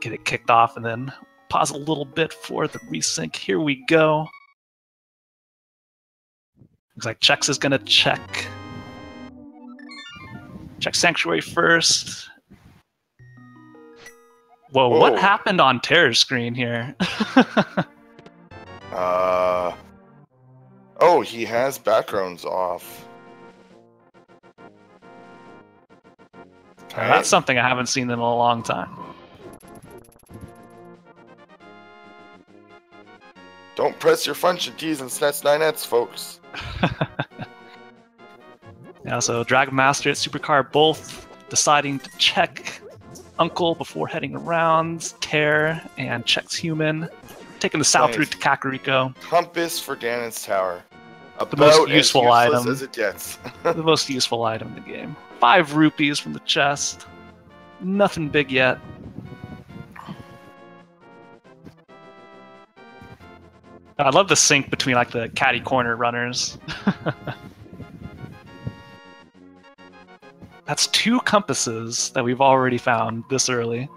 get it kicked off, and then pause a little bit for the resync. Here we go. Looks like Chex is going to check Sanctuary first. Whoa, what happened on Tairr's screen here? Oh, he has backgrounds off. Okay. That's something I haven't seen in a long time. Don't press your function keys and SNES 9Ets, folks. Yeah, so dragonmaster0283 both deciding to check Uncle before heading around. Tairr and Chexhuman taking the south route to Kakariko. Compass for Ganon's Tower. The most useful item as it gets. The most useful item in the game. 5 rupees from the chest. Nothing big yet. I love the sync between like the catty corner runners. That's 2 compasses that we've already found this early.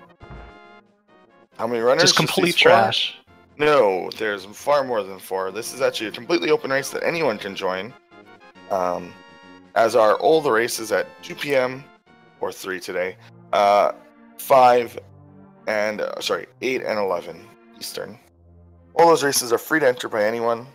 How many runners? Just complete trash. No, there's far more than 4. This is actually a completely open race that anyone can join. As are all the races at 2 p.m. or 3 today. 8 and 11 Eastern. All those races are free to enter by anyone.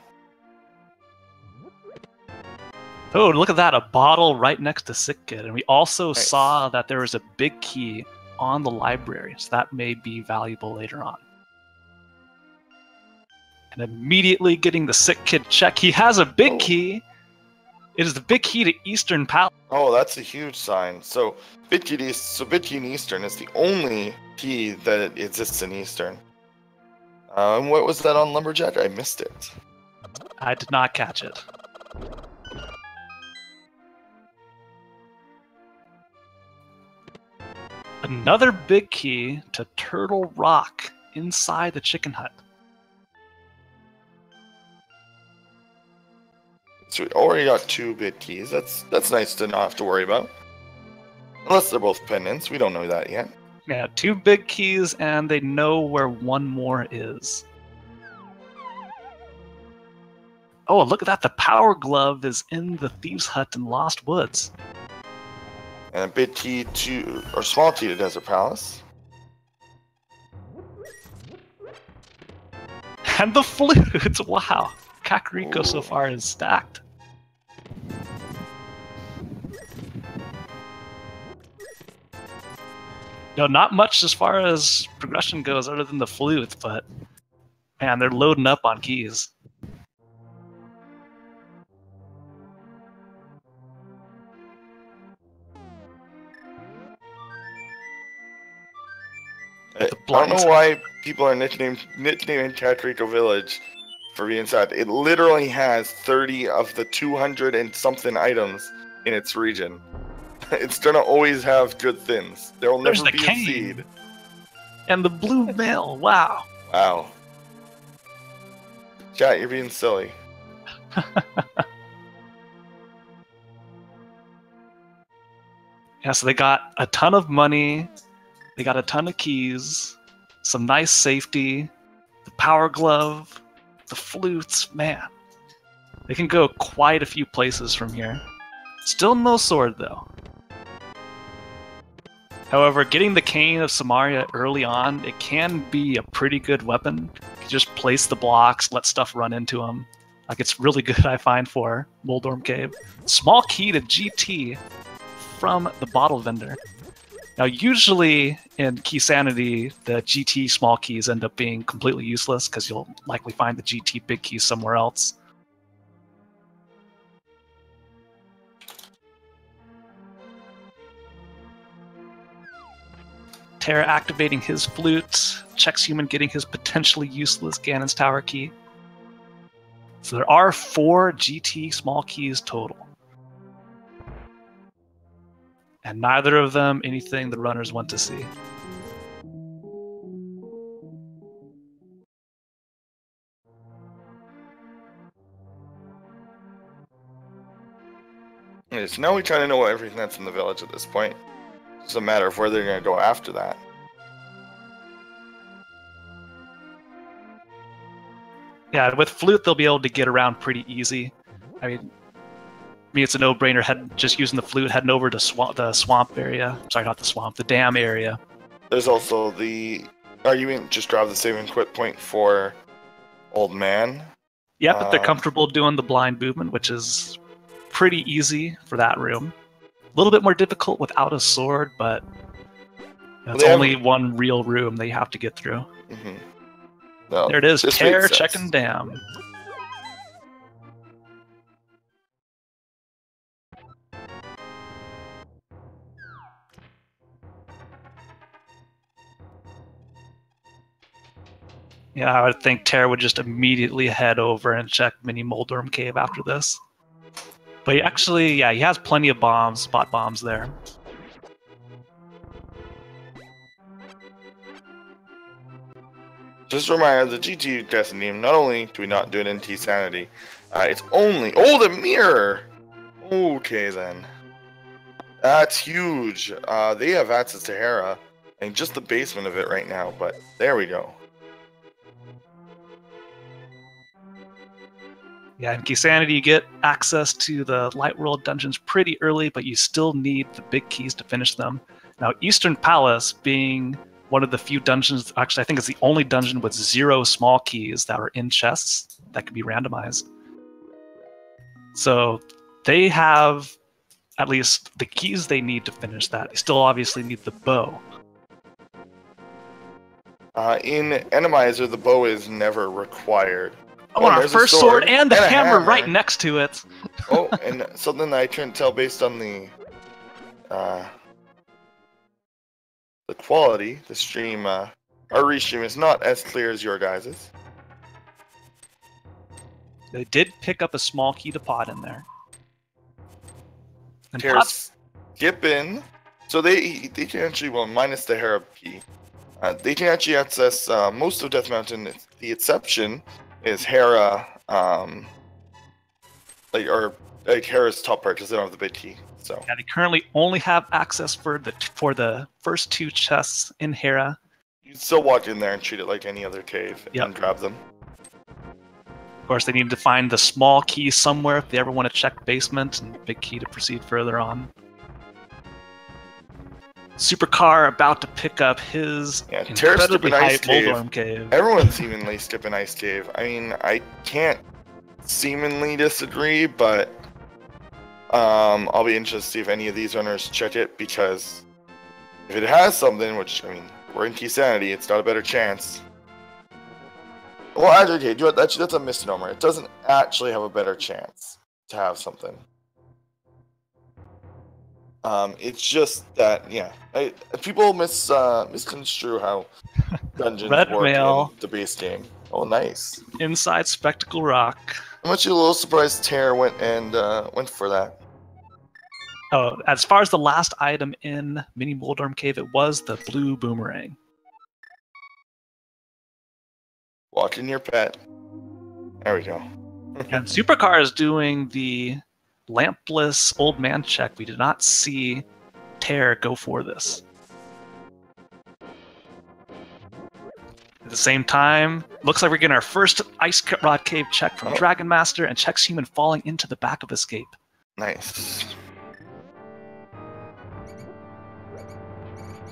Oh, look at that, a bottle right next to Sick Kid. And we also saw that there was a big key on the library, so that may be valuable later on. And immediately getting the Sick Kid check. He has a big key. It is the big key to Eastern Palace. Oh, that's a huge sign. So big key in Eastern is the only key that exists in Eastern. And what was that on Lumberjack? I missed it. I did not catch it. Another big key to Turtle Rock inside the chicken hut. So we already got 2 big keys. That's nice to not have to worry about. Unless they're both pendants. We don't know that yet. Yeah, 2 big keys, and they know where one more is. Oh, look at that. The Power Glove is in the Thieves' Hut in Lost Woods. And a big key to, or small key to Desert Palace. And the flute! Wow. Kakariko so far is stacked. No, not much as far as progression goes other than the flute, but man, they're loading up on keys. I don't know why people are nicknaming Kakariko Village for being sad. It literally has 30 of the 200 and something items in its region. It's gonna always have good things. There will never be a seed. And the blue mail, wow. Wow. Chat, you're being silly. Yeah, so they got a ton of money, they got a ton of keys, some nice safety, the Power Glove, the flutes, man. They can go quite a few places from here. Still no sword, though. However, getting the Cane of Samaria early on, it can be a pretty good weapon. You just place the blocks, let stuff run into them. Like, it's really good, I find, for Moldorm Cave. Small key to GT from the bottle vendor. Now, usually in Keysanity, the GT small keys end up being completely useless because you'll likely find the GT big keys somewhere else. Tairr activating his flute, Chexhuman getting his potentially useless Ganon's Tower key. So there are 4 GT small keys total. And neither of them anything the runners want to see. Okay, so now we kind of know everything that's in the village at this point. It's a matter of where they're going to go after that. Yeah, with Flute, they'll be able to get around pretty easy. I mean, it's a no-brainer. Just using the Flute, heading over to the swamp area. Sorry, not the swamp, the dam area. There's also the. Are you in just grab the save and quit point for Old Man? Yep, if they're comfortable doing the blind movement, which is pretty easy for that room. A little bit more difficult without a sword, but it's only one real room that you have to get through. Mm-hmm. No, there it is, Tairr checking dam. Yeah, I would think Tairr would just immediately head over and check Mini Moldorm Cave after this. But he actually, yeah, he has plenty of bombs, spot bombs there. Just a reminder, the GT testing team, not only do we not do it in Keysanity, it's only... Oh, the mirror! Okay, then. That's huge. They have access to Hera, and just the basement of it right now, but there we go. Yeah, in Keysanity, you get access to the Light World dungeons pretty early, but you still need the big keys to finish them. Now, Eastern Palace being one of the few dungeons, actually I think it's the only dungeon with 0 small keys that are in chests that can be randomized. So they have at least the keys they need to finish that. They still obviously need the bow. In Randomizer, the bow is never required. Oh, and our first sword and the hammer right next to it. Oh, and something that I couldn't tell based on the quality, the stream, our restream is not as clear as your guys's. They did pick up a small key to pot in there. And Tairr's skipping, so they can actually, well, minus the Hera key, they can actually access most of Death Mountain. The exception is Hera, like Hera's top part because they don't have the big key. So yeah, they currently only have access for the first 2 chests in Hera. You can still walk in there and treat it like any other cave and grab them. Of course, they need to find the small key somewhere if they ever want to check basement, and big key to proceed further on. Supercar about to pick up his incredibly high Moldorm Cave. Everyone's seemingly skipping Ice Cave. I mean, I can't seemingly disagree, but I'll be interested to see if any of these runners check it, because if it has something, which, I mean, we're in Keysanity, it's not a better chance. Well, actually, okay, that's a misnomer. It doesn't actually have a better chance to have something. It's just that, yeah, people misconstrue how dungeons work in the base game. Oh, nice. Inside Spectacle Rock. I'm actually a little surprised Tairr went for that. Oh, as far as the last item in Mini Moldorm Cave, it was the blue boomerang. Watching your pet. There we go. And Supercar is doing the lampless old man check. We did not see Tairr go for this. At the same time, looks like we're getting our first Ice Rod Cave check from Dragonmaster and Chexhuman falling into the back of Escape. Nice.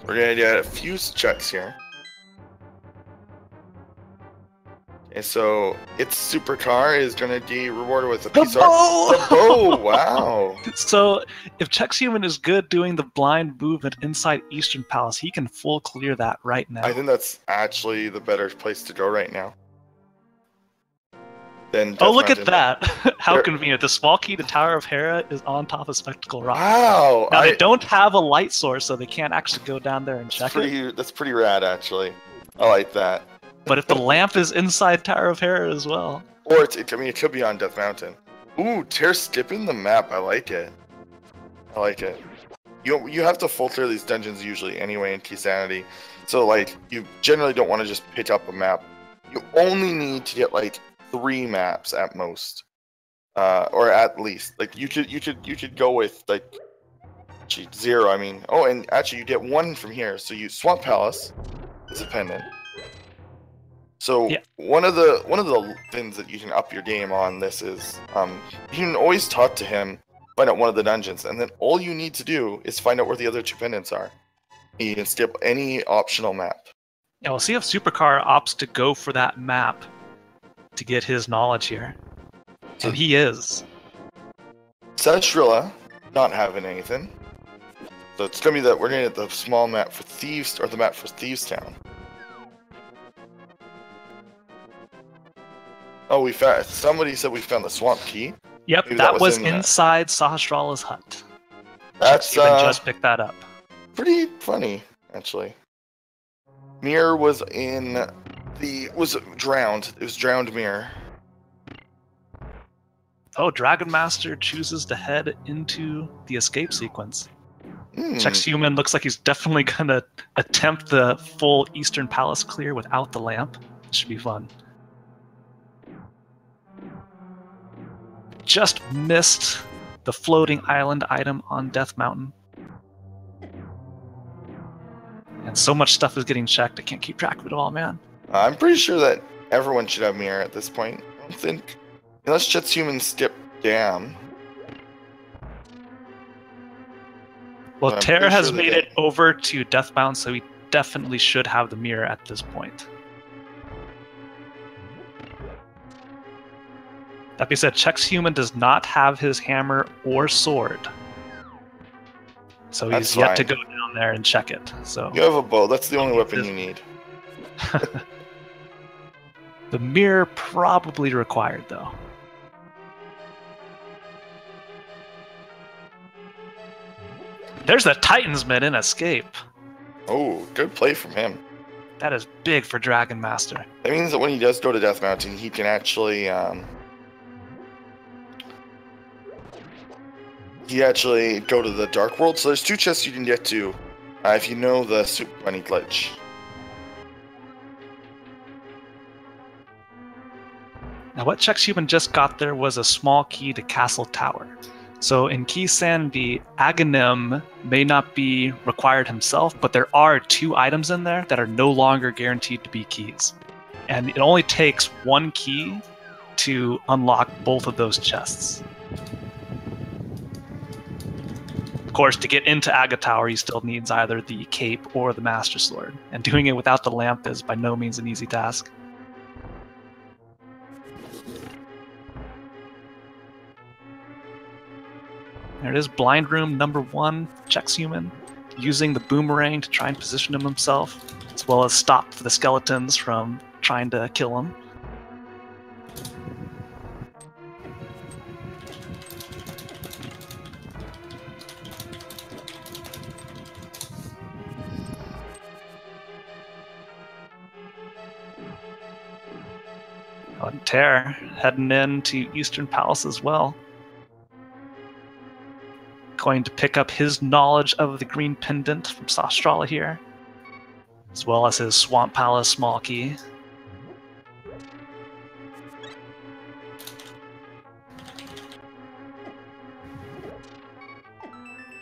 We're gonna get a few checks here. And so ItsSupercar is going to be rewarded with a piece of art. The bow! Wow! So if Chexhuman is good doing the blind movement inside Eastern Palace, he can full clear that right now. I think that's actually the better place to go right now. Oh, look at that! How convenient. The small key to Tower of Hera is on top of Spectacle Rock. Wow! Now, they don't have a light source, so they can't actually go down there and check it. That's pretty rad, actually. I like that. But if the lamp is inside Tower of Hera as well. Or it could be on Death Mountain. Ooh, Tairr skipping the map. I like it. I like it. You have to filter these dungeons usually anyway in Keysanity. So, like, you generally don't want to just pick up a map. You only need to get, like, 3 maps at most. Or at least. Like, you could go with, like, 0, I mean. Oh, and actually you get 1 from here. So you Swamp Palace is a pendant. So Yeah. one of the things that you can up your game on this is you can always talk to him, find out one of the dungeons, and then all you need to do is find out where the other 2 pendants are. You can skip any optional map. Yeah, we'll see if Supercar opts to go for that map to get his knowledge here. So and he is. Sashrilla not having anything. So it's gonna be that we're gonna get the small map for Thieves, or the map for Thieves Town. Oh, we found. Somebody said we found the swamp key. Yep, Maybe that was in inside Sahasrara's hut. That's even just picked that up. Pretty funny, actually. Mirror was drowned. It was drowned Mirror. Oh, Dragonmaster chooses to head into the escape sequence. Chexhuman looks like he's definitely gonna attempt the full Eastern Palace clear without the lamp. This should be fun. Just missed the floating island item on Death Mountain. And so much stuff is getting checked, I can't keep track of it all, man. I'm pretty sure that everyone should have Mirror at this point. I don't think... Unless Chexhuman skip Dam. Well, Tairr has made it over to Deathbound, so he definitely should have the Mirror at this point. That being said, Chexhuman does not have his hammer or sword. So he's yet to go down there and check it. So you have a bow, that's the only weapon you need. The Mirror probably required, though. There's the Titansman in escape. Oh, good play from him. That is big for Dragon Master. That means that when he does go to Death Mountain, he can actually go to the Dark World. So there's 2 chests you can get to if you know the Super Bunny glitch. Now what Chexhuman just got there was a small key to Castle Tower. So in Keysanity, Aghanim may not be required himself, but there are 2 items in there that are no longer guaranteed to be keys. And it only takes 1 key to unlock both of those chests. Of course, to get into Aga Tower, he still needs either the cape or the Master Sword. And doing it without the lamp is by no means an easy task. There it is, blind room number 1, Chexhuman, using the boomerang to try and position himself, as well as stop the skeletons from trying to kill him. Oh, and Tairr heading into Eastern Palace as well. Going to pick up his knowledge of the green pendant from Sahasrara here, as well as his Swamp Palace small key.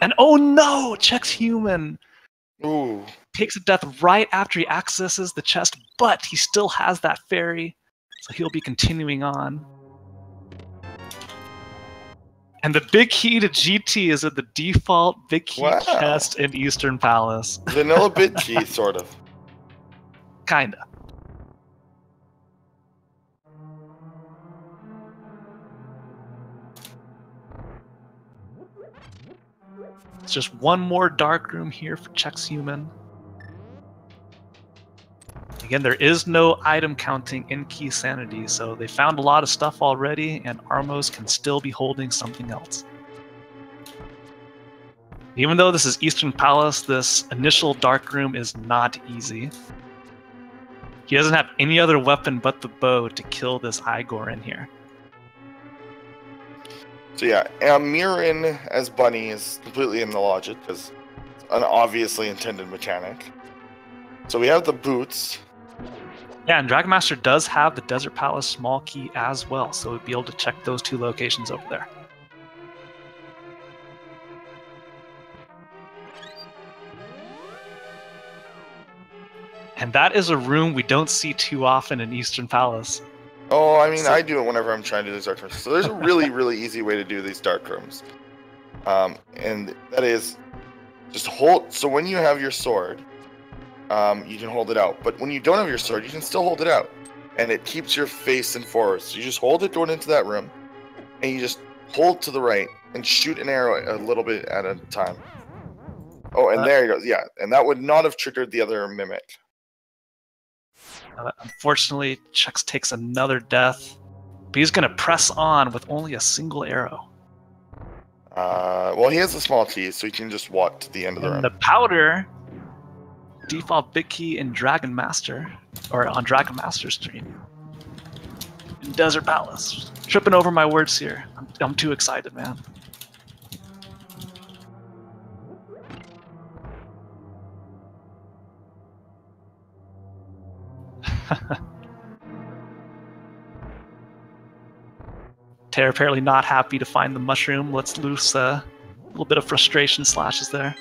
And oh no! Chexhuman takes a death right after he accesses the chest, but he still has that fairy, so he'll be continuing on. And the big key to GT is at the default big key chest in Eastern Palace. Vanilla bit key, sort of. Kinda. It's just one more dark room here for Chexhuman. Again, there is no item counting in Keysanity, so they found a lot of stuff already, and Armos can still be holding something else. Even though this is Eastern Palace, this initial dark room is not easy. He doesn't have any other weapon but the bow to kill this Igor in here. So yeah, Mirroring as Bunny is completely in the logic, because it's an obviously intended mechanic. So we have the boots. Yeah, and Dragonmaster does have the Desert Palace small key as well, so we'll be able to check those 2 locations over there. And that is a room we don't see too often in Eastern Palace. Oh, I mean, I do it whenever I'm trying to do these dark rooms. So there's a really, really easy way to do these dark rooms. And that is just hold. So when you have your sword, you can hold it out. But when you don't have your sword, you can still hold it out. And it keeps your facing forward. So you just hold it going into that room. And you just hold to the right and shoot an arrow a little bit at a time. Oh, and there you go. Yeah, and that would not have triggered the other mimic. Unfortunately, Chex takes another death. But he's going to press on with only a single arrow. Well, he has a small T, so he can just walk to the end of the room. The powder, default big key in Dragon Master, or on Dragon Master stream. In Desert Palace. Tripping over my words here. I'm too excited, man. Tairr apparently not happy to find the mushroom. Let's loose a little bit of frustration slashes there.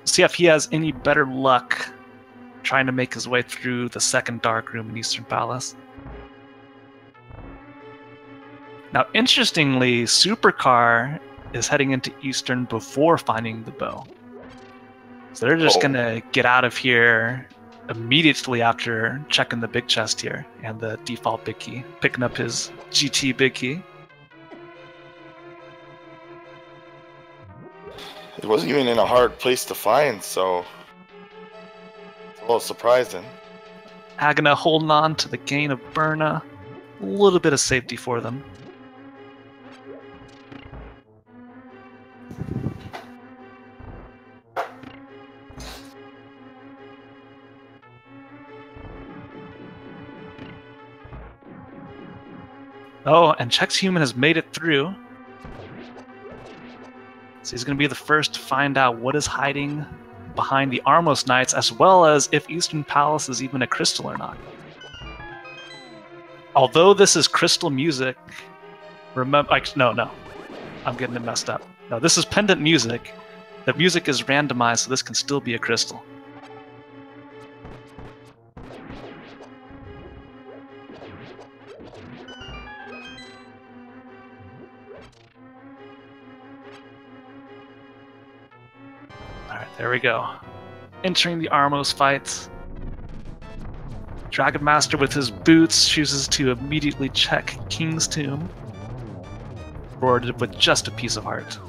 See if he has any better luck trying to make his way through the second dark room in Eastern Palace. Now, interestingly, Supercar is heading into Eastern before finding the bow. So they're just going to get out of here immediately after checking the big chest here and the default big key, picking up his GT big key. It wasn't even in a hard place to find, so it's a little surprising. Agana holding on to the gain of Berna. A little bit of safety for them. Oh, and Chexhuman has made it through. So he's going to be the first to find out what is hiding behind the Armos Knights, as well as if Eastern Palace is even a crystal or not. Although this is crystal music, remember, no, I'm getting it messed up. No, this is pendant music. The music is randomized, so this can still be a crystal. Alright, there we go. Entering the Armos fights. Dragon Master with his boots chooses to immediately check King's Tomb. Rewarded with just a piece of heart.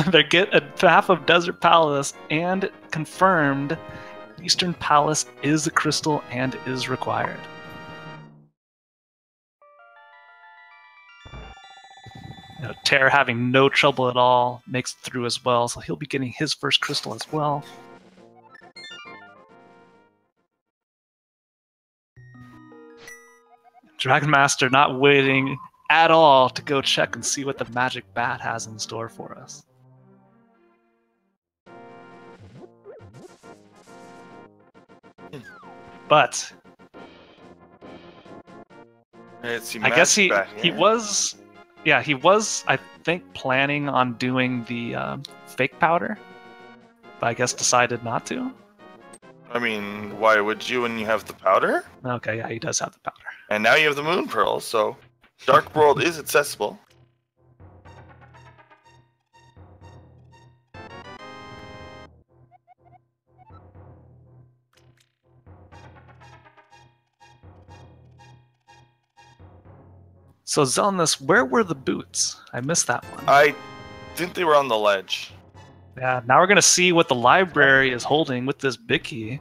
They get a half of Desert Palace and confirmed Eastern Palace is a crystal and is required. You know, Tairr having no trouble at all, makes it through as well, so he'll be getting his first crystal as well. Dragon Master not waiting at all to go check and see what the magic bat has in store for us. But I guess he was, yeah, he was, I think, planning on doing the fake powder, but I guess decided not to. I mean, why would you when you have the powder? Okay, yeah, he does have the powder. And now you have the moon pearl, so Dark World is accessible. So Zelnus, where were the boots? I missed that one. I think they were on the ledge. Yeah, now we're gonna see what the library is holding with this big key.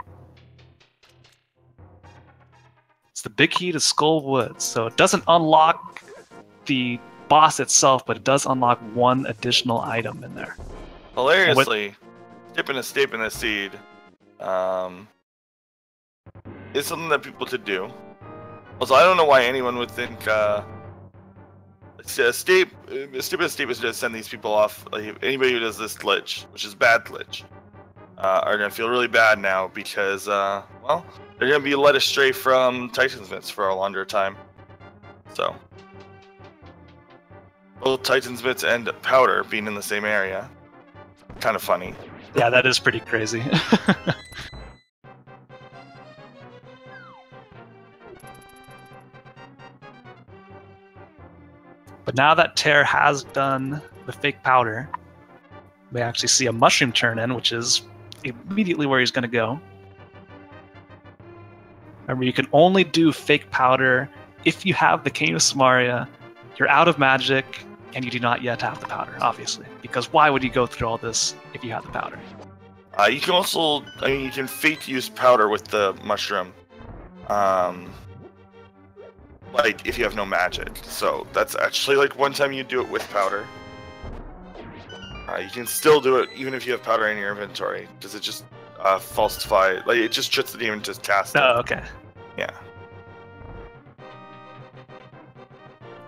It's the big key to Skull Woods, so it doesn't unlock the boss itself, but it does unlock one additional item in there. Hilariously, dipping a stake in a seed is something that people could do. Also, I don't know why anyone would think a stupid is to send these people off. Like, anybody who does this glitch, which is bad glitch, are gonna feel really bad now because well, they're gonna be led astray from Titan's Myths for a longer time. So, Both Titan's Bits and Powder being in the same area. Kind of funny. Yeah, that is pretty crazy. But now that Tairr has done the fake powder, we actually see a mushroom turn in, which is immediately where he's going to go. Remember, you can only do fake powder if you have the Cane of Samaria, you're out of magic, and you do not yet have the powder, obviously. Because why would you go through all this if you have the powder? You can also, you can fake use powder with the mushroom. Like, if you have no magic. So, that's actually, like, one time you do it with powder. You can still do it even if you have powder in your inventory. Does it just falsify? Like, it just tricks the demon to cast it. Oh, okay. Yeah.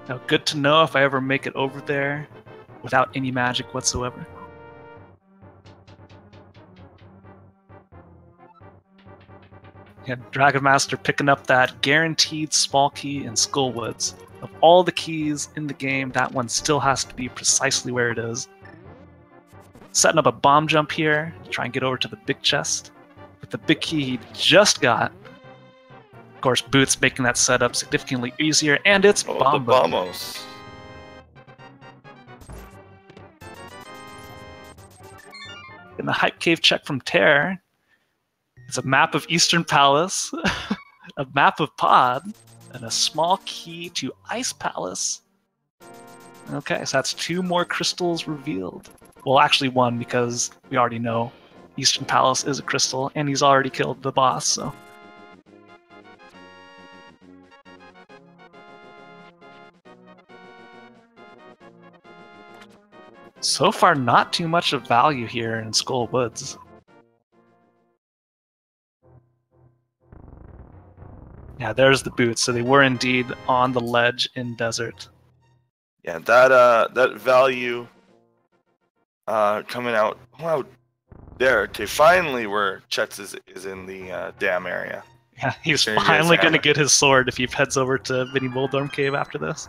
Now, good to know if I ever make it over there without any magic whatsoever. Yeah, Dragonmaster picking up that guaranteed small key in Skullwoods. Of all the keys in the game, that one still has to be precisely where it is. Setting up a bomb jump here to try and get over to the big chest. With the big key he just got. Of course, Boots making that setup significantly easier, and it's Bombo. Bombos. In the Hype Cave check from Tairr, it's a map of Eastern Palace, a map of Pod, and a small key to Ice Palace. Okay, so that's 2 more crystals revealed. Well, actually 1, because we already know Eastern Palace is a crystal, and he's already killed the boss, so... So far, not too much of value here in Skull Woods. Yeah, there's the boots. So they were indeed on the ledge in desert. Yeah, that value coming out there. Okay, finally where Chet's is in the dam area. Yeah, he's finally going to get his sword if he heads over to Mini Moldorm Cave after this.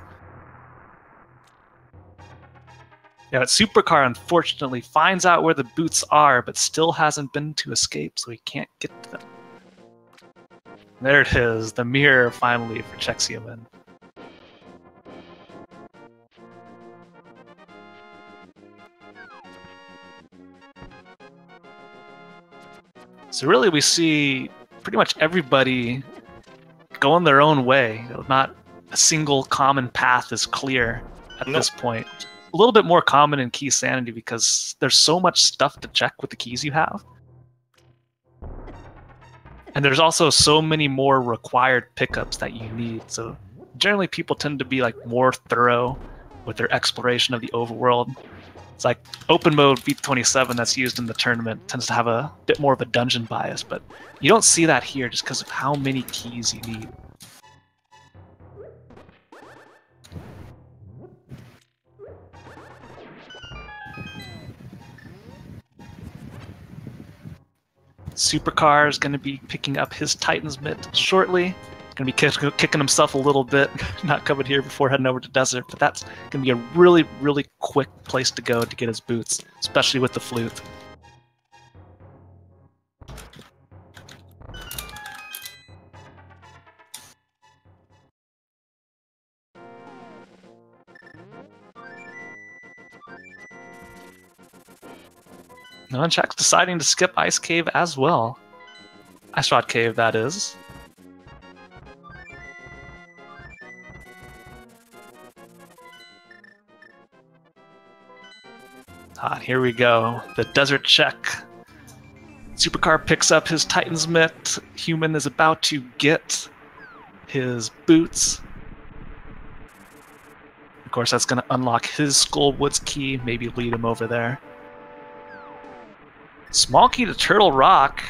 Yeah, but Supercar unfortunately finds out where the boots are, but still hasn't been to escape, so he can't get to them. There it is, the mirror finally for Chexhuman. So really we see pretty much everybody going their own way. You know, not a single common path is clear at this point. A little bit more common in Keysanity because there's so much stuff to check with the keys you have. And there's also so many more required pickups that you need. So generally people tend to be like more thorough with their exploration of the overworld. It's like open mode V27 that's used in the tournament tends to have a bit more of a dungeon bias, but you don't see that here just because of how many keys you need. Supercar is going to be picking up his Titan's Mitt shortly. Going to be kicking himself a little bit, not coming here before heading over to Desert, but that's going to be a really, really quick place to go to get his boots, especially with the flute. Nunchuck's deciding to skip Ice Cave as well. Ice Rod Cave, that is. Here we go. The desert check. Supercar picks up his Titan's Mitt. Human is about to get his boots. Of course, that's going to unlock his Skullwoods key, maybe lead him over there. Small key to Turtle Rock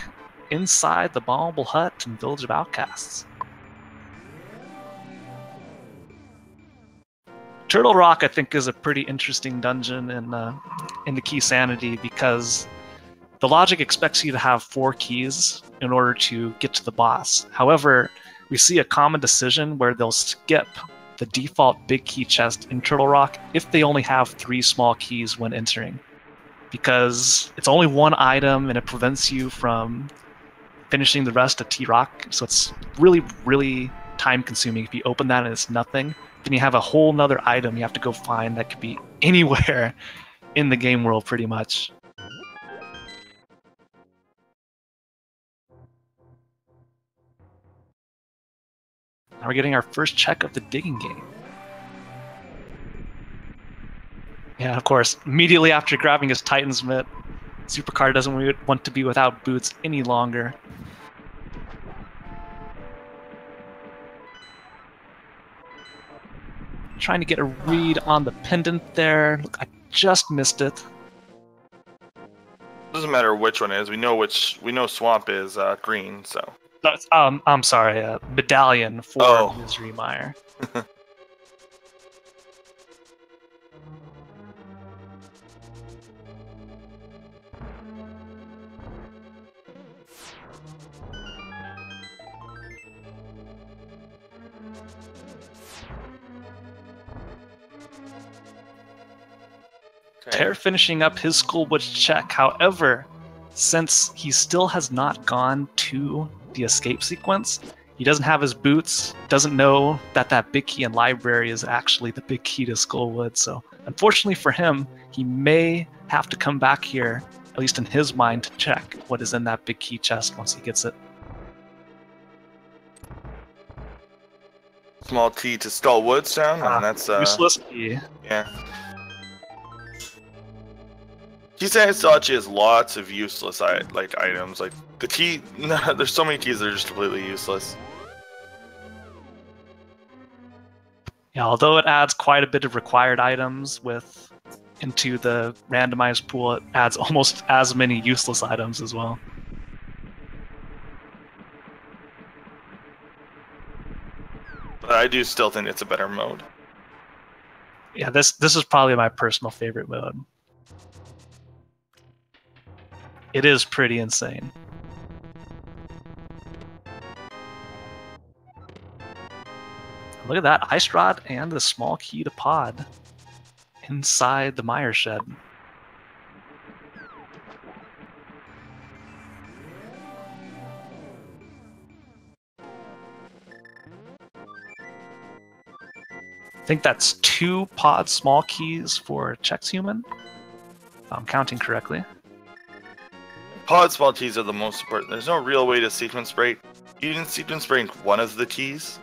inside the Bombable Hut in Village of Outcasts. Turtle Rock, I think, is a pretty interesting dungeon in the Keysanity because the logic expects you to have 4 keys in order to get to the boss. However, we see a common decision where they'll skip the default big key chest in Turtle Rock if they only have 3 small keys when entering. Because it's only one item and it prevents you from finishing the rest of T-Rock. So it's really, really time consuming. If you open that and it's nothing, then you have a whole nother item you have to go find that could be anywhere in the game world pretty much. Now we're getting our first check of the digging game. Yeah, of course, immediately after grabbing his Titan's Mitt, Supercar doesn't want to be without boots any longer. Trying to get a read on the pendant there. Look, I just missed it. Doesn't matter which one it is. We know Swamp is green, so. I'm sorry, Medallion for Misery Mire. Tairr finishing up his Schoolwood's check. However, since he still has not gone to the escape sequence, he doesn't have his boots, doesn't know that that big key in library is actually the big key to Skullwood. So unfortunately for him, he may have to come back here, at least in his mind, to check what is in that big key chest once he gets it. Small key to Skullwood sound, and that's useless key. Yeah. Keysanity still actually has lots of useless items. Like the key, there's so many keys that are just completely useless. Yeah, although it adds quite a bit of required items into the randomized pool, it adds almost as many useless items as well. But I do still think it's a better mode. Yeah, this is probably my personal favorite mode. It is pretty insane. Look at that, Ice Rod and the small key to pod inside the Mire Shed. I think that's 2 pod small keys for Chexhuman, if I'm counting correctly. Pod small keys are the most important. There's no real way to sequence break. You can sequence break one of the keys.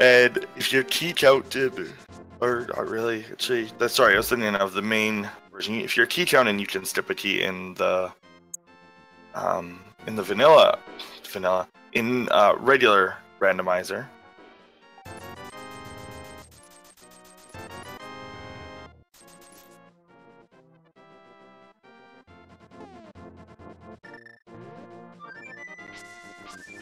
And if you're key counted, or really, actually, sorry, I was thinking of the main version. If you're key counting, you can skip a key in the regular randomizer.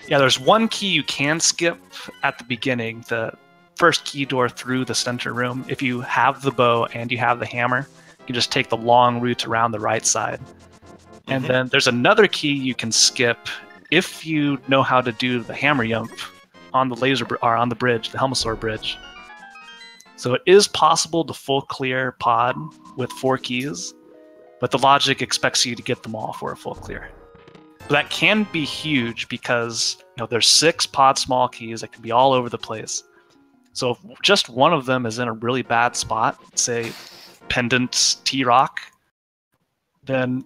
Yeah, there's one key you can skip at the beginning, the first key door through the center room. If you have the bow and you have the hammer, you can just take the long route around the right side. And then there's another key you can skip if you know how to do the hammer jump on the on the bridge, the Helmosaur bridge. So it is possible to full clear pod with 4 keys, but the logic expects you to get them all for a full clear. So that can be huge because there's 6 pod small keys that can be all over the place. So if just one of them is in a really bad spot, say Pendant T-Rock, then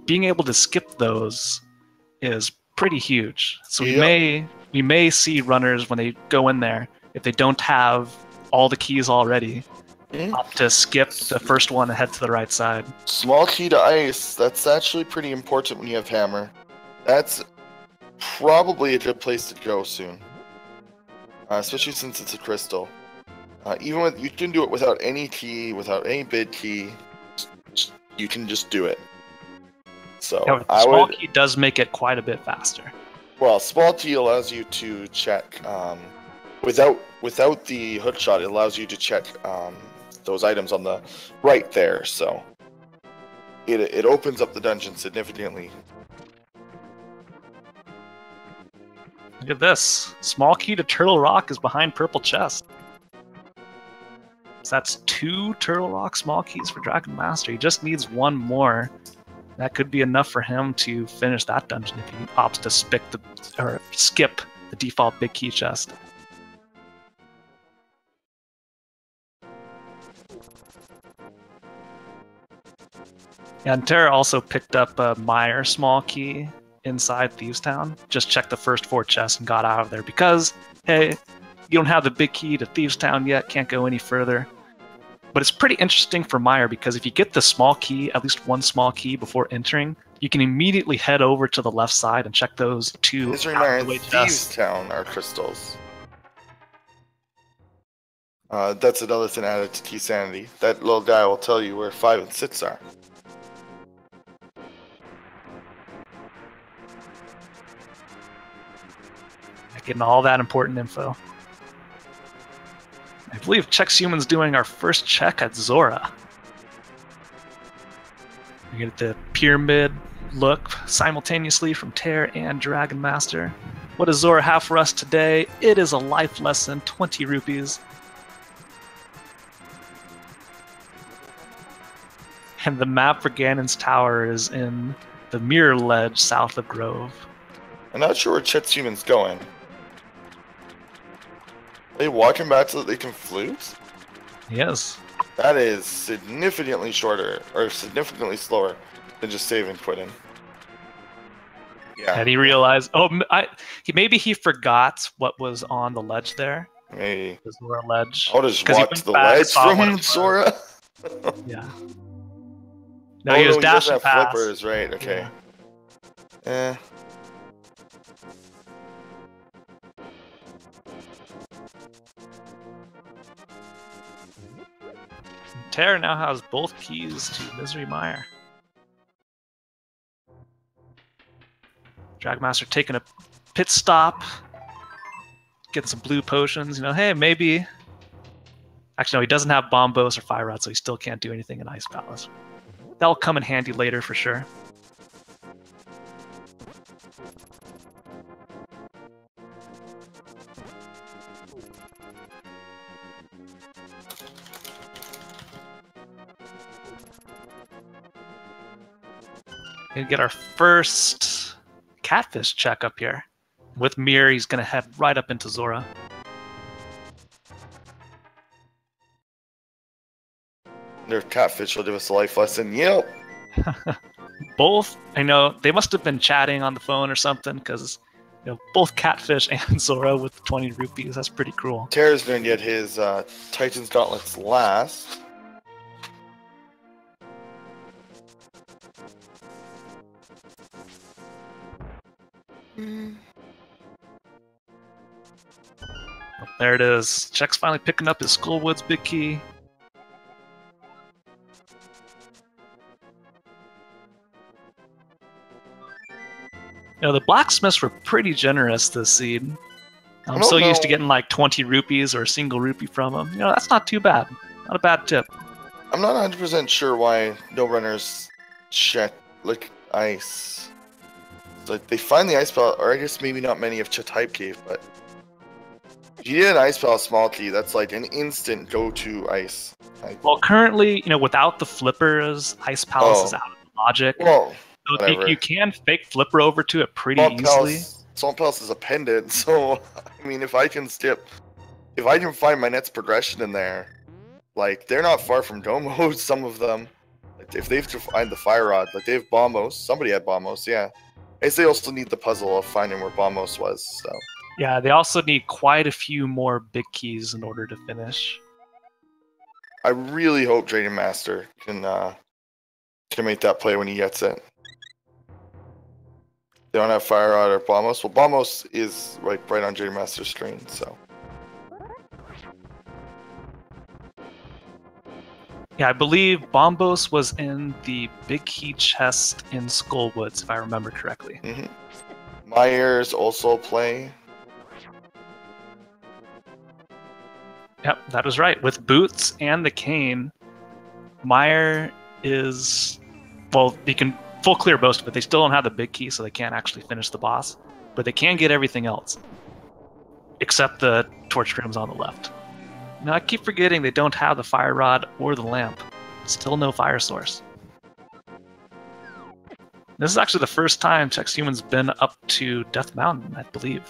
being able to skip those is pretty huge. So we may see runners when they go in there, if they don't have all the keys already, opt to skip the first one and head to the right side. Small key to ice, that's actually pretty important when you have hammer. That's probably a good place to go soon, especially since it's a crystal. You can do it without any key, without any bid key. You can just do it. So small key does make it quite a bit faster. Well, small key allows you to check without the hook shot. It allows you to check those items on the right there. So it opens up the dungeon significantly. Look at this. Small key to Turtle Rock is behind Purple Chest. So that's 2 Turtle Rock small keys for Dragon Master. He just needs 1 more. That could be enough for him to finish that dungeon if he opts to skip the default big key chest. And Tairr also picked up a Meyer small key inside Thieves Town. Just checked the first 4 chests and got out of there because, hey, you don't have the big key to Thieves Town yet, can't go any further. But it's pretty interesting for Meyer because if you get the small key, at least 1 small key before entering, you can immediately head over to the left side and check those 2 Meyer and Thieves Town are crystals. That's another thing added to Keysanity. That little guy will tell you where 5 and 6 are. Getting all that important info. I believe Chexhuman's doing our first check at Zora. We get the pyramid look simultaneously from Tairr and Dragon Master. What does Zora have for us today? It is a life lesson, 20 rupees. And the map for Ganon's Tower is in the Mirror Ledge south of Grove. I'm not sure where Chexhuman's going. Are they walking back so that they can flute? Yes. That is significantly shorter, or significantly slower than just save and quitting. Yeah. And he realized, maybe he forgot what was on the ledge there. Maybe. The Zora ledge. I'll just walk to the ledge from Zora? Yeah. No, he was dashing past. Flippers, right, okay. Yeah. Tairr now has both keys to Misery Mire. Dragmaster taking a pit stop, getting some blue potions. You know, hey, maybe. Actually, no, he doesn't have Bombos or Fire Rod, so he still can't do anything in Ice Palace. That'll come in handy later for sure. Gonna get our first catfish check up here. With Mir, he's gonna head right up into Zora. Their catfish will give us a life lesson. Yep. Both, I know, they must have been chatting on the phone or something, because both catfish and Zora with 20 rupees. That's pretty cruel. Tairr's gonna get his Titan's Gauntlets last. There it is. Check's finally picking up his Skullwoods big key. The blacksmiths were pretty generous this seed. I'm so used to getting like 20 rupees or a single rupee from them. That's not too bad. Not a bad tip. I'm not 100% sure why no runners check like ice. Like they find the ice palace, or I guess maybe not many of Type Cave, but if you get an ice palace small key, that's like an instant go-to ice. Well, currently, without the flippers, Ice Palace is out of logic. Well, so you can fake flipper over to it pretty easily. Swamp Palace is a pendant, so I mean, if I can find my next progression in there, like they're not far from Domo. Some of them, like, if they've to find the Fire Rod, like they have Bombos. Somebody had Bombos, yeah. I guess they also need the puzzle of finding where Bombos was. So yeah, they also need quite a few more big keys in order to finish. I really hope Dragon Master can make that play when he gets it. They don't have Fire Rod or Bombos. Well, Bombos is right on Dragon Master's screen, so. Yeah, I believe Bombos was in the big key chest in Skullwoods, if I remember correctly. Mm-hmm. Myers also play. Yep, that was right. With Boots and the Cane, Meyer is... Well, you can full clear most of it. They still don't have the big key, so they can't actually finish the boss. but they can get everything else, except the torch rooms on the left. Now I keep forgetting they don't have the fire rod or the lamp. Still no fire source. This is actually the first time Chexhuman's been up to Death Mountain, I believe.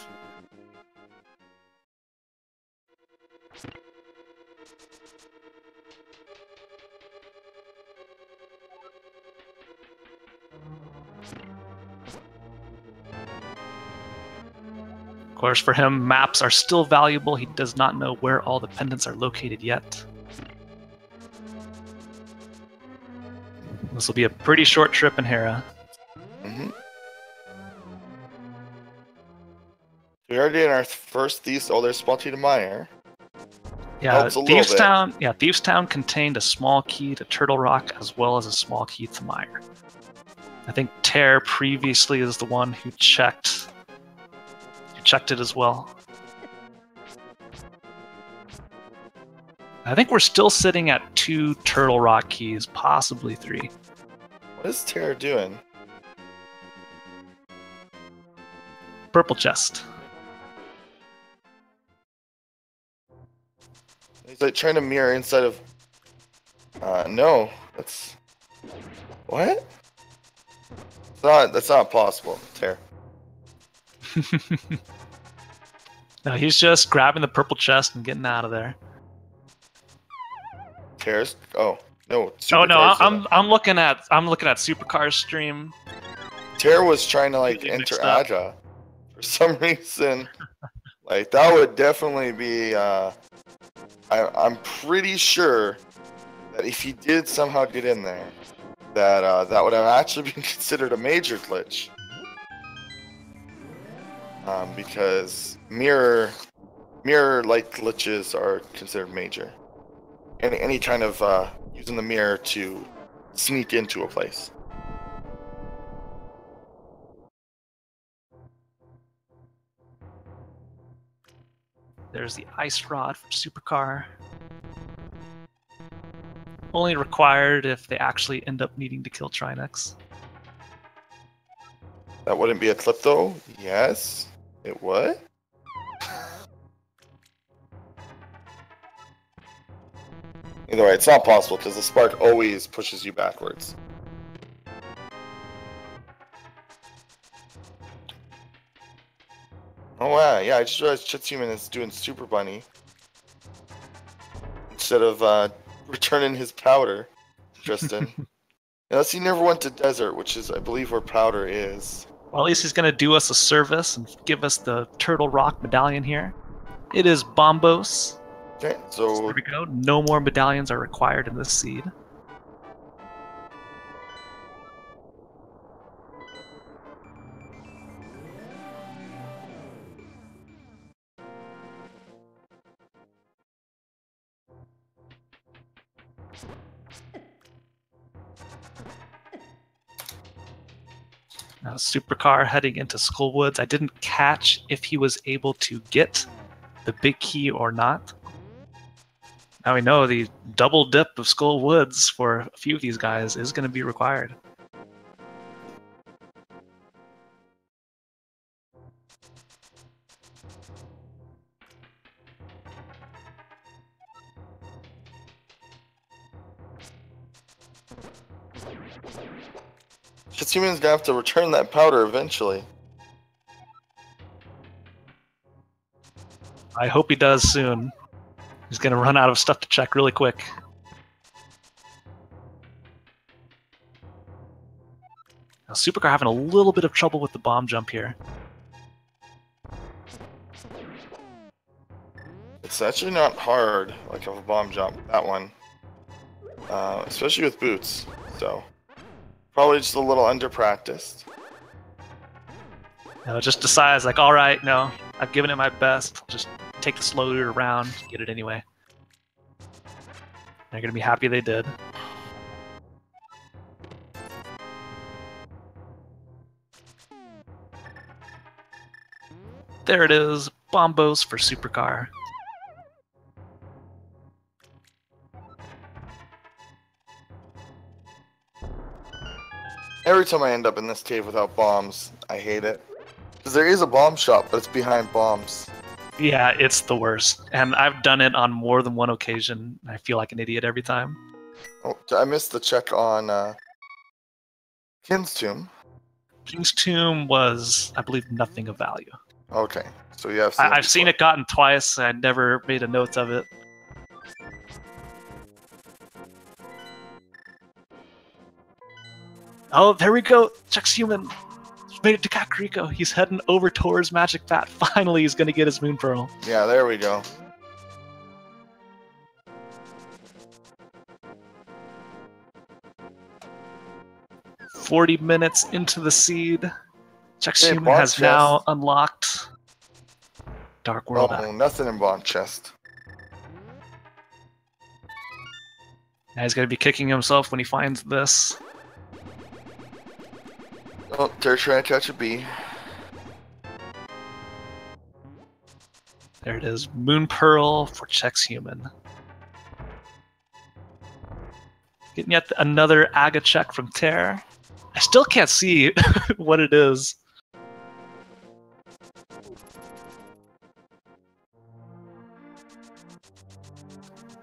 Of course, for him, maps are still valuable. He does not know where all the pendants are located yet. This will be a pretty short trip in Hera. Mm-hmm. We already in our first Thieves. Oh, there's Spotty to Meyer. Yeah, Thieves Town contained a small key to Turtle Rock as well as a small key to Meyer. I think Tairr previously is the one who checked it as well. I think we're still sitting at 2 Turtle Rock keys, possibly 3. What is Tairr doing? Purple chest. He's like trying to mirror inside of. No, that's. What? That's not possible, Tairr. No, he's just grabbing the purple chest and getting out of there. Tairr's. Oh no. Oh no, I'm looking at Supercar's stream. Tairr was trying to like enter Aja for some reason. Like that would definitely be. I'm pretty sure that if he did somehow get in there, that that would have actually been considered a major glitch. Because mirror-like glitches are considered major. Any kind of using the mirror to sneak into a place. There's the ice rod from Supercar. Only required if they actually end up needing to kill Trinex. That wouldn't be a clip though? Yes. It would? Either way, it's not possible because the spark always pushes you backwards. Oh wow, yeah, I just realized Chexhuman is doing Super Bunny instead of returning his powder. Interesting. Unless he never went to desert, which is, I believe, where powder is. Well, at least he's going to do us a service and give us the Turtle Rock medallion here. It is Bombos. Okay, so there we go. No more medallions are required in this seed. Now, Supercar heading into Skullwoods. I didn't catch if he was able to get the big key or not. Now we know the double dip of Skullwoods for a few of these guys is going to be required. Chexhuman's gonna have to return that powder eventually. I hope he does soon. He's gonna run out of stuff to check really quick. Now, Supercar having a little bit of trouble with the bomb jump here. It's actually not hard, like of a bomb jump, that one. Especially with boots, so. Probably just a little under-practiced. No, just decides like, alright, no, I've given it my best. Just take the slow route around, get it anyway. They're gonna be happy they did. There it is, Bombos for Supercar. Every time I end up in this cave without bombs, I hate it. Because there is a bomb shop, but it's behind bombs. Yeah, it's the worst. And I've done it on more than one occasion. I feel like an idiot every time. Oh, I missed the check on Kin's Tomb. King's Tomb was, I believe, nothing of value. Okay, so you have I've seen it gotten twice. I never made a note of it. Oh, there we go. Chexhuman made it to Kakariko. He's heading over towards Magic Bat. Finally, he's going to get his Moon Pearl. Yeah, there we go. "40 minutes into the seed. Chexhuman has now unlocked Dark World. Oh, nothing in bond chest. Now he's going to be kicking himself when he finds this. Oh, they're trying to catch a bee. There it is. Moon Pearl for Chexhuman. Getting yet another Aga check from Tairr. I still can't see what it is.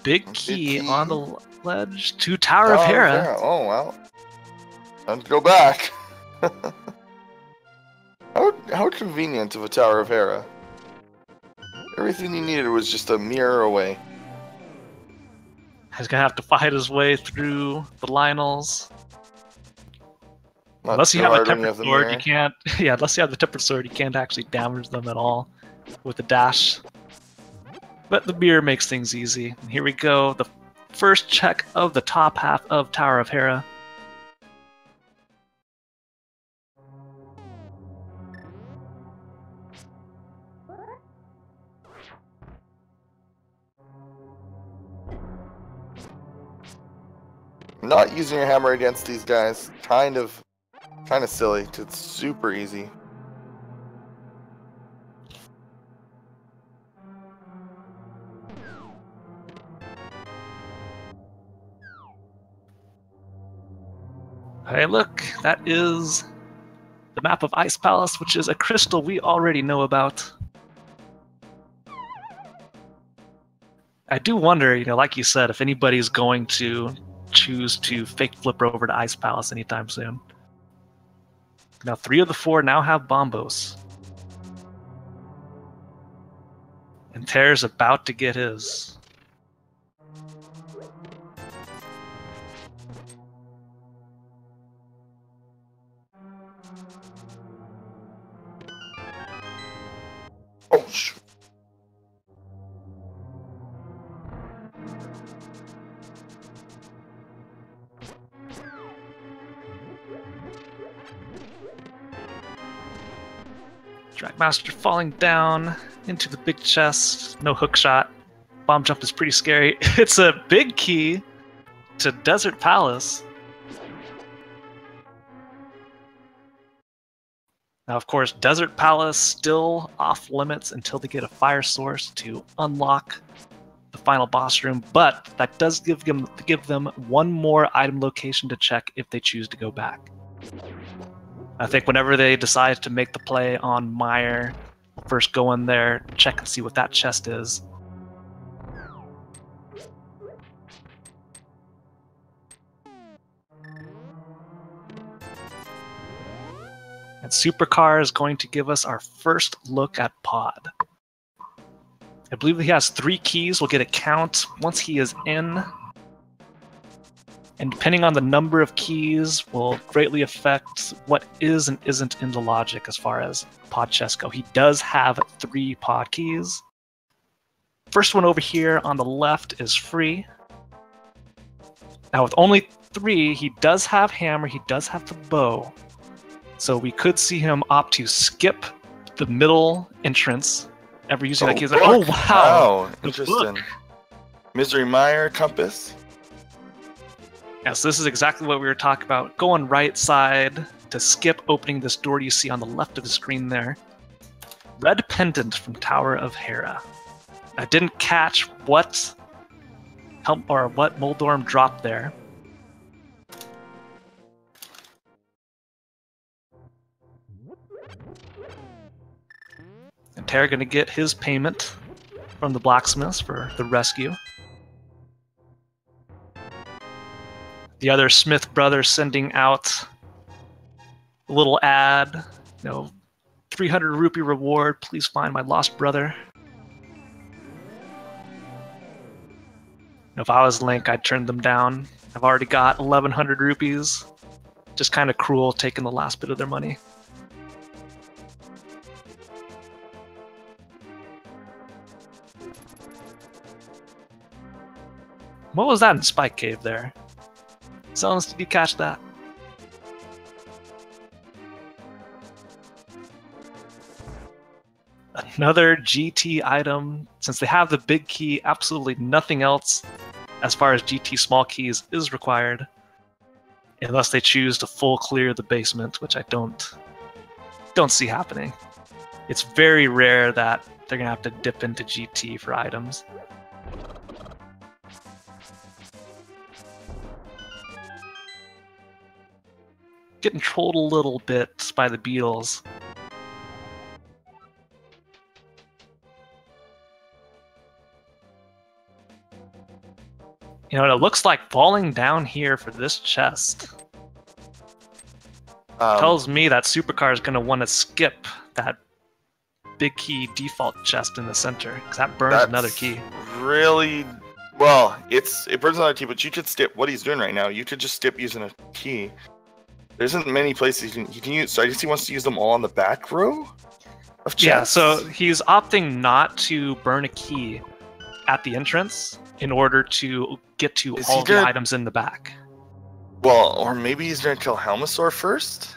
Big key on the ledge to Tower of Hera. Oh, well. Time to go back. How convenient of a Tower of Hera. Everything he needed was just a mirror away. He's gonna have to fight his way through the Lionels. Unless you have a tempered sword, you can't. Yeah, unless you have the tempered sword, you can't actually damage them at all with the dash. But the mirror makes things easy. And here we go. The first check of the top half of Tower of Hera. Not using your hammer against these guys, kind of silly. It's super easy. Hey, look, that is the map of Ice Palace, which is a crystal we already know about. I do wonder, like you said, if anybody's going to choose to fake flip over to Ice Palace anytime soon. Now, 3 of the 4 now have Bombos. And Tairr's about to get his. Oh, shoot. Dragonmaster falling down into the big chest. No hook shot. Bomb jump is pretty scary. It's a big key to Desert Palace. Now, of course, Desert Palace still off limits until they get a fire source to unlock the final boss room, but that does give them one more item location to check if they choose to go back. I think whenever they decide to make the play on Meyer, first go in there, check and see what that chest is. And Supercar is going to give us our first look at Pod. I believe he has 3 keys. We'll get a count once he is in. And depending on the number of keys will greatly affect what is and isn't in the logic as far as pod chests go. He does have 3 pod keys. First one over here on the left is free. Now with only 3, he does have hammer, he does have the bow. So we could see him opt to skip the middle entrance ever using that key. Like, oh wow! Interesting. Misery Mire compass. Yes, this is exactly what we were talking about. Going right side to skip opening this door you see on the left of the screen there. Red pendant from Tower of Hera. I didn't catch what Moldorm dropped there. Tairr going to get his payment from the blacksmiths for the rescue. The other Smith brothers sending out a little ad, 300 rupee reward, please find my lost brother. If I was Link, I'd turn them down. I've already got 1,100 rupees. Just kind of cruel taking the last bit of their money. What was that in Spike Cave there? Zones, did you catch that? Another GT item. Since they have the big key, absolutely nothing else as far as GT small keys is required. Unless they choose to full clear the basement, which I don't see happening. It's very rare that they're gonna have to dip into GT for items. Getting trolled a little bit by the beetles. It looks like falling down here for this chest tells me that Supercar is going to want to skip that big key default chest in the center, because that burns another key. Really? Well, it burns another key, but you could skip what he's doing right now. You could just skip using a key. There isn't many places he can use, so I guess he wants to use them all on the back row of chests. Yeah, so he's opting not to burn a key at the entrance in order to get to all the items in the back. Well, or maybe he's going to kill Helmasaur first?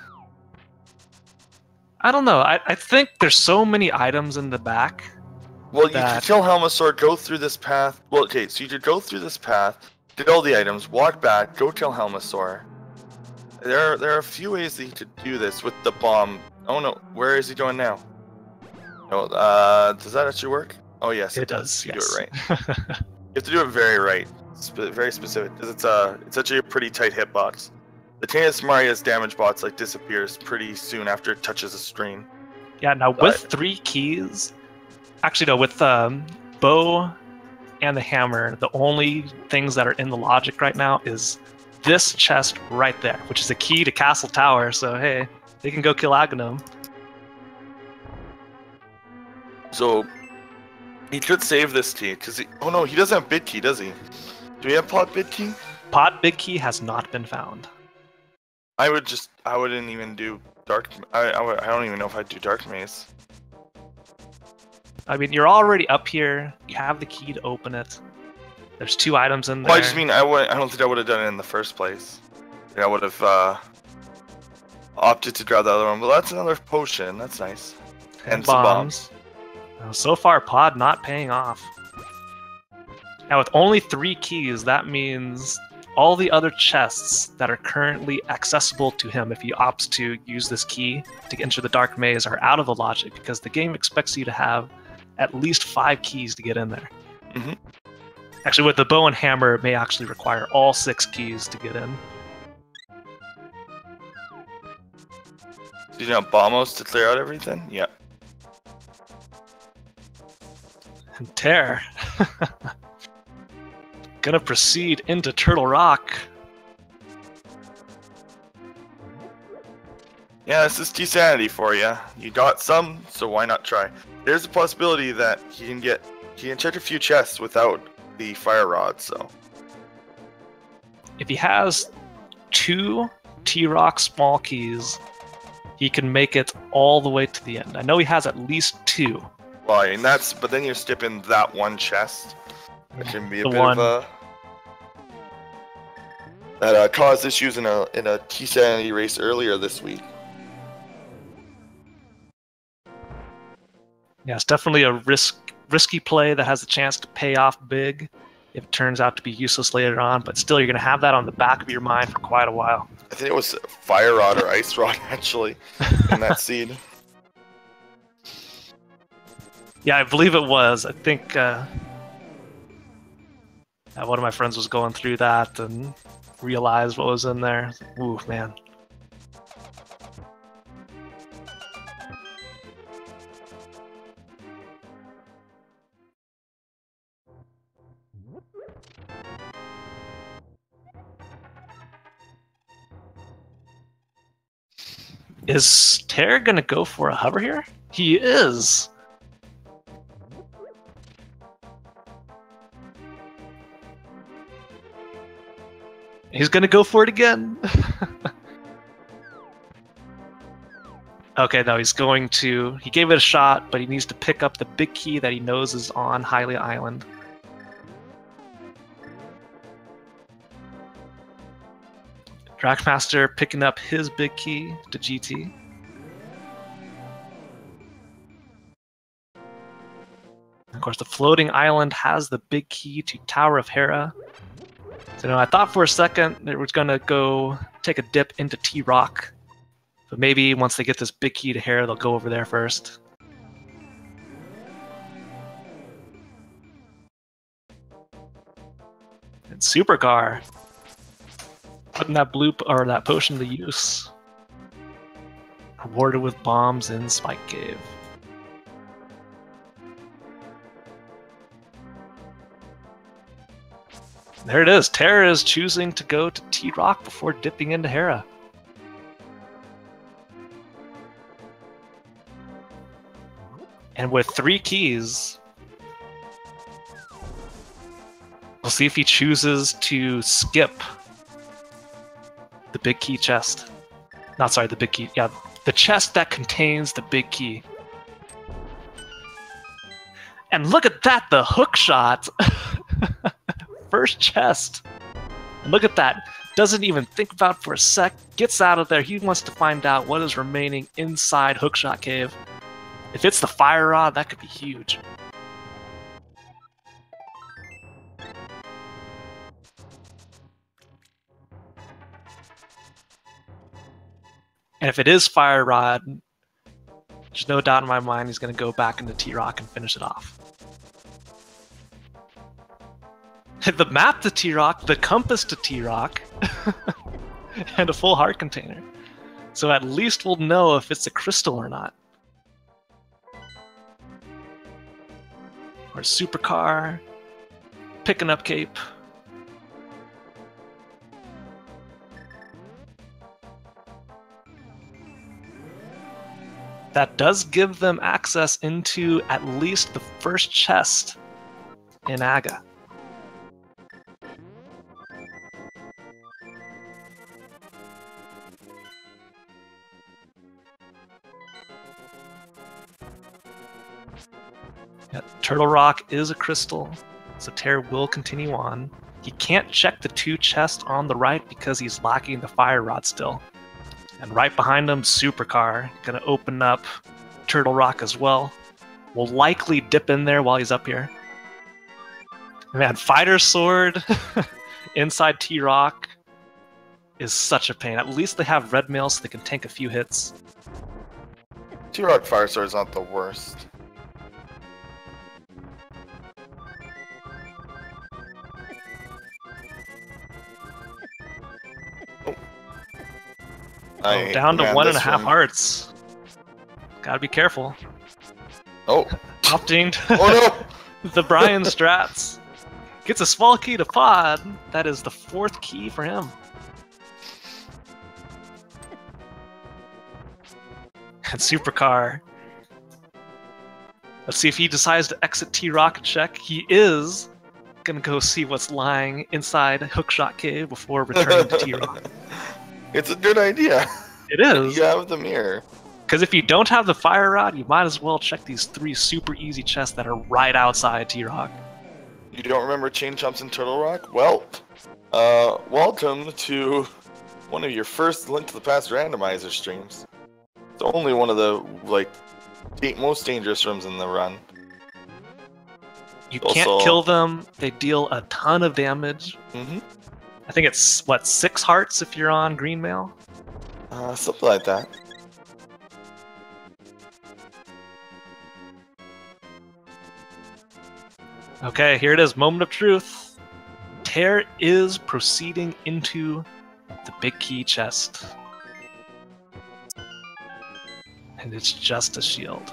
I don't know. I think there's so many items in the back. Well, you could kill Helmasaur, go through this path. Well, okay, so you could go through this path, get all the items, walk back, go kill Helmasaur. There are a few ways that you could do this with the bomb. Oh no, where is he going now? No, does that actually work? Oh yes, it does. You do it right. You have to do it very right, very specific, because it's actually a pretty tight hitbox. The Tainted Samaria's damage bots disappears pretty soon after it touches a screen. Yeah, now with 3 keys, actually no, with bow and the hammer, the only things that are in the logic right now is this chest right there, which is the key to Castle Tower, so hey, they can go kill Aghanim. So, he could save this key, because oh no, he doesn't have bid key, does he? Do we have pot bid key? Pot bid key has not been found. I wouldn't even do dark, I don't even know if I'd do dark maze. I mean, you're already up here, you have the key to open it. There's 2 items in there. Well, I just mean, I don't think I would have done it in the first place. I would have opted to grab the other one, but that's another potion. That's nice. And some bombs. So far, Pod not paying off. Now, with only 3 keys, that means all the other chests that are currently accessible to him, if he opts to use this key to enter the Dark Maze, are out of the logic, because the game expects you to have at least 5 keys to get in there. Mm-hmm. Actually, with the bow and hammer, it may actually require all 6 keys to get in. Do you know Bombos to clear out everything? Yep. And Tairr gonna proceed into Turtle Rock. Yeah, this is Keysanity for you. You got some, so why not try? There's a possibility that he can check a few chests without the fire rod, so. If he has 2 T-Rock small keys, he can make it all the way to the end. I know he has at least 2. Well, and but then you're skipping that one chest. That can be a bit one. of that caused issues in a Keysanity race earlier this week. Yeah, it's definitely a risky play that has a chance to pay off big if it turns out to be useless later on, but still you're going to have that on the back of your mind for quite a while. I think it was Fire Rod or Ice Rod, actually, in that seed. Yeah, I believe it was. I think one of my friends was going through that and realized what was in there. Ooh, man. Is Tairr gonna go for a hover here? He is! He's gonna go for it again! Okay, no, he's going to... He gave it a shot, but he needs to pick up the big key that he knows is on Hylia Island. Dragonmaster picking up his big key to GT. Of course, the floating island has the big key to Tower of Hera. So, I thought for a second it was going to go take a dip into T-Rock. But maybe once they get this big key to Hera, they'll go over there first. And Supercar putting that that potion to use. Rewarded with bombs in Spike Cave. There it is. Tairr is choosing to go to T-Rock before dipping into Hera. And with 3 keys, we'll see if he chooses to skip the big key chest. Not sorry, the big key. Yeah, the chest that contains the big key. And look at that, the hook shot! First chest. And look at that. Doesn't even think about it for a sec. Gets out of there. He wants to find out what is remaining inside Hookshot Cave. If it's the fire rod, that could be huge. And if it is fire rod, there's no doubt in my mind he's going to go back into T-Rock and finish it off. The map to T-Rock, the compass to T-Rock, and a full heart container. So at least we'll know if it's a crystal or not. Or Supercar, picking up Cape. That does give them access into at least the first chest in Aga. Yeah, Turtle Rock is a crystal, so Tairr will continue on. He can't check the 2 chests on the right because he's lacking the fire rod still. And right behind him, Supercar, gonna open up Turtle Rock as well. Will likely dip in there while he's up here. Man, Fighter Sword inside T-Rock is such a pain. At least they have red mail so they can tank a few hits. T-Rock Fire Sword is not the worst. Oh, down to 1.5 hearts. Gotta be careful. Oh. Opting Oh no! The Brian strats. Gets a small key to Pod. That is the 4th key for him. And Supercar. Let's see if he decides to exit T-Rock and check. He is gonna go see what's lying inside Hookshot Cave before returning to T-Rock. It's a good idea. It is. You have the mirror. Because if you don't have the fire rod, you might as well check these 3 super easy chests that are right outside T-Rock. You don't remember Chain Chomps and Turtle Rock? Well, welcome to one of your first Link to the Past randomizer streams. It's only one of the most dangerous rooms in the run. You can't kill them. They deal a ton of damage. Mm-hmm. I think it's, what, 6 hearts if you're on green mail? Something like that. Okay, here it is, moment of truth. Tairr is proceeding into the big key chest. And it's just a shield.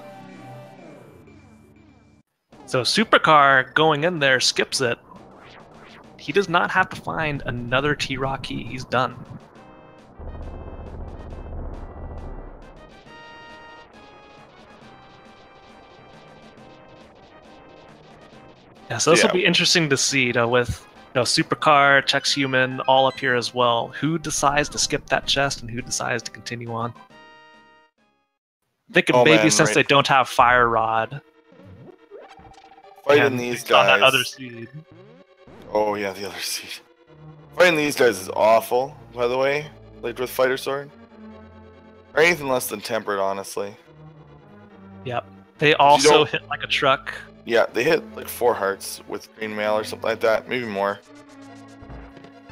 So Supercar going in there skips it. He does not have to find another T-Rock key. He's done. Yeah, so this will be interesting to see, with Supercar, Chexhuman all up here as well. Who decides to skip that chest and who decides to continue on? Thinking maybe since they don't have Fire Rod. Fighting these guys. On that other seed. Oh yeah, the other seed. Fighting these guys is awful, by the way. Like with Fighter Sword. Or anything less than Tempered, honestly. Yep. They also hit like a truck. Yeah, they hit like 4 hearts with Green Mail or something like that, maybe more.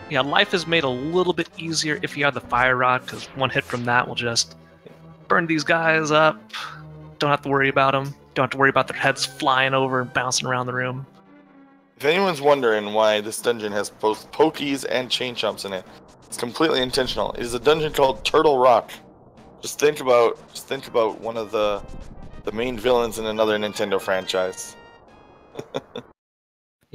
Yeah, life is made a little bit easier if you have the Fire Rod, because one hit from that will just burn these guys up. Don't have to worry about them. Don't have to worry about their heads flying over and bouncing around the room. If anyone's wondering why this dungeon has both pokies and chain chomps in it, it's completely intentional. It is a dungeon called Turtle Rock. Just think about one of the main villains in another Nintendo franchise.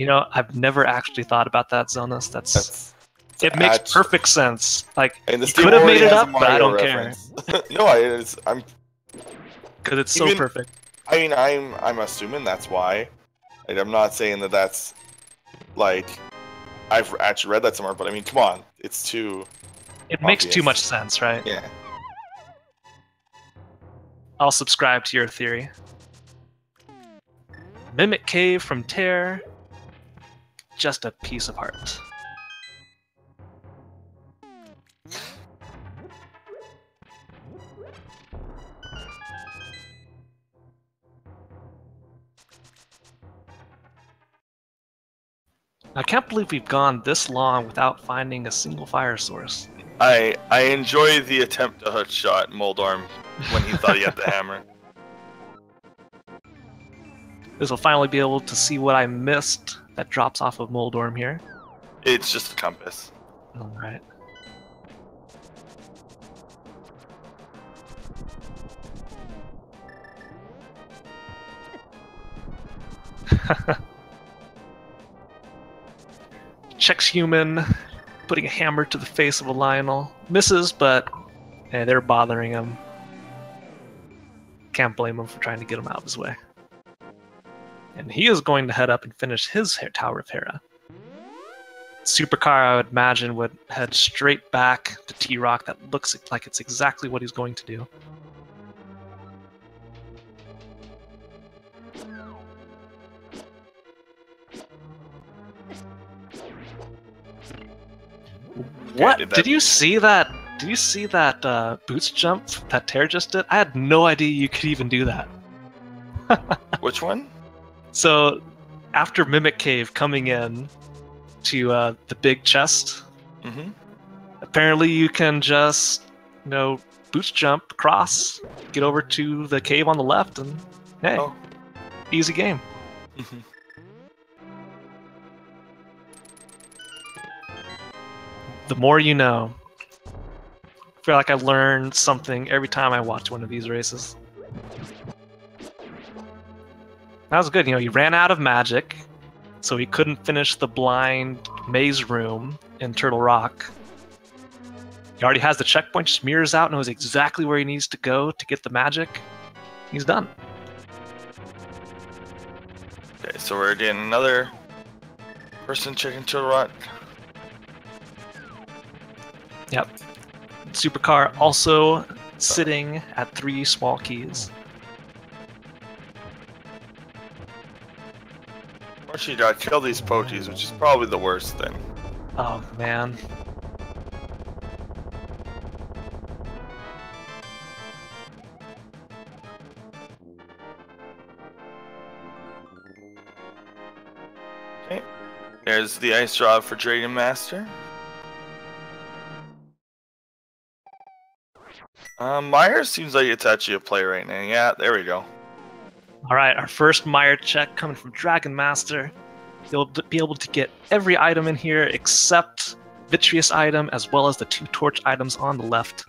I've never actually thought about that, Zonas. It makes perfect sense. Like, you could have made it up, but I don't care. No, I'm because it's so perfect. I mean, I'm assuming that's why. Like, I'm not saying that's like I've actually read that somewhere, but I mean, come on, it's too. It makes too much sense, right? Yeah. I'll subscribe to your theory. Mimic Cave from Tairr. Just a piece of heart. I can't believe we've gone this long without finding a single fire source. I enjoy the attempt to hookshot Moldorm when he thought he had the hammer. This will finally be able to see what I missed that drops off of Moldorm here. It's just a compass. Alright. Chexhuman putting a hammer to the face of a Lionel. Misses, but they're bothering him. Can't blame him for trying to get him out of his way. And he is going to head up and finish his Tower of Hera. Supercar, I would imagine, would head straight back to T-Rock. That looks like it's exactly what he's going to do. What? Did you see that? Did you see that boots jump that Tairr just did? I had no idea you could even do that. Which one? So, after Mimic Cave coming in to the big chest, apparently you can just, boots jump across, get over to the cave on the left, and hey, easy game. The more you know. I feel like I learn something every time I watch one of these races. That was good. He ran out of magic, so he couldn't finish the blind maze room in Turtle Rock. He already has the checkpoint, just mirrors out, knows exactly where he needs to go to get the magic. He's done. Okay, so we're getting another person checking Turtle Rock. Yep. Supercar also sitting at 3 small keys. First, you gotta kill these pokies, which is probably the worst thing. Oh, man. Okay. There's the ice rod for Dragon Master. Myers seems like it's actually a play right now. Yeah, there we go. Alright, our first Meyer check coming from Dragon Master. He'll be able to get every item in here except Vitreous item, as well as the 2 torch items on the left.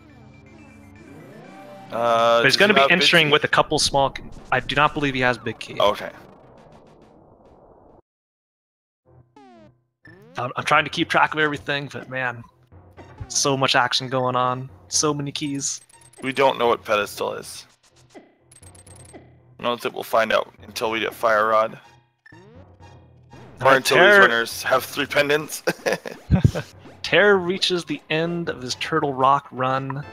But he's going to be entering with a couple small... I do not believe he has big key. Okay. I'm trying to keep track of everything, but man, so much action going on. So many keys. We don't know what pedestal is. I don't think we'll find out until we get Fire Rod. Or until these runners have 3 pendants. Tairr reaches the end of his Turtle Rock run.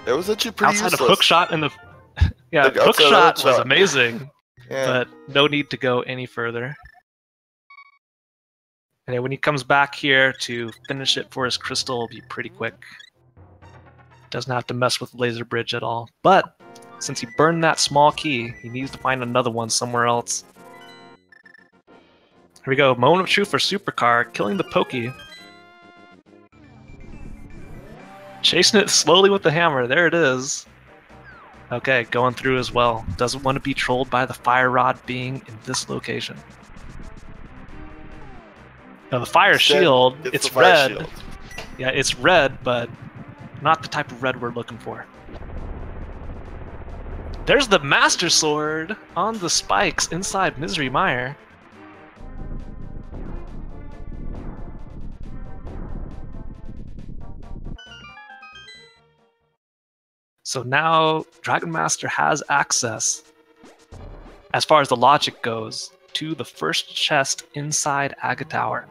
It was actually pretty outside useless. of hook shot in the yeah, The hook outside shot hook was shot. amazing, Yeah. but no need to go any further. And then when he comes back here to finish it for his crystal, it'll be pretty quick. Doesn't have to mess with laser bridge at all. But since he burned that small key, he needs to find another one somewhere else. Here we go. Moment of truth for Supercar, killing the Pokey. Chasing it slowly with the hammer. There it is. Okay, going through as well. Doesn't want to be trolled by the fire rod being in this location. Now the fire shield, it's red. Shield. Yeah, it's red, but not the type of red we're looking for. There's the Master Sword on the spikes inside Misery Mire. So now Dragon Master has access, as far as the logic goes, to the first chest inside Aga Tower.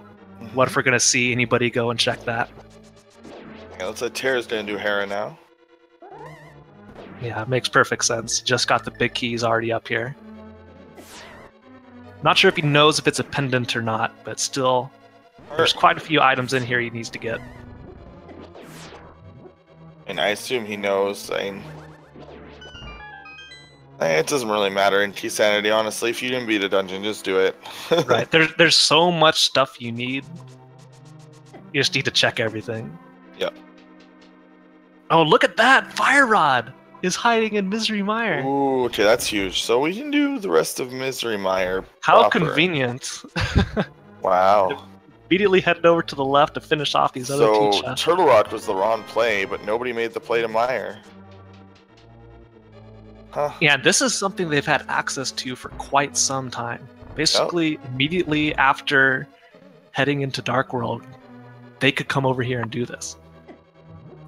What if we're going to see anybody go and check that? Yeah, looks like Tairr's going to do Hera now. Yeah, it makes perfect sense. Just got the big keys already up here. Not sure if he knows if it's a pendant or not, but still, there's quite a few items in here he needs to get. And I assume he knows. It doesn't really matter in Keysanity, honestly. If you didn't beat a dungeon, just do it. Right, there's so much stuff you need. You just need to check everything. Yep. Oh, look at that! Fire Rod is hiding in Misery Mire. Ooh, okay, that's huge. So we can do the rest of Misery Mire How proper. convenient. Wow. Immediately headed over to the left to finish off these other two chests. So Turtle Rock was the wrong play, but nobody made the play to Mire. Huh. Yeah, this is something they've had access to for quite some time. Basically, immediately after heading into Dark World, they could come over here and do this.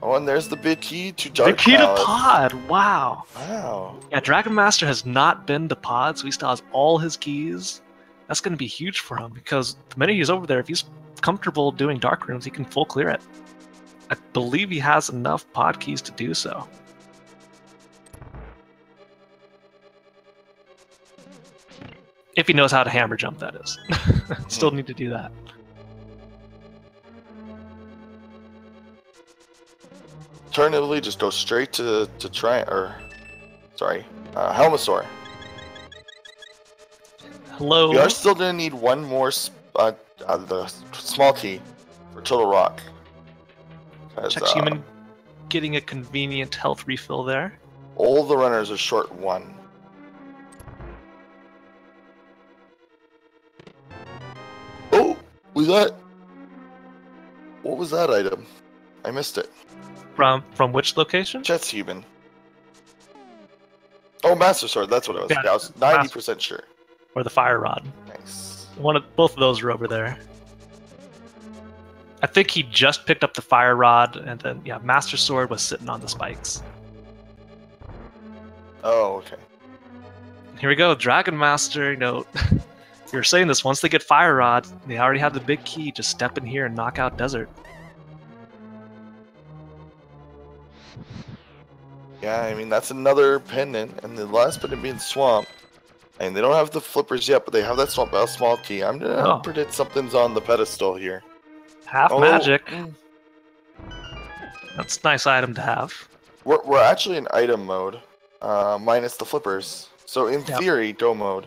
Oh, and there's the big key to Dark The key Palace. to Pod! Wow! Wow. Yeah, Dragon Master has not been to Pod, so he still has all his keys. That's going to be huge for him, because the minute he's over there, if he's comfortable doing Dark Rooms, he can full clear it. I believe he has enough Pod keys to do so. If he knows how to hammer jump, that is. Still need to do that. Alternatively, just go straight to Helmasaur. Hello. We are still gonna need one more the small key for Turtle Rock. Chexhuman getting a convenient health refill there. All the runners are short 1. Oh, what was that item? I missed it. From which location? Chexhuman. Oh, Master Sword. That's what it was. Yeah, I was 90% sure. Or the Fire Rod. Nice. Both of those are over there. I think he just picked up the Fire Rod, and then Master Sword was sitting on the spikes. Oh, okay. Here we go, Dragon Master. You were saying this. Once they get Fire Rod, they already have the big key. Just step in here and knock out Desert. Yeah, I mean, that's another pendant, and the last pendant being Swamp. And they don't have the flippers yet, but they have that small key. I'm gonna predict something's on the pedestal here. Half magic. That's a nice item to have. We're actually in item mode, minus the flippers. So in theory, go mode.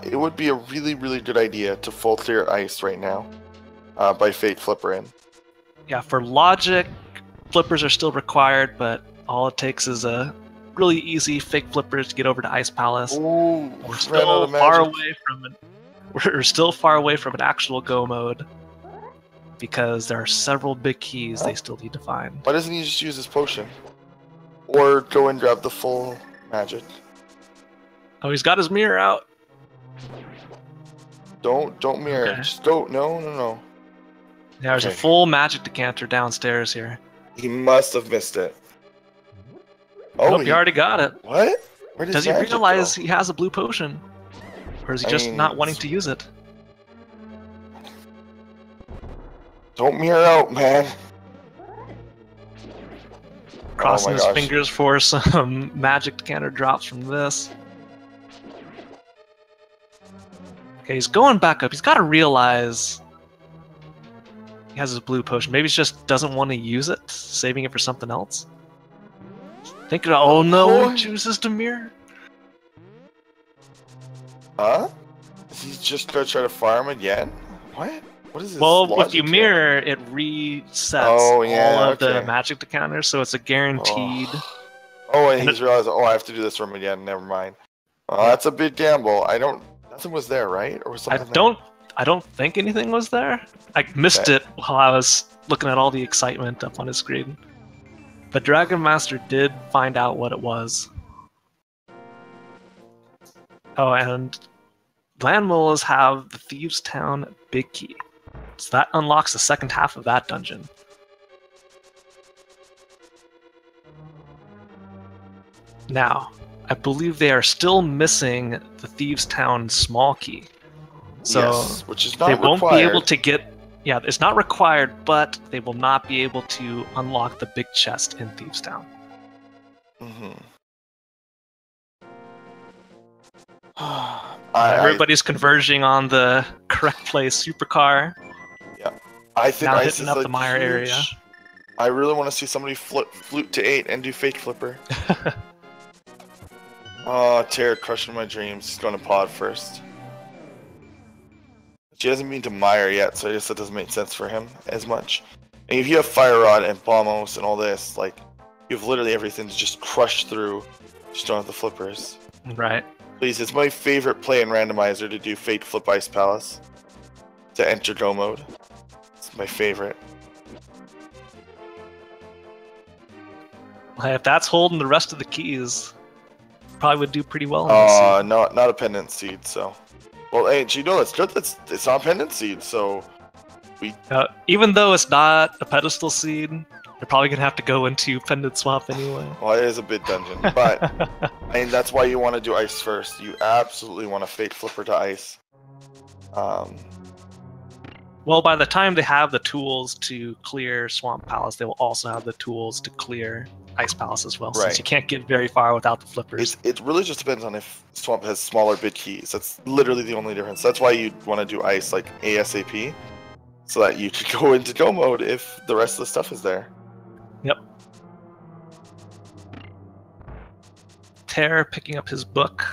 It would be a really, really good idea to full clear ice right now, by Fate Flipper in. Yeah, for logic, flippers are still required, but all it takes is a really easy fake flippers to get over to Ice Palace. Ooh, we're still far away from an actual go mode because there are several big keys they still need to find. Why doesn't he just use his potion? Or go and grab the full magic? Oh, he's got his mirror out. Don't mirror. Okay. Just go. No. Yeah, there's a full magic decanter downstairs here. He must have missed it. Oh, he already got it. What? Does he realize he has a blue potion? Or is he just not wanting to use it? Don't mirror out, man. Crossing Oh my his gosh. fingers for some magic decanter drops from this. Okay, he's going back up. He's got to realize he has his blue potion. Maybe he just doesn't want to use it, saving it for something else. Thinking, oh no, he chooses to mirror. Huh? Is he just gonna try to farm again? What? What is this? Well, if you here? mirror, it resets Oh, yeah, all of the okay. magic decanters, so it's a guaranteed. Oh, and he's realized, oh, I have to do this room again. Never mind. That's a big gamble. Nothing was there, right? Or was something I don't think anything was there. I missed it while I was looking at all the excitement up on his screen. The Dragon Master did find out what it was. Oh, and Landmolars have the Thieves' Town Big Key. So that unlocks the second half of that dungeon. Now, I believe they are still missing the Thieves' Town Small Key. So yes, which is not they won't required. be able to get... Yeah, it's not required, but they will not be able to unlock the big chest in Thieves' Town. Everybody's converging on the correct place, Supercar. Yeah, I think now Ice hitting is up like the Mire huge. area. I really want to see somebody flute to 8 and do fake flipper. Oh, Tairr crushing my dreams. He's going to pod first. She hasn't been to Mire yet, so I guess that doesn't make sense for him as much. And if you have Fire Rod and Bombos and all this, like, you have literally everything to just crush through. Just don't have the flippers. Right. Please, it's my favorite play in Randomizer to do fake flip Ice Palace. To enter go mode. It's my favorite. If that's holding the rest of the keys, probably would do pretty well. Not a pendant seed, so. Well, hey, you know that's good. It's not a pendant seed, so we. Even though it's not a pedestal seed, you're probably gonna have to go into pendant swap anyway. Well, it is a bit dungeon, but I mean that's why you want to do ice first. You absolutely want to fake flipper to ice. Well, by the time they have the tools to clear Swamp Palace, they will also have the tools to clear Ice Palace as well, since you can't get very far without the flippers. It really just depends on if Swamp has smaller bit keys. That's literally the only difference. That's why you'd want to do Ice like ASAP, so that you could go into go mode if the rest of the stuff is there. Yep. Tairr picking up his book.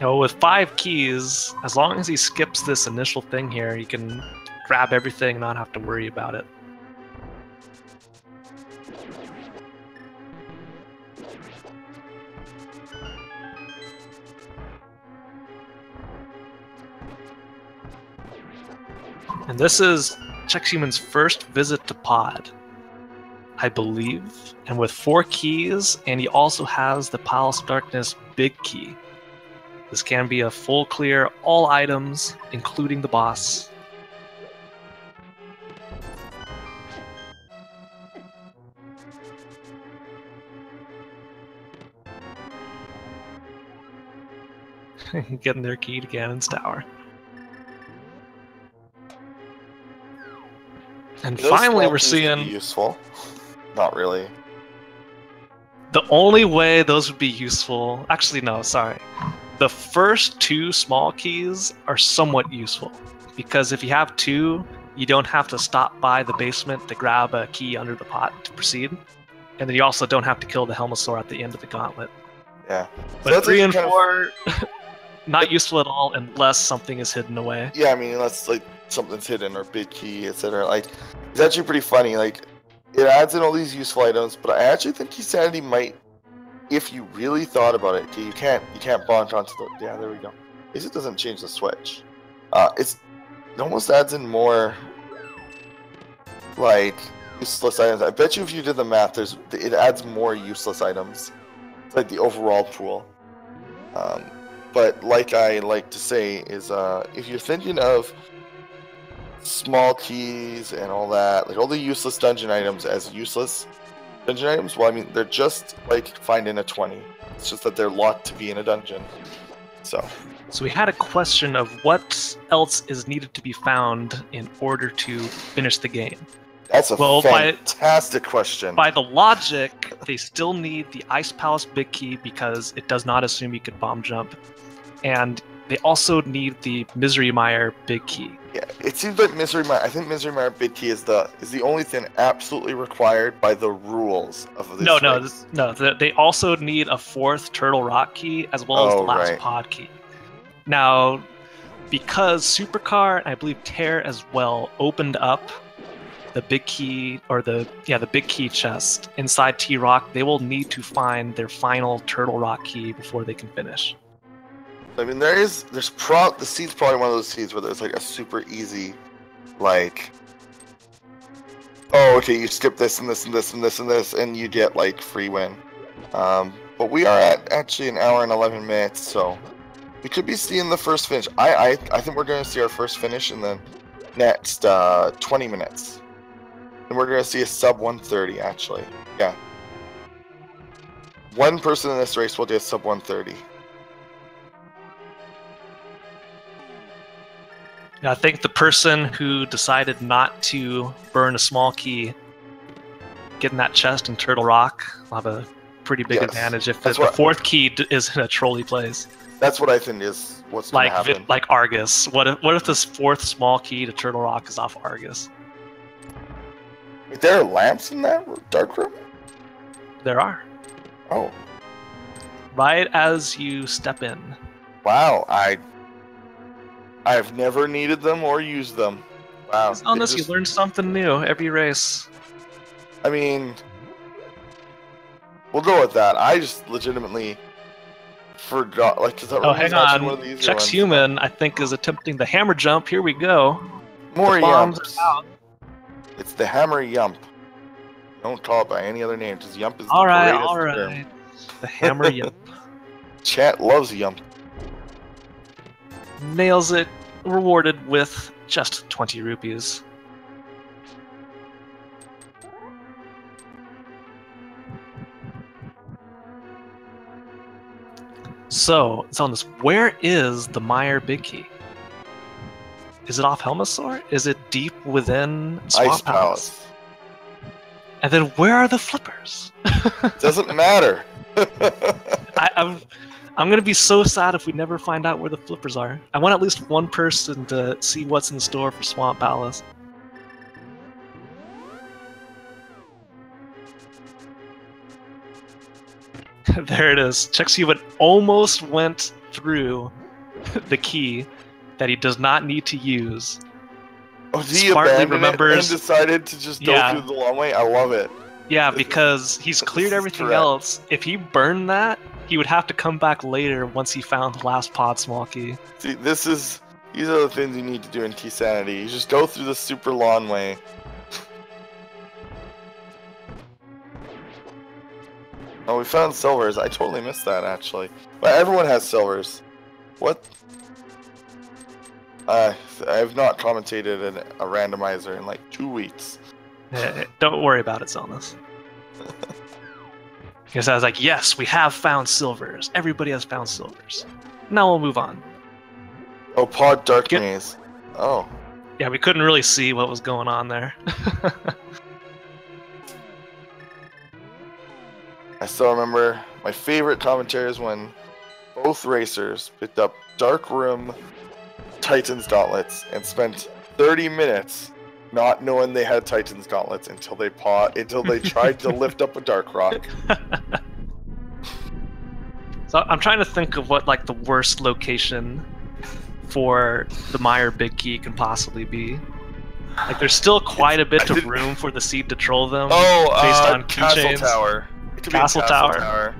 With 5 keys, as long as he skips this initial thing here, he can grab everything and not have to worry about it. And this is Chexhuman's first visit to Pod, I believe. And with 4 keys, and he also has the Palace of Darkness Big Key. This can be a full clear, all items, including the boss. Getting their key to Ganon's tower. And finally we're seeing... useful. Not really. The only way those would be useful... Actually, no, sorry. The first 2 small keys are somewhat useful, because if you have 2, you don't have to stop by the basement to grab a key under the pot to proceed, and then you also don't have to kill the Helmosaur at the end of the gauntlet. Yeah. But so 3 and 4, not useful at all unless something is hidden away. Yeah, I mean, unless like something's hidden or big key, etc. Like, it's actually pretty funny. Like, it adds in all these useful items, but I actually think Keysanity might. If you really thought about it, you can't bond onto the... Yeah, there we go. At least it doesn't change the switch. It almost adds in more, like, useless items. I bet you if you did the math, it adds more useless items. It's like the overall pool. But like I like to say is, if you're thinking of small keys and all that, like all the useless dungeon items as useless dungeon items, well, I mean, they're just like finding a 20. It's just that they're locked to be in a dungeon. So we had a question of what else is needed to be found in order to finish the game. that's a fantastic question. By the logic, they still need the Ice Palace Big Key because it does not assume you could bomb jump. And they also need the Misery Mire Big Key. Yeah, it seems like Misery Mire. I think Misery Mire Big Key is the only thing absolutely required by the rules of this race. No. They also need a 4th Turtle Rock Key as well as the last pod key. Now, because Supercar and I believe Tairr as well opened up the big key or the big key chest inside T-Rock, they will need to find their final Turtle Rock Key before they can finish. I mean, the seed's probably one of those seeds where there's like a super easy, like, oh, okay, you skip this and this and this and this and this, and you get like free win. But we are at actually an hour and 11 minutes, so we could be seeing the first finish. I think we're going to see our first finish in the next 20 minutes, and we're going to see a sub 130 actually. Yeah, one person in this race will do a sub 130. I think the person who decided not to burn a small key, getting that chest in Turtle Rock, will have a pretty big advantage if the 4th key is in a trolley place. That's what I think is what's going to happen. Like Argus. What if this 4th small key to Turtle Rock is off Argus? Wait, there are lamps in that dark room? There are. Oh. Right as you step in. Wow, I've never needed them or used them. Wow. On this, you learn something new every race. I mean, we'll go with that. I just legitimately forgot. Like, hang on. One of these Chexhuman, I think, is attempting the hammer jump. Here we go. More yumps. It's the hammer yump. Don't call it by any other name. Just yump is the greatest term. The hammer yump. Chat loves yump. Nails it, rewarded with just 20 rupees. So, Zelnus, where is the Mire Big Key? Is it off Helmasaur? Is it deep within Swamp Ice Palace? And then where are the flippers? Doesn't matter. I'm going to be so sad if we never find out where the flippers are. I want at least one person to see what's in store for Swamp Palace. There it is. Chexhuman almost went through the key that he does not need to use. Oh, he abandoned it and decided to just go through the long way? I love it. Yeah, because he's cleared everything else. If he burned that, he would have to come back later once he found the last pod small key. See, these are the things you need to do in Keysanity. You just go through the super long way. Oh, we found silvers. I totally missed that, actually. But everyone has silvers. What? I have not commentated in a randomizer in like 2 weeks. Don't worry about it, Zelnus. Because I was like, yes, we have found silvers. Everybody has found silvers. Now we'll move on. Oh, pod dark maze. Oh. Yeah, we couldn't really see what was going on there. I still remember my favorite commentary is when both racers picked up Dark Room Titan's Gauntlets and spent 30 minutes not knowing they had Titan's Gauntlets until they tried to lift up a Dark Rock. So I'm trying to think of what like the worst location for the Mire Big Key can possibly be. Like there's still quite a bit of room for the seed to troll them. Based on Castle keychains. Tower. Castle Tower.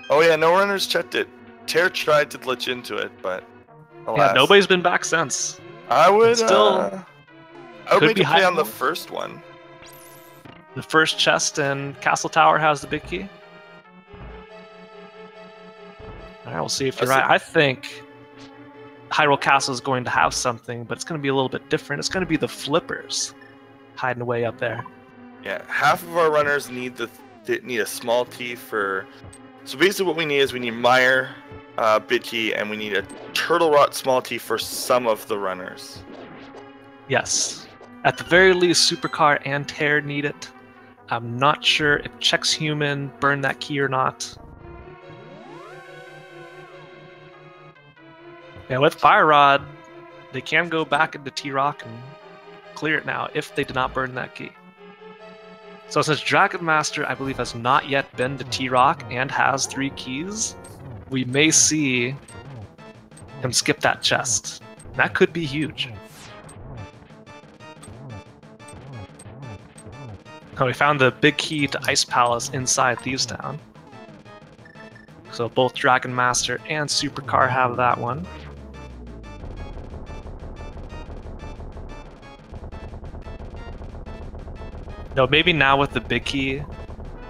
Oh yeah, no runners checked it. Tairr tried to glitch into it, but alas. Yeah, nobody's been back since. I would still make a play on the first one. The first chest in Castle Tower has the big key. All right, we'll see if you're right. I think Hyrule Castle is going to have something, but it's going to be a little bit different. It's going to be the flippers hiding away up there. Yeah, half of our runners need a small key for. So basically, what we need is we need Mire, big key, and we need a turtle rot small key for some of the runners. Yes. At the very least, Supercar and Tairr need it. I'm not sure if Chexhuman burned that key or not. Yeah, with Fire Rod, they can go back into T-Rock and clear it now if they did not burn that key. So since Dragonmaster, I believe, has not yet been to T-Rock and has 3 keys, we may see him skip that chest. That could be huge. Oh, we found the big key to Ice Palace inside Thieves Town. So both Dragonmaster and Supercar have that one. No, maybe now with the big key,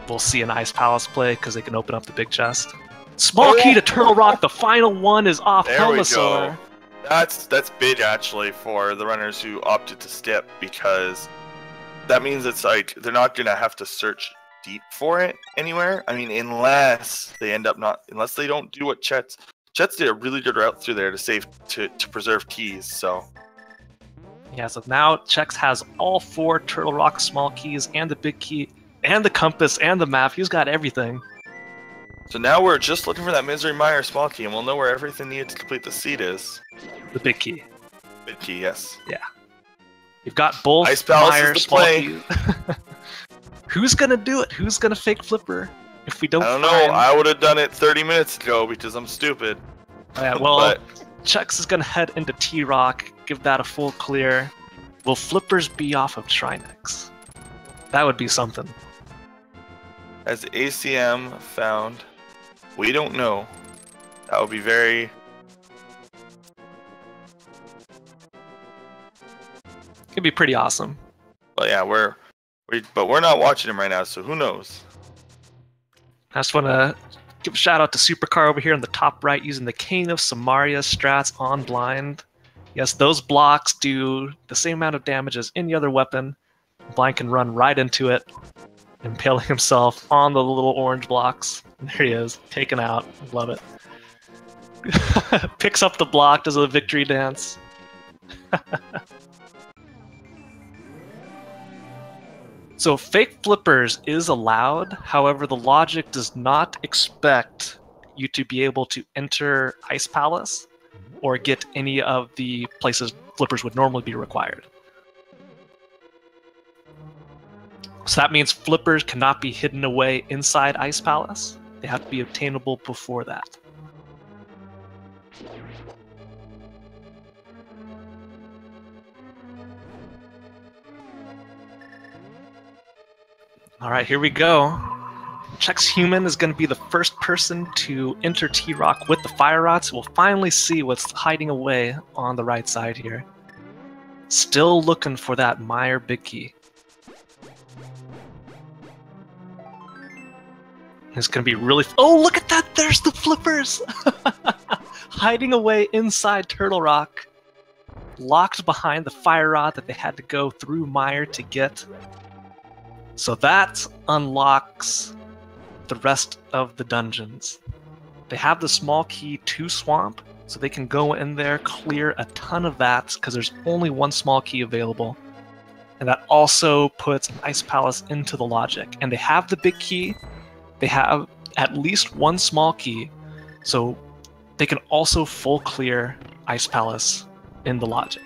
we'll see an Ice Palace play because they can open up the big chest. Small key to Turtle Rock. The final one is off Helmasaur. That's big actually for the runners who opted to skip, because that means it's like they're not gonna have to search deep for it anywhere. I mean, unless they don't do what Chet's did a really good route through there to preserve keys. So yeah, so now Chex has all 4 Turtle Rock small keys and the big key and the compass and the map. He's got everything. So now we're just looking for that Misery Mire small key, and we'll know where everything needed to complete the seed is. The big key. Big key, yes. Yeah. You've got both Ice Palace Mire is the small play. keys. Who's gonna do it? Who's gonna fake Flipper? If we don't I don't know. I would have done it 30 minutes ago because I'm stupid. Yeah, well, Chex is gonna head into T-Rock, give that a full clear. Will Flippers be off of Trinex? That would be something. As ACM found, we don't know. That would be very... It'd be pretty awesome. But yeah, but we're not watching him right now, so who knows? I just want to give a shout out to Supercar over here on the top right using the King of Samaria strats on blind. Yes, those blocks do the same amount of damage as any other weapon. Blind can run right into it, impaling himself on the little orange blocks. There he is, taken out. Love it. Picks up the block, does a victory dance. So fake flippers is allowed, however the logic does not expect you to be able to enter Ice Palace or get any of the places flippers would normally be required. So that means flippers cannot be hidden away inside Ice Palace. They have to be obtainable before that. Alright, here we go. Chexhuman is going to be the first person to enter T-Rock with the Fire Rods. We'll finally see what's hiding away on the right side here. Still looking for that Mire big key. It's going to be really... Oh, look at that! There's the flippers! Hiding away inside Turtle Rock. Locked behind the Fire Rod that they had to go through Mire to get. So that unlocks the rest of the dungeons. They have the small key to Swamp, so they can go in there, clear a ton of that, because there's only one small key available. And that also puts Ice Palace into the logic. And they have the big key, they have at least one small key, so they can also full clear Ice Palace in the logic.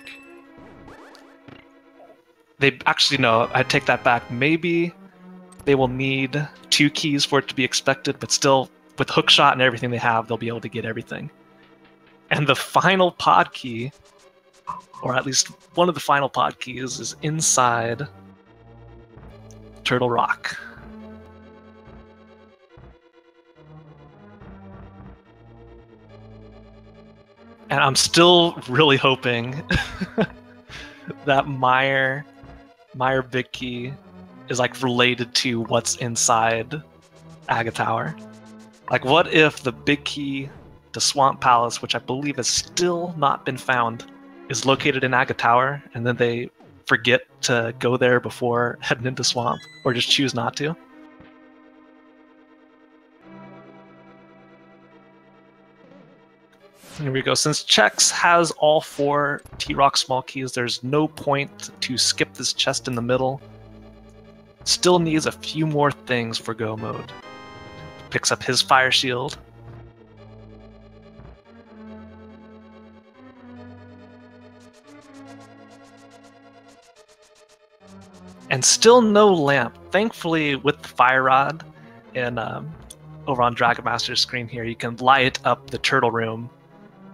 They actually, no, I take that back. Maybe they will need 2 keys for it to be expected, but still, with Hookshot and everything they have, they'll be able to get everything. And the final pod key, or at least one of the final pod keys, is inside Turtle Rock. And I'm still really hoping that Mire big key is like related to what's inside Aga Tower. Like, what if the big key to Swamp Palace, which I believe has still not been found, is located in Aga Tower, and then they forget to go there before heading into Swamp, or just choose not to? Here we go. Since Chex has all 4 T-Rock small keys, there's no point to skip this chest in the middle. Still needs a few more things for go mode. Picks up his fire shield. And still no lamp. Thankfully, with the fire rod and over on Dragonmaster's screen here, you can light up the turtle room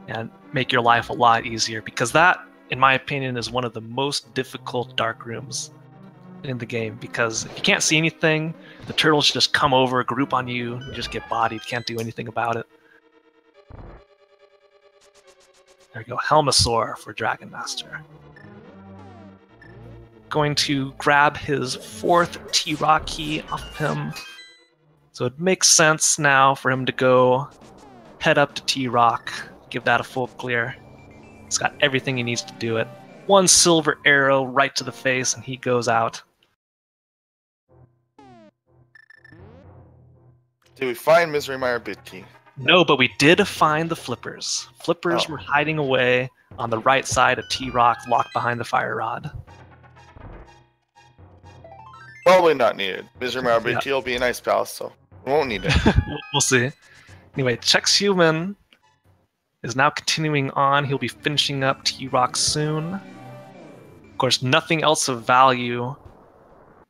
and make your life a lot easier, because that, in my opinion, is one of the most difficult dark rooms in the game, because if you can't see anything, the turtles just come over, group on you, you just get bodied, can't do anything about it. There we go, Helmosaur for Dragonmaster. Going to grab his 4th T-Rock key off of him. So it makes sense now for him to go head up to T-Rock, give that a full clear. He's got everything he needs to do it. 1 silver arrow right to the face and he goes out. Did we find Misery Mire bit key? No, but we did find the flippers. Flippers were hiding away on the right side of T-Rock, locked behind the fire rod. Probably not needed. Misery Mire bit key will be a nice palace, so we won't need it. We'll see. Anyway, Chexhuman is now continuing on. He'll be finishing up T-Rock soon. Of course, nothing else of value,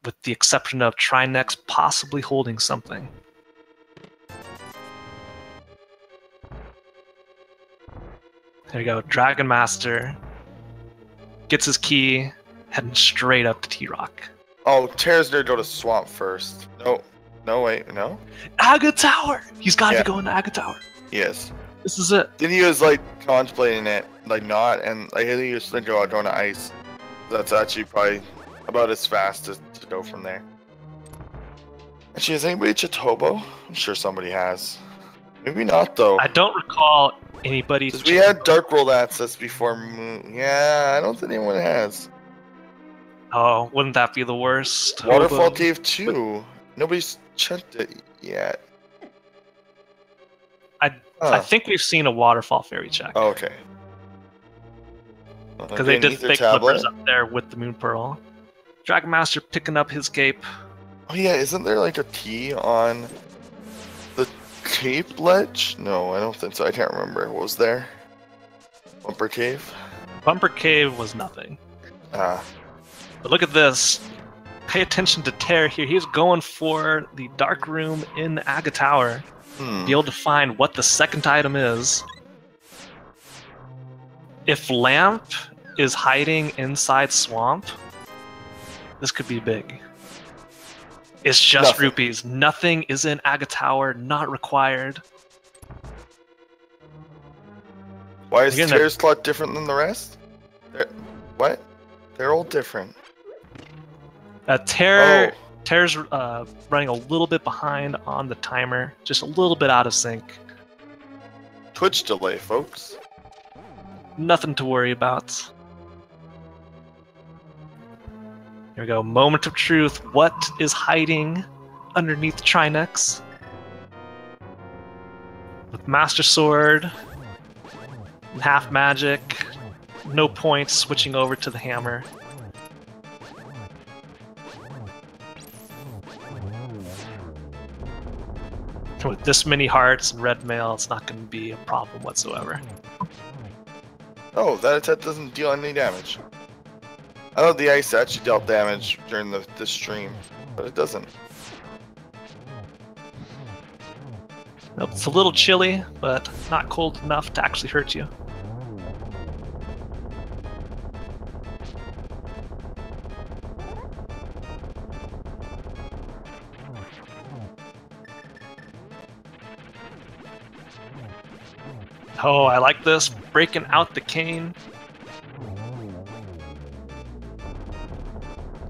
with the exception of Trinex possibly holding something. There you go, Dragonmaster gets his key, heading straight up to T-Rock. Oh, Tairr's gonna go to Swamp first. No, wait, no? Aga Tower! He's got to go into Aga Tower. Yes. This is it. Then he was like contemplating it, like not, and like I think he was thinking about going to ice. That's actually probably about as fast as to go from there. Actually, has anybody Chitobo? I'm sure somebody has. Maybe not though. I don't recall anybody. Because we had Dark World access before Moon. Yeah, I don't think anyone has. Oh, wouldn't that be the worst? Waterfall Cave 2. Nobody's checked it yet. I think we've seen a Waterfall Fairy check. Oh, okay. Because they did fake flippers up there with the Moon Pearl. Dragonmaster picking up his cape. Oh yeah, isn't there like a T on the cape ledge? No, I don't think so. I can't remember. What was there? Bumper Cave? Bumper Cave was nothing. Ah. But look at this. Pay attention to Tairr here. He's going for the dark room in Aga Tower. Be able to find what the second item is. If Lamp is hiding inside Swamp, this could be big. It's just rupees. Nothing is in Aga Tower. Not required. Why is Tairr's clock different than the rest? What? They're all different. Tairr's running a little bit behind on the timer, just a little bit out of sync. Twitch delay, folks. Nothing to worry about. Here we go, moment of truth. What is hiding underneath Trinex? With Master Sword, and half magic, no point switching over to the hammer. With this many hearts and red mail, it's not going to be a problem whatsoever. Oh, that attack doesn't deal any damage. I thought the ice actually dealt damage during the stream, but it doesn't. Nope, it's a little chilly, but not cold enough to actually hurt you. Oh, I like this. Breaking out the cane.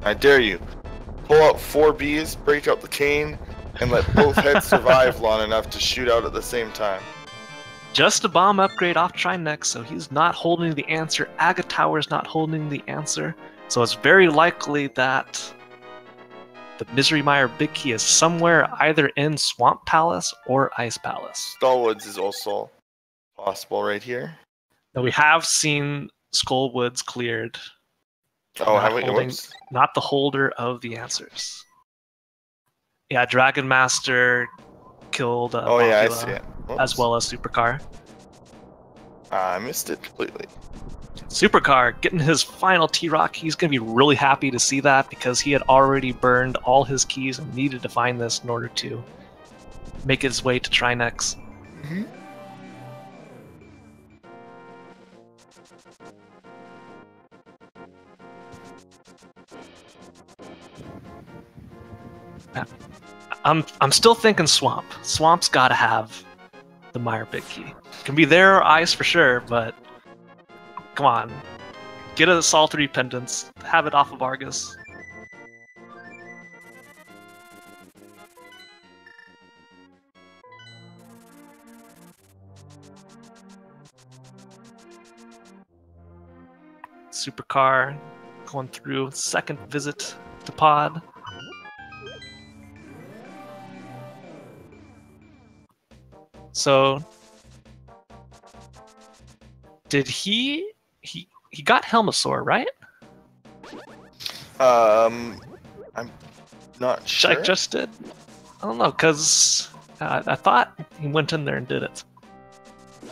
I dare you. Pull out 4 bees, break out the cane, and let both heads survive long enough to shoot out at the same time. Just a bomb upgrade off Trinex, so he's not holding the answer. Aga Tower's not holding the answer. So it's very likely that the Misery Mire Big Key is somewhere either in Swamp Palace or Ice Palace. Stallwoods is also. possible right here. Now we have seen Skullwoods cleared. Oh, have we? Not the holder of the answers. Yeah, Dragon Master killed oh yeah, I see it. as well as Supercar. I missed it completely. Supercar getting his final T-Rock. He's going to be really happy to see that because he had already burned all his keys and needed to find this in order to make his way to Trinex. Mm-hmm. I'm still thinking Swamp. Swamp's got to have the Meyer Big Key. It can be there or Ice for sure, but come on. Get a Salty Pendants. Have it off of Argus. Supercar going through second visit to Pod. So, did he got Helmosaur, right? I'm not sure. I just did. I don't know, because I thought he went in there and did it.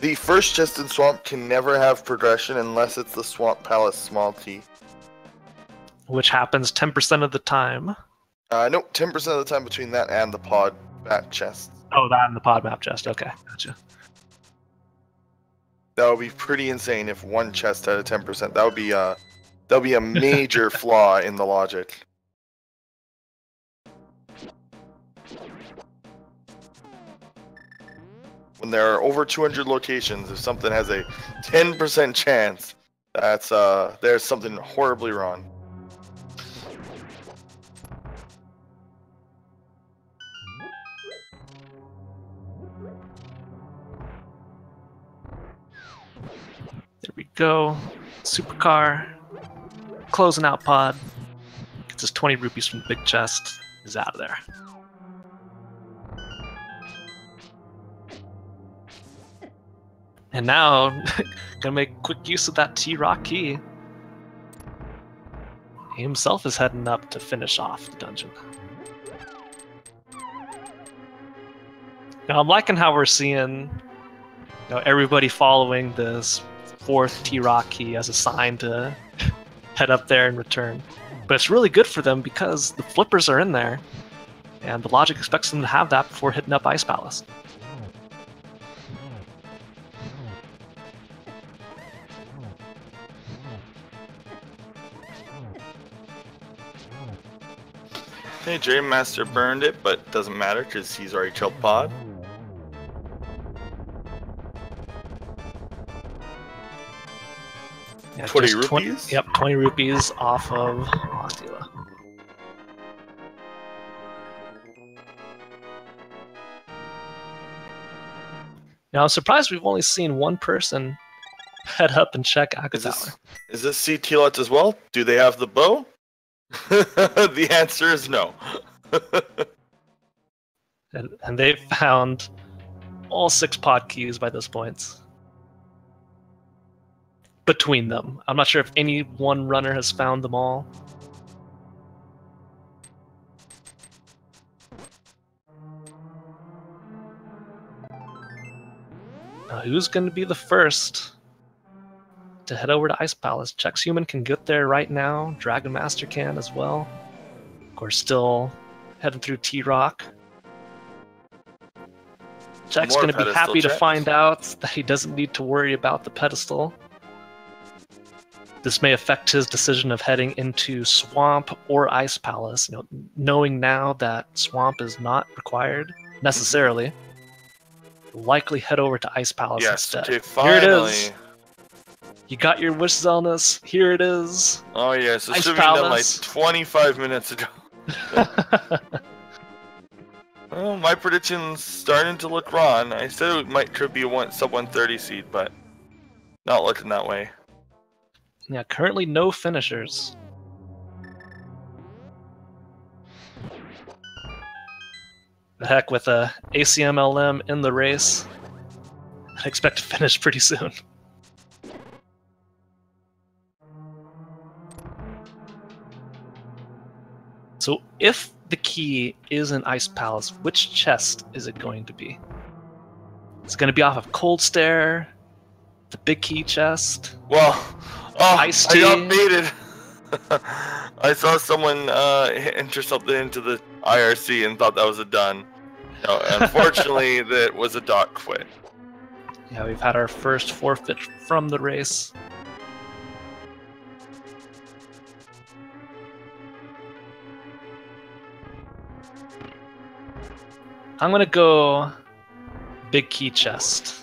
The first chest in Swamp can never have progression unless it's the Swamp Palace Small T. Which happens 10% of the time. Nope, 10% of the time between that and the Pod Bat chest. Oh, that and the Pod Map chest. Okay, gotcha. That would be pretty insane if one chest had a 10%. That would be a major flaw in the logic. When there are over 200 locations, if something has a 10% chance, that's there's something horribly wrong. There we go. Supercar closing out Pod. Gets his 20 rupees from the big chest. Is out of there. And now, gonna make quick use of that T-Rock key. He himself is heading up to finish off the dungeon. Now I'm liking how we're seeing, everybody following this fourth T-Rock key as a sign to head up there and return. But it's really good for them because the flippers are in there, and the logic expects them to have that before hitting up Ice Palace. Okay, Dream Master burned it, but doesn't matter because he's already killed Pod. Yeah, 20 rupees? Yep, 20 rupees off of Ostila. Now, I'm surprised we've only seen one person head up and check Akatower. Is this C-Tealot as well? Do they have the bow? The answer is no. and they've found all 6 pod keys by this point. Between them. I'm not sure if any one runner has found them all. Who's going to be the first to head over to Ice Palace? Chexhuman can get there right now. Dragon Master can as well. Of course, still heading through T-Rock. Check's going to be happy to find out that he doesn't need to worry about the pedestal. This may affect his decision of heading into Swamp or Ice Palace. Knowing now that Swamp is not required necessarily, likely head over to Ice Palace instead. Okay, finally. Here it is. You got your wish, Zelnus. Here it is. Oh yes, it should be done like 25 minutes ago. Well, my prediction's starting to look wrong. I said it could be a sub 130 seed, but not looking that way. Yeah, currently no finishers. The heck with a ACMLM in the race. I expect to finish pretty soon. So if the key is an Ice Palace, which chest is it going to be? It's going to be off of Cold Stare, the big key chest. Well, Ice I tea. got baited. I saw someone enter something into the IRC and thought that was a done. No, unfortunately, that was a dot quit. Yeah, we've had our first forfeit from the race. I'm gonna go big key chest.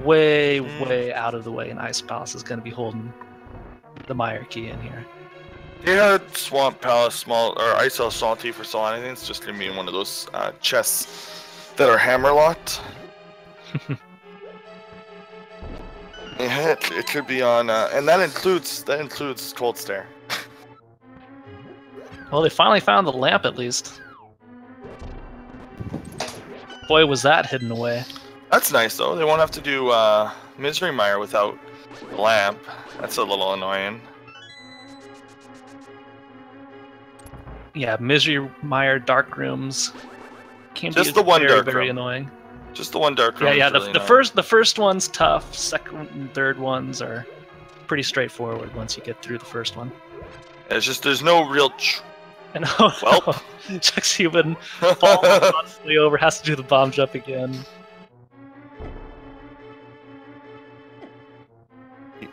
Way out of the way, and Ice Palace is gonna be holding the Meyer key in here. They had Swamp Palace small or Ice Salty for so long. I think it's just gonna be in one of those chests that are hammerlocked. Yeah, it could be on, and that includes Cold Stare. Well, they finally found the lamp at least. Boy, was that hidden away. That's nice though. They won't have to do Misery Mire without the lamp. That's a little annoying. Yeah, Misery Mire Dark Rooms can Just be the one very, dark very room. annoying. Just the one dark room. Yeah, is really the first one's tough. Second and third ones are pretty straightforward once you get through the first one. It's just there's no real. And Well, Chexhuman falls constantly over, has to do the bomb jump again.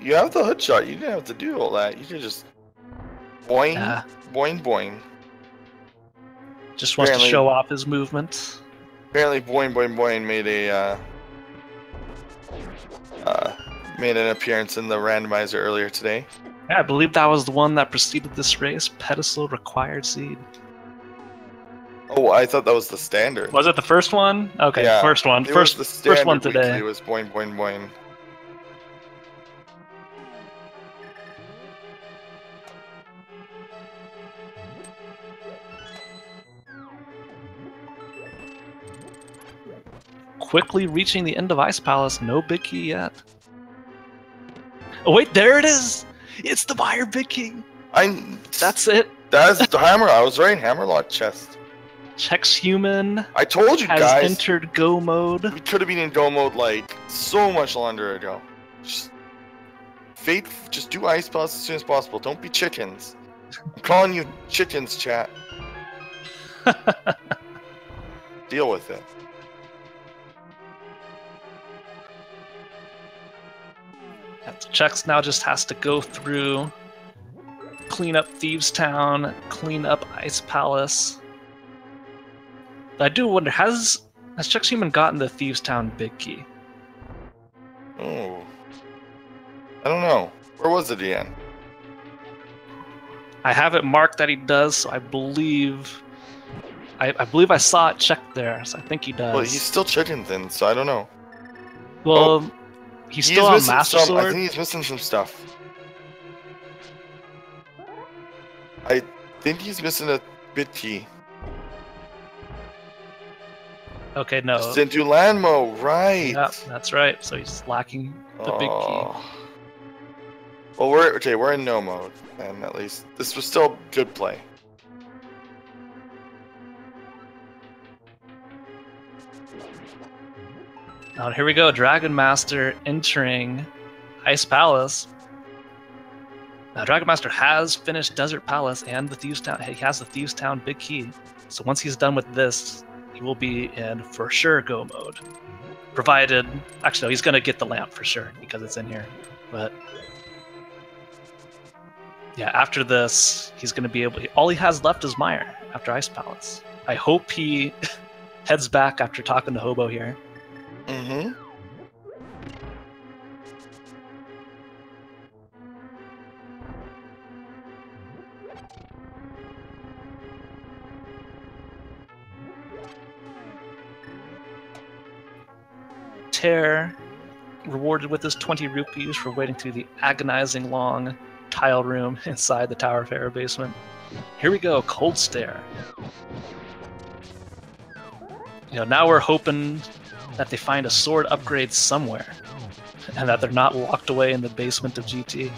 You have the hood shot. You didn't have to do all that. You could just boing, Yeah. boing, boing. Just wants to Apparently- show off his movement. Apparently, boing, boing, boing made an appearance in the randomizer earlier today. Yeah, I believe that was the one that preceded this race. Pedestal required seed. Oh, I thought that was the standard. Was it the first one? Okay, Yeah, first one. It First, was the standard first one today. weekly was boing, boing, boing. Quickly reaching the end of Ice Palace. No big key yet. Oh wait, there it is! It's the Meyer big key. That's That's it. the hammer. I was right. Hammerlock chest. Chexhuman I told you has guys. entered go mode. We could have been in go mode like so much longer ago. Just do Ice Palace as soon as possible. Don't be chickens. I'm calling you chickens, chat. Deal with it. Chex now just has to go through, clean up Thieves Town, clean up Ice Palace. But I do wonder, has Chexhuman gotten the Thieves Town big key? Oh. I don't know. Where was it again? I have it marked that he does, so I believe I saw it checked there, so I think he does. Well, he's still chicken thin, so I don't know. Well, he's still on Master I Sword. think he's missing some stuff. I think he's missing a bit key. Okay, no. Just didn't do Landmo, right? Yeah, that's right. So he's lacking the big key. Well, we're in no mode, and at least this was still good play. Now here we go, Dragon Master entering Ice Palace. Now Dragon Master has finished Desert Palace and the Thieves Town. He has the Thieves Town big key. So once he's done with this, he will be in for sure go mode. Provided, actually no, he's gonna get the lamp for sure because it's in here. But yeah, after this, he's gonna be able. All he has left is Meyer after Ice Palace. I hope he heads back after talking to Hobo here. Mm-hmm. Tairr, rewarded with his 20 rupees for waiting through the agonizing long tile room inside the Tower of Error basement. Here we go, Cold Stare. You know, now we're hoping that they find a sword upgrade somewhere, and that they're not locked away in the basement of GT.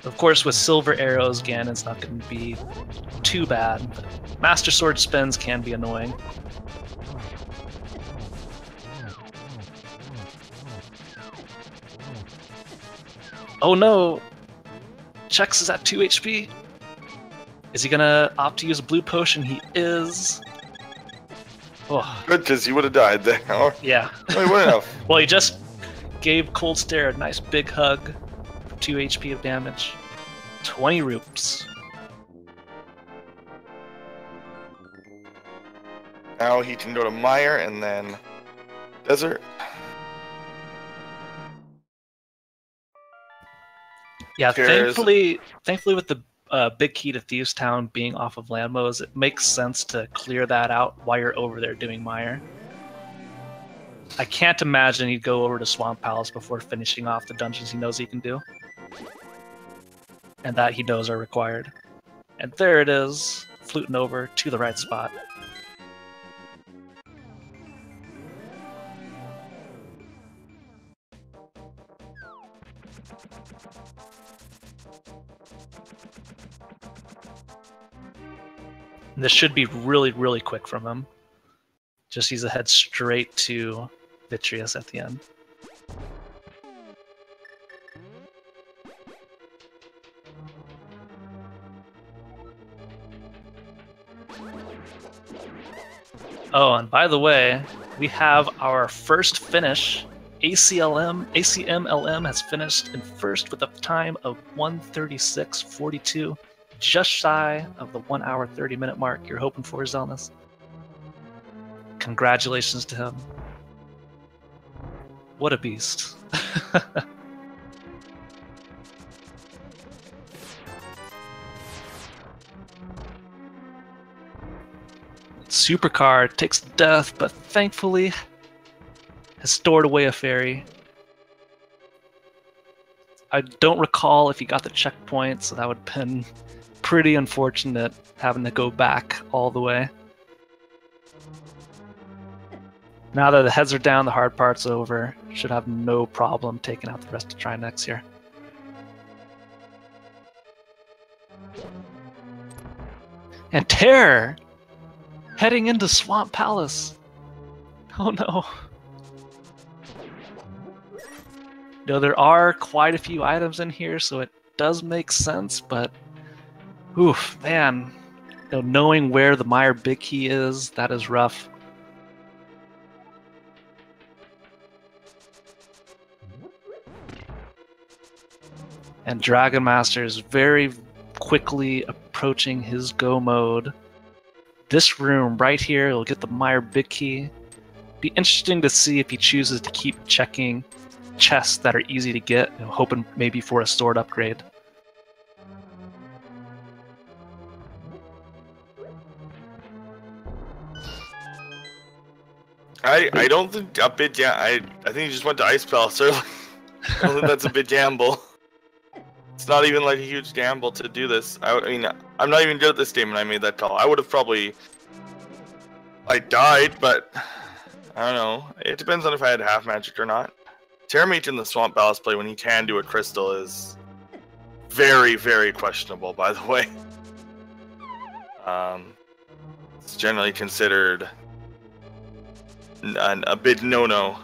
Of course, with silver arrows, Ganon's not going to be too bad, but Master Sword spins can be annoying. Oh no! Chex is at 2 HP. Is he gonna opt to use a blue potion? He is. Oh. Good, because he would have died there. Yeah. No, he wouldn't have. Well, he just gave Cold Stare a nice big hug for 2 HP of damage. 20 rupees. Now he can go to Mire and then Desert. Yeah, thankfully with the big key to Thieves Town being off of Landmos, it makes sense to clear that out while you're over there doing Mire. I can't imagine he'd go over to Swamp Palace before finishing off the dungeons he knows he can do. And that he knows are required. And there it is, fluting over to the right spot. This should be really, really quick from him. Just he's ahead straight to Vitreous at the end. Oh, and by the way, we have our first finish. ACMLM has finished in first with a time of 1:36.42. Just shy of the 1 hour 30-minute mark you're hoping for, Zelnus. Congratulations to him. What a beast. Supercar takes death, but thankfully has stored away a fairy. I don't recall if he got the checkpoint, so that would have been pretty unfortunate having to go back all the way. Now that the heads are down, the hard part's over. Should have no problem taking out the rest of Trinex here. And Tairr heading into Swamp Palace. Oh no. No, there are quite a few items in here, so it does make sense, but oof, man. You know, knowing where the Mire Big Key is, that is rough. And Dragon Master is very quickly approaching his go mode. This room right here will get the Mire Big Key. Be interesting to see if he chooses to keep checking chests that are easy to get, you know, hoping maybe for a sword upgrade. I don't think a bit. Yeah, I think he just went to Ice Palace early. I don't think that's a big gamble. It's not even like a huge gamble to do this. I mean, I'm not even good at this game, and I made that call. I would have probably, died, but I don't know. It depends on if I had half magic or not. Terramage in the Swamp Palace play when he can do a crystal is very, very questionable, by the way. It's generally considered a big no-no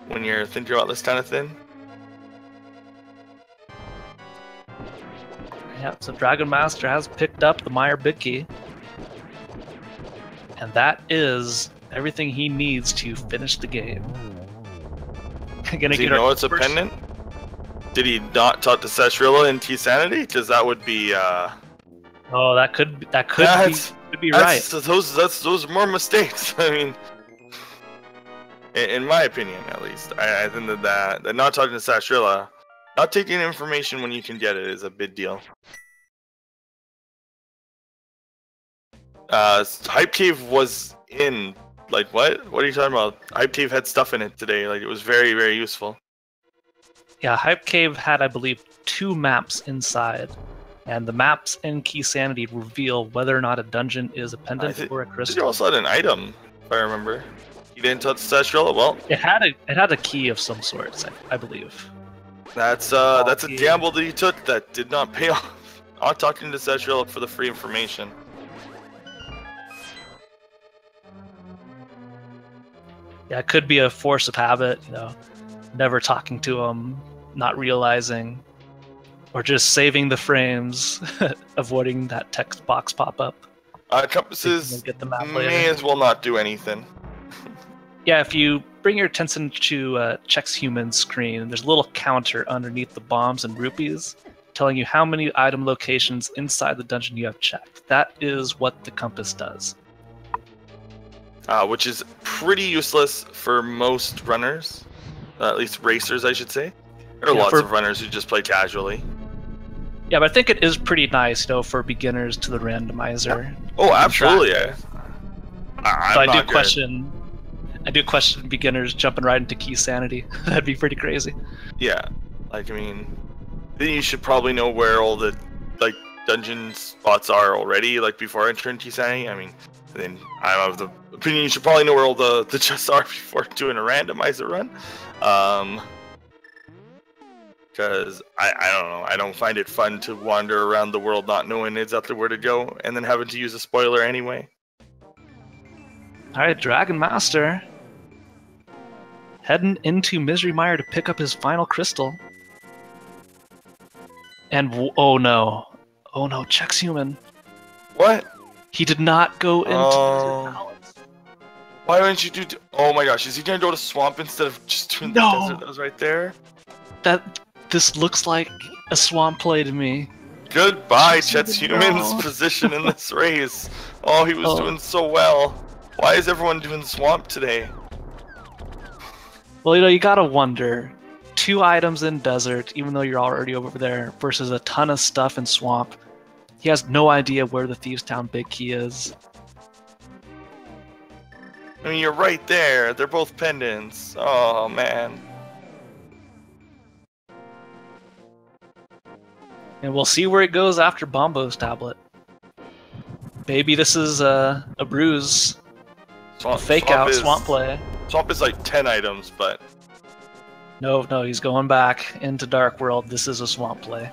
when you're thinking about this kind of thing. Yeah, so Dragon Master has picked up the Mire Big Key. And that is everything he needs to finish the game. Does he know it's a pendant? Did he not talk to Sashrilla in Keysanity? Because that would be oh, that could be right. Those are more mistakes. I mean, in my opinion, at least, I think that not talking to Sashrilla, not taking information when you can get it, is a big deal. Hype Cave was in, like, what? What are you talking about? Hype Cave had stuff in it today. Like, it was very, very useful. Yeah, Hype Cave had, I believe, 2 maps inside. And the maps in Keysanity reveal whether or not a dungeon is a pendant or a crystal. You also had an item if I remember. You didn't touch Seshrill? Well, It had a key of some sorts, I believe. that's a gamble that you took that did not pay off. I'm talking to Seshrill for the free information. Yeah, it could be a force of habit, you know, never talking to him, not realizing, or just saving the frames, avoiding that text box pop-up. Compasses Get the map may later. as well not do anything. Yeah, if you bring your attention to Chexhuman's screen, there's a little counter underneath the bombs and rupees telling you how many item locations inside the dungeon you have checked. That is what the compass does. Which is pretty useless for most runners, at least racers, I should say. There are lots of runners who just play casually. Yeah, but I think it is pretty nice, you know, for beginners to the randomizer. Oh, absolutely. I do question beginners jumping right into Keysanity. That'd be pretty crazy. Yeah, like I mean, then you should probably know where all the like dungeon spots are already, like before entering Keysanity. I mean, then I'm of the opinion you should probably know where all the chests are before doing a randomizer run. Because I don't know, I don't find it fun to wander around the world not knowing exactly where to go and then having to use a spoiler anyway. Alright, Dragon Master heading into Misery Mire to pick up his final crystal. And oh no, Chexhuman. What? He did not go into the palace. Why wouldn't you do? Oh my gosh, is he gonna go to swamp instead of just doing the desert that was right there? This looks like a swamp play to me. Goodbye, Chexhuman's position in this race. Oh, he was doing so well. Why is everyone doing swamp today? Well, you know, you gotta wonder. 2 items in desert, even though you're already over there, versus a ton of stuff in swamp. He has no idea where the Thieves Town Big Key is. I mean, you're right there. They're both pendants. Oh, man. And we'll see where it goes after Bombo's tablet. Maybe this is a ruse. Fake out swamp play. Swamp is like 10 items, but... No, he's going back into Dark World. This is a swamp play.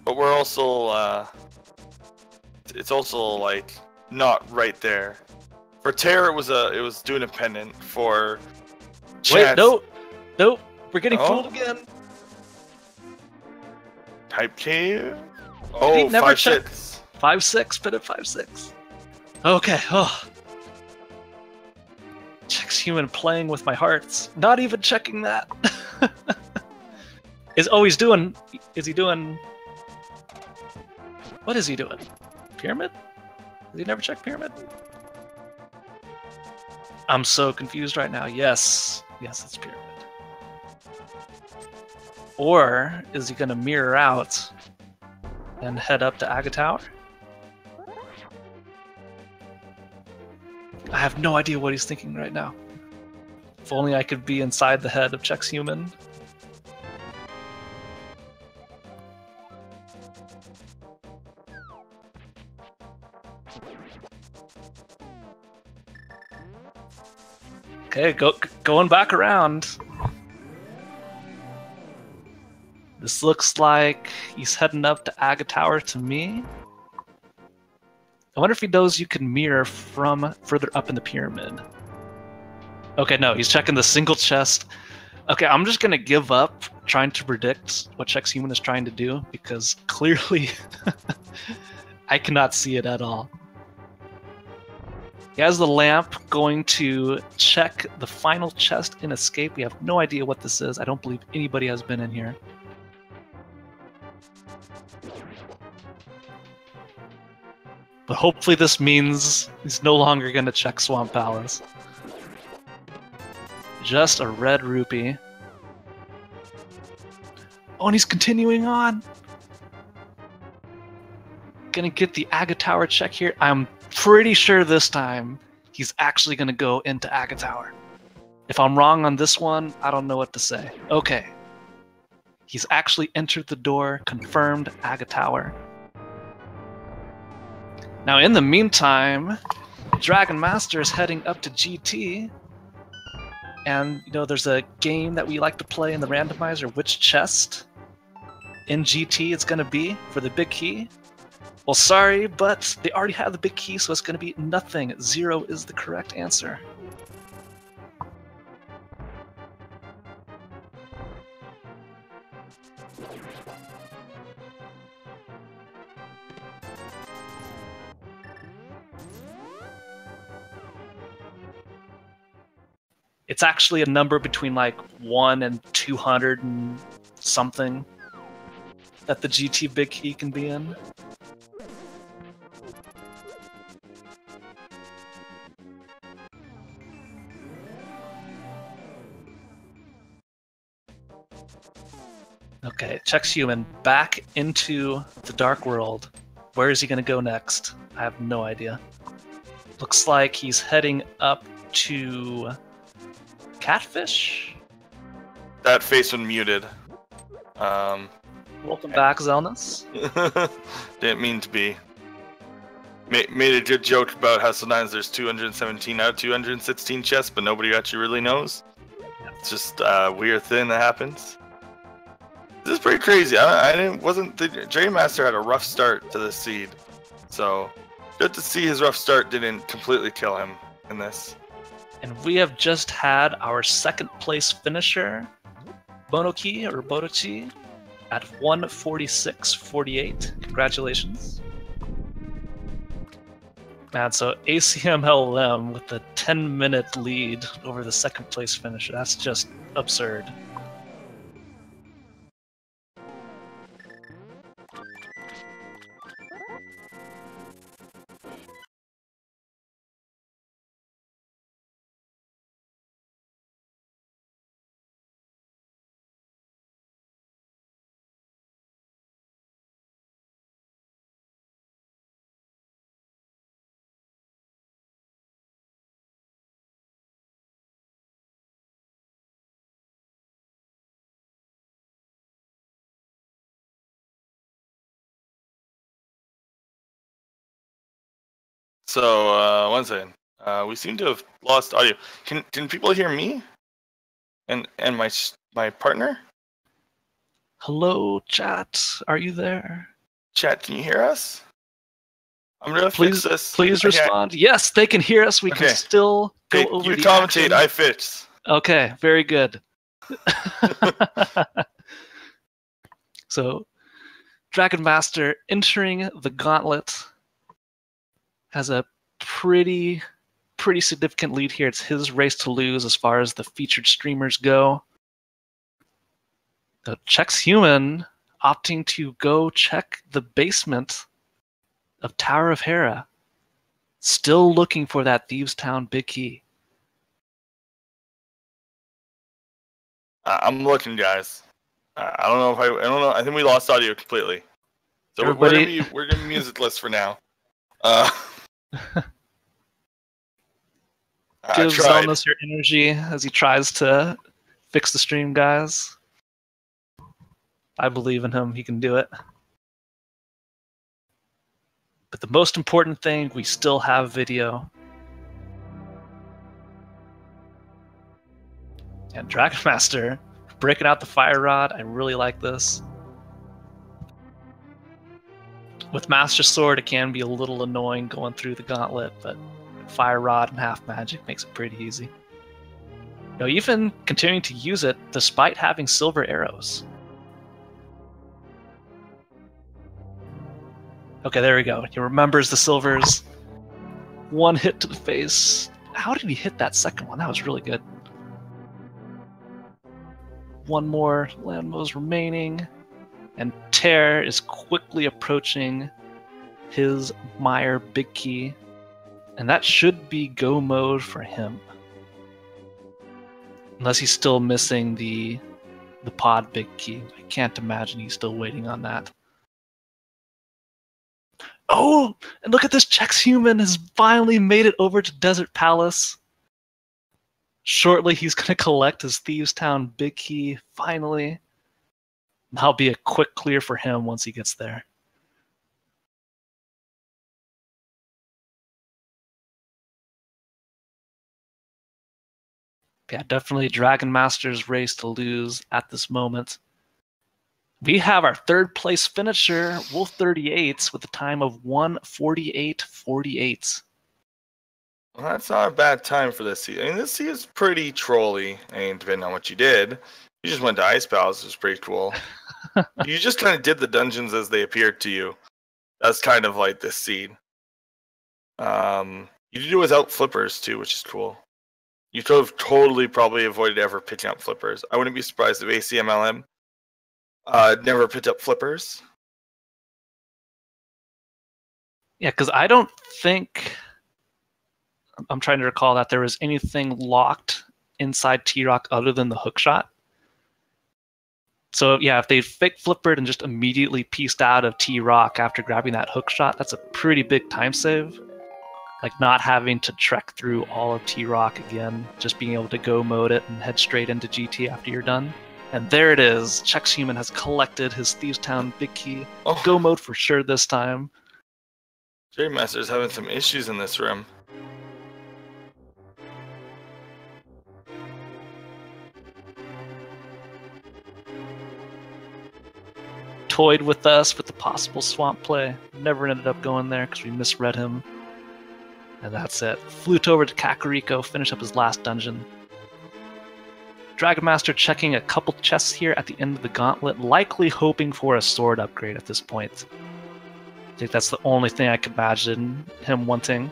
But we're also, it's also, like, not right there. For Tairr, it was doing a pendant. For Chance... Wait, nope. We're getting fooled again. Type cave? Oh, 5-6. 5-6, put it 5-6. Okay, Chexhuman playing with my hearts. Not even checking that. Is he doing... What is he doing? Pyramid? Has he never checked pyramid? I'm so confused right now. Yes, it's pyramid. Or is he gonna mirror out and head up to Aga Tower? I have no idea what he's thinking right now. If only I could be inside the head of Chexhuman. Okay, going back around. This looks like he's heading up to Aga Tower to me. I wonder if he knows you can mirror from further up in the pyramid. Okay, no, he's checking the single chest. Okay, I'm just gonna give up trying to predict what Chexhuman is trying to do, because clearly I cannot see it at all. He has the lamp going to check the final chest in Escape. We have no idea what this is. I don't believe anybody has been in here. But hopefully this means he's no longer going to check Swamp Palace. Just a red rupee. Oh, and he's continuing on. Gonna get the Aga Tower check here. I'm pretty sure this time he's actually gonna go into Aga Tower. If I'm wrong on this one, I don't know what to say. Okay. He's actually entered the door, confirmed Aga Tower. Now, in the meantime, Dragon Master is heading up to GT. And, you know, there's a game that we like to play in the randomizer, which chest in GT it's going to be for the big key. Well, sorry, but they already have the big key, so it's going to be nothing. 0 is the correct answer. It's actually a number between like 1 and 200 and something that the GT big key can be in. Okay, Chexhuman back into the Dark World. Where is he going to go next? I have no idea. Looks like he's heading up to Catfish? That face when muted. Welcome back, Zelnus. Didn't mean to be. Made a good joke about how sometimes there's 217 out of 216 chests, but nobody actually really knows. It's just a weird thing that happens. This is pretty crazy. The Dragon Master had a rough start to this seed, so good to see his rough start didn't completely kill him in this. And we have just had our second place finisher, Bonoki or Bodochi, at 146.48. Congratulations. Man, so ACMLM with a 10-minute lead over the second place finisher. That's just absurd. So, one second. We seem to have lost audio. Can people hear me? And my partner? Hello, chat. Are you there? Chat, can you hear us? I'm gonna fix this. Please respond. Yes, they can hear us. We can still go over you the commentate. action. I fix. Okay, very good. So, Dragon Master entering the gauntlet has a pretty significant lead here. It's his race to lose as far as the featured streamers go. So Chexhuman opting to go check the basement of Tower of Hera. Still looking for that Thieves Town big key. I'm looking, guys. I don't know. I don't know. I think we lost audio completely. So we're gonna be musicless for now. Give Zelnus your energy as he tries to fix the stream, guys. I believe in him. He can do it. But the most important thing, we still have video. And Dragon Master breaking out the fire rod. I really like this. With Master Sword, it can be a little annoying going through the gauntlet, but fire rod and half magic makes it pretty easy. You know, even continuing to use it despite having silver arrows. Okay, there we go. He remembers the silvers. One hit to the face. How did he hit that second one? That was really good. One more landmos remaining. And Tairr is quickly approaching his Meyer big key. And that should be go mode for him. Unless he's still missing the pod big key. I can't imagine he's still waiting on that. Oh, and look at this. Chexhuman has finally made it over to Desert Palace. Shortly, he's going to collect his Thieves Town big key, finally. That'll be a quick clear for him once he gets there. Yeah, definitely Dragon Master's race to lose at this moment. We have our third place finisher, Wolf38, with a time of 1:48.48. Well, that's not a bad time for this sea. I mean, this sea is pretty trolly. I mean, depending on what you did. You just went to Ice Palace, which was pretty cool. You just kind of did the dungeons as they appeared to you. That's kind of like this seed. You did it without flippers too, which is cool. You could have totally probably avoided ever picking up flippers. I wouldn't be surprised if ACMLM never picked up flippers. Yeah, because I don't think... I'm trying to recall that there was anything locked inside T-Rock other than the hookshot. So yeah, if they fake flippered and just immediately pieced out of T-Rock after grabbing that hookshot, that's a pretty big time save. Like not having to trek through all of T-Rock again, just being able to go mode it and head straight into GT after you're done. And there it is. Chexhuman has collected his Thieves Town big key. Oh. Go mode for sure this time. Dragonmaster's having some issues in this room. Toyed with us with the possible swamp play. Never ended up going there because we misread him. And that's it. Flute over to Kakariko, finish up his last dungeon. Dragon Master checking a couple chests here at the end of the gauntlet, likely hoping for a sword upgrade at this point. I think that's the only thing I could imagine him wanting.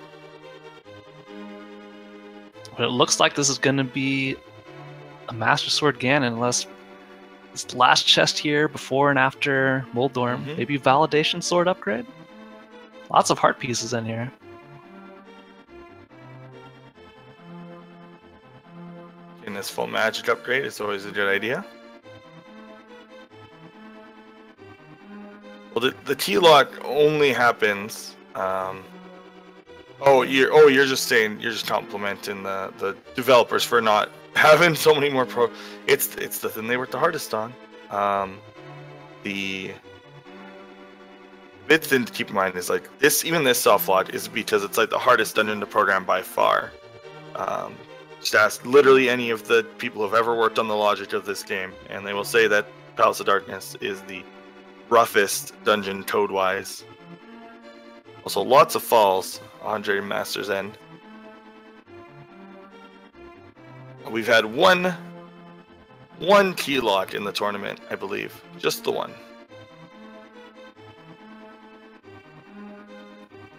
But it looks like this is going to be a Master Sword Ganon, unless it's the last chest here before and after Moldorm. Maybe Validation Sword upgrade? Lots of heart pieces in here. Getting this full magic upgrade is always a good idea. Well, the T-lock only happens. You're just saying, you're just complimenting the developers for not having so many more pro. It's the thing they worked the hardest on. The big thing to keep in mind is like this. Even this soft lock is because it's like the hardest dungeon to program by far. Just ask literally any of the people who've ever worked on the logic of this game, and they will say that Palace of Darkness is the roughest dungeon code-wise. Also, lots of falls on Dragon Master's end. We've had one key-lock in the tournament, I believe. Just the one.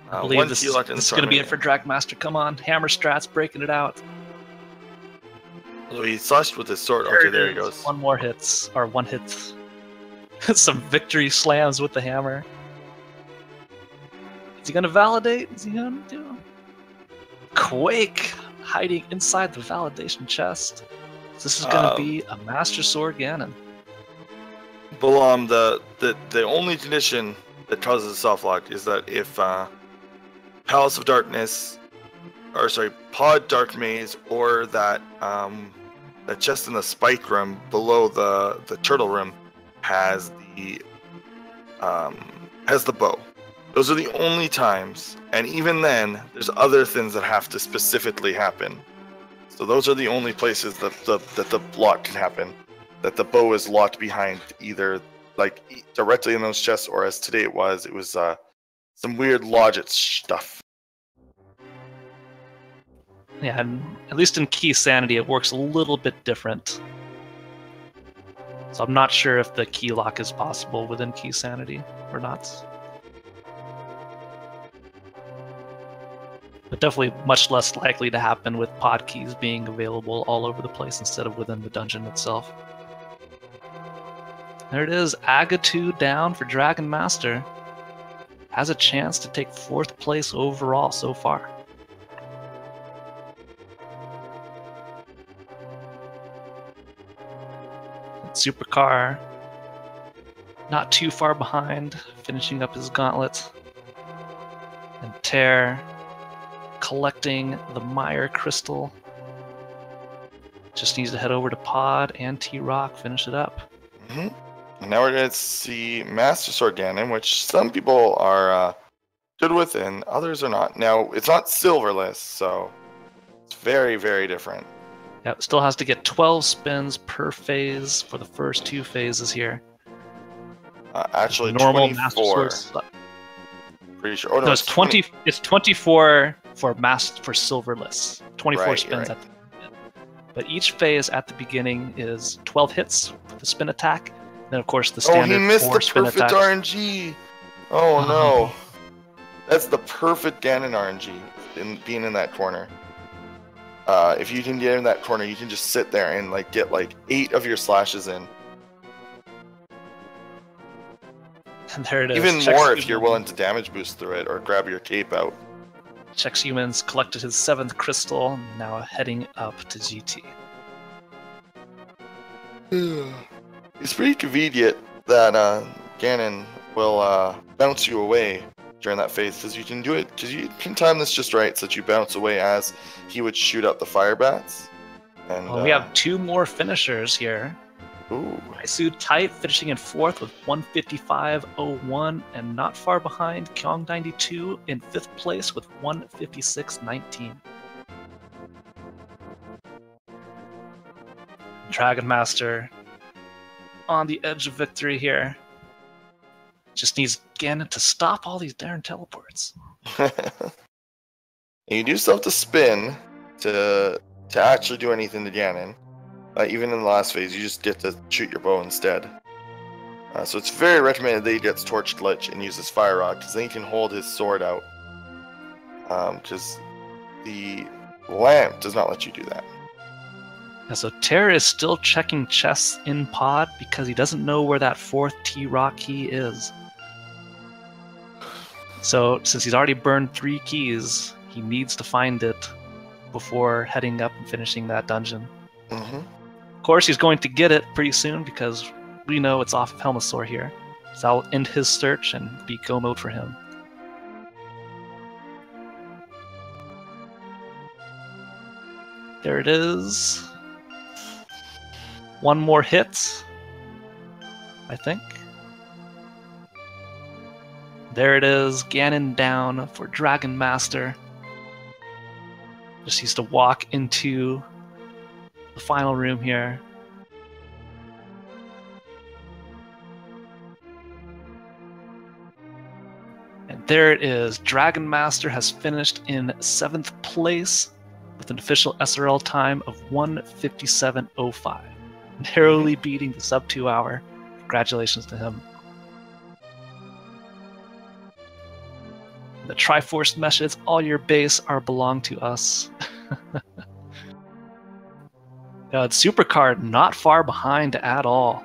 I believe this is going to be it for Dragon Master. Come on, Hammer Strats breaking it out. So he slashed with his sword. Okay, there he goes. One hit. Some victory slams with the hammer. Is he going to validate? Is he going to do? Quake hiding inside the validation chest. This is going to be a Master Sword Ganon. Balam, the only condition that causes a soft lock is that if Palace of Darkness, or sorry, Pod Dark Maze, or that chest in the spike room below the turtle room has the bow. Those are the only times, and even then, there's other things that have to specifically happen. So those are the only places that the lock can happen. That the bow is locked behind, either like directly in those chests, or as today it was some weird logic stuff. Yeah, and at least in Keysanity, it works a little bit different. So I'm not sure if the key lock is possible within Keysanity or not. But definitely much less likely to happen with pod keys being available all over the place instead of within the dungeon itself. There it is, Agatu down for Dragon Master. Has a chance to take 4th place overall so far. Supercar not too far behind, finishing up his gauntlet. And Tairr collecting the Mire Crystal. Just needs to head over to Pod and T-Rock, finish it up. And now we're going to see Master Sword Ganon, which some people are good with and others are not. Now, it's not silverless, so it's very, very different. Yep, still has to get 12 spins per phase for the first 2 phases here. Actually, Normal Master 24. Sword. Pretty sure. Oh no, No, it's 20. It's 24 for silverless. 24 Right, spins right. at the end. But each phase at the beginning is 12 hits for the spin attack. Then of course the standard Oh, he missed 4 the spin perfect attacks. RNG. Oh no. That's the perfect Ganon RNG being in that corner. If you can get in that corner, you can just sit there and like get like 8 of your slashes in. And there it is. Even more if you're willing to damage boost through it or grab your cape out. Chexhuman's collected his 7th crystal, now heading up to GT. It's pretty convenient that Ganon will bounce you away during that phase, because you can do it, because you can time this just right so that you bounce away as he would shoot up the fire bats. And we have 2 more finishers here. Ooh. Tairr finishing in 4th with 155.01, and not far behind Kyong92 in 5th place with 156.19. Dragonmaster on the edge of victory here. Just needs Ganon to stop all these darn teleports. And you do still have to spin to actually do anything to Ganon. Even in the last phase, you just get to shoot your bow instead. So it's very recommended that he gets Torch Glitch and uses Fire Rod, because then he can hold his sword out. Because the lamp does not let you do that. Yeah, so Tairr is still checking chests in pod because he doesn't know where that 4th T-Rock key is. So since he's already burned 3 keys, he needs to find it before heading up and finishing that dungeon. Mm-hmm. Of course, he's going to get it pretty soon because we know it's off of Helmasaur here. So I'll end his search and be go mode for him. There it is. 1 more hit, I think. There it is, Ganon down for Dragon Master. Just needs to walk into the final room here. And there it is. Dragon Master has finished in 7th place with an official SRL time of 1:57.05. Narrowly beating the sub 2 hour. Congratulations to him. The Triforce message, all your base are belong to us. ItsSupercar not far behind at all.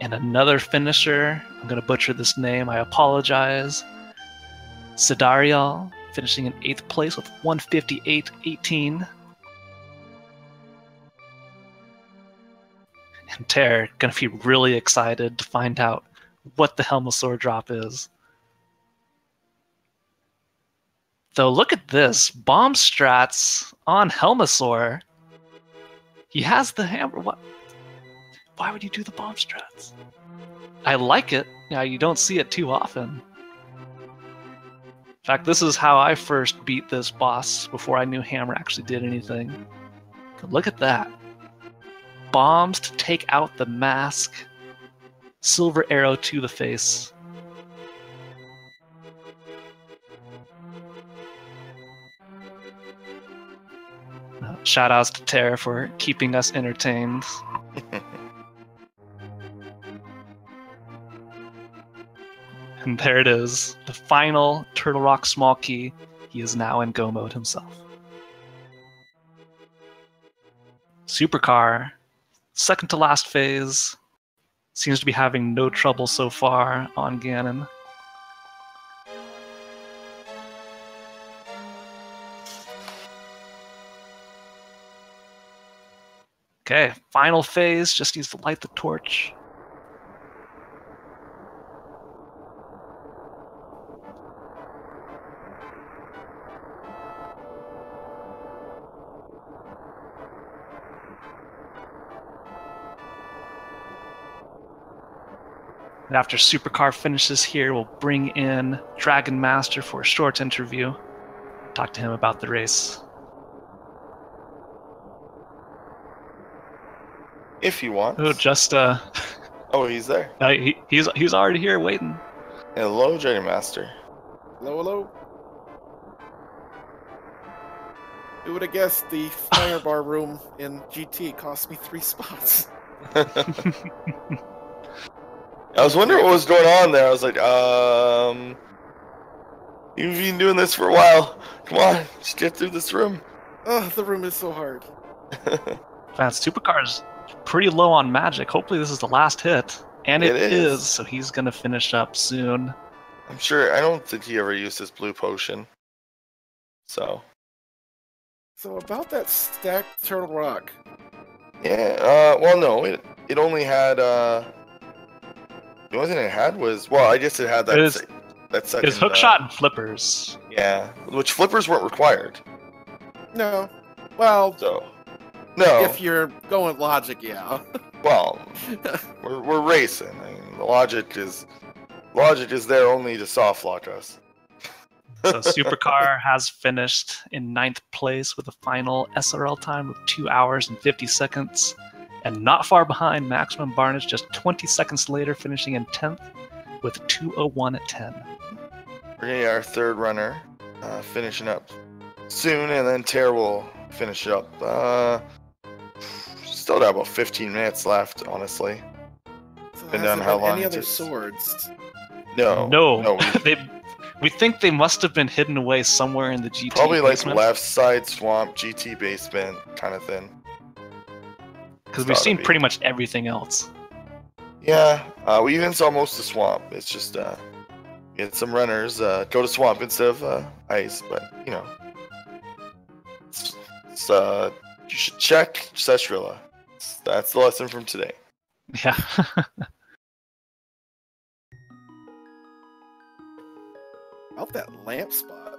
And another finisher, I'm going to butcher this name, I apologize. Sidarial finishing in 8th place with 158.18. And Tairr going to be really excited to find out what the Helmasaur drop is. Though look at this, bomb strats on Helmasaur. He has the hammer. What? Why would you do the bomb strats? I like it. Yeah, you don't see it too often. In fact, this is how I first beat this boss before I knew hammer actually did anything. But look at that. Bombs to take out the mask. Silver arrow to the face. Shoutouts to Tairr for keeping us entertained. And there it is, the final Turtle Rock small key. He is now in go mode himself. Supercar, second to last phase, seems to be having no trouble so far on Ganon. Okay, final phase, just needs to light the torch. And after Supercar finishes here, we'll bring in Dragon Master for a short interview. Talk to him about the race. If he wants. Oh, just Oh, he's there. He's already here waiting. Hello, Dragon Master. Hello, hello. Who would have guessed the fire bar room in GT cost me 3 spots? I was wondering what was going on there. I was like, you've been doing this for a while. Come on, just get through this room. Oh, the room is so hard. Fast Supercar's pretty low on magic. Hopefully this is the last hit. And it is, so he's going to finish up soon. I'm sure, I don't think he ever used his blue potion. So about that stacked Turtle Rock. Yeah, well no, it only had, the only thing it had was, well, I guess it had that second... His hookshot and flippers. Yeah, which flippers weren't required. No. Well, no. If you're going logic, yeah. Well, we're racing. I mean, the logic is there only to soft lock us. So Supercar has finished in 9th place with a final SRL time of 2 hours and 50 seconds. And not far behind Maximum Barnage, just 20 seconds later, finishing in 10th with 2:01:10. We're gonna get our third runner finishing up soon, and then Tairr will finish up. Still got about 15 minutes left, honestly. So Depending on how long any it other takes. swords? No. We think they must have been hidden away somewhere in the GT Probably basement. like left side swamp, GT basement kind of thing. Because we've seen pretty much everything else. Yeah, we even saw most of the swamp. It's just we had some runners go to swamp instead of ice, but you know, you should check Sestrilla. That's the lesson from today. Yeah. Out that lamp spot.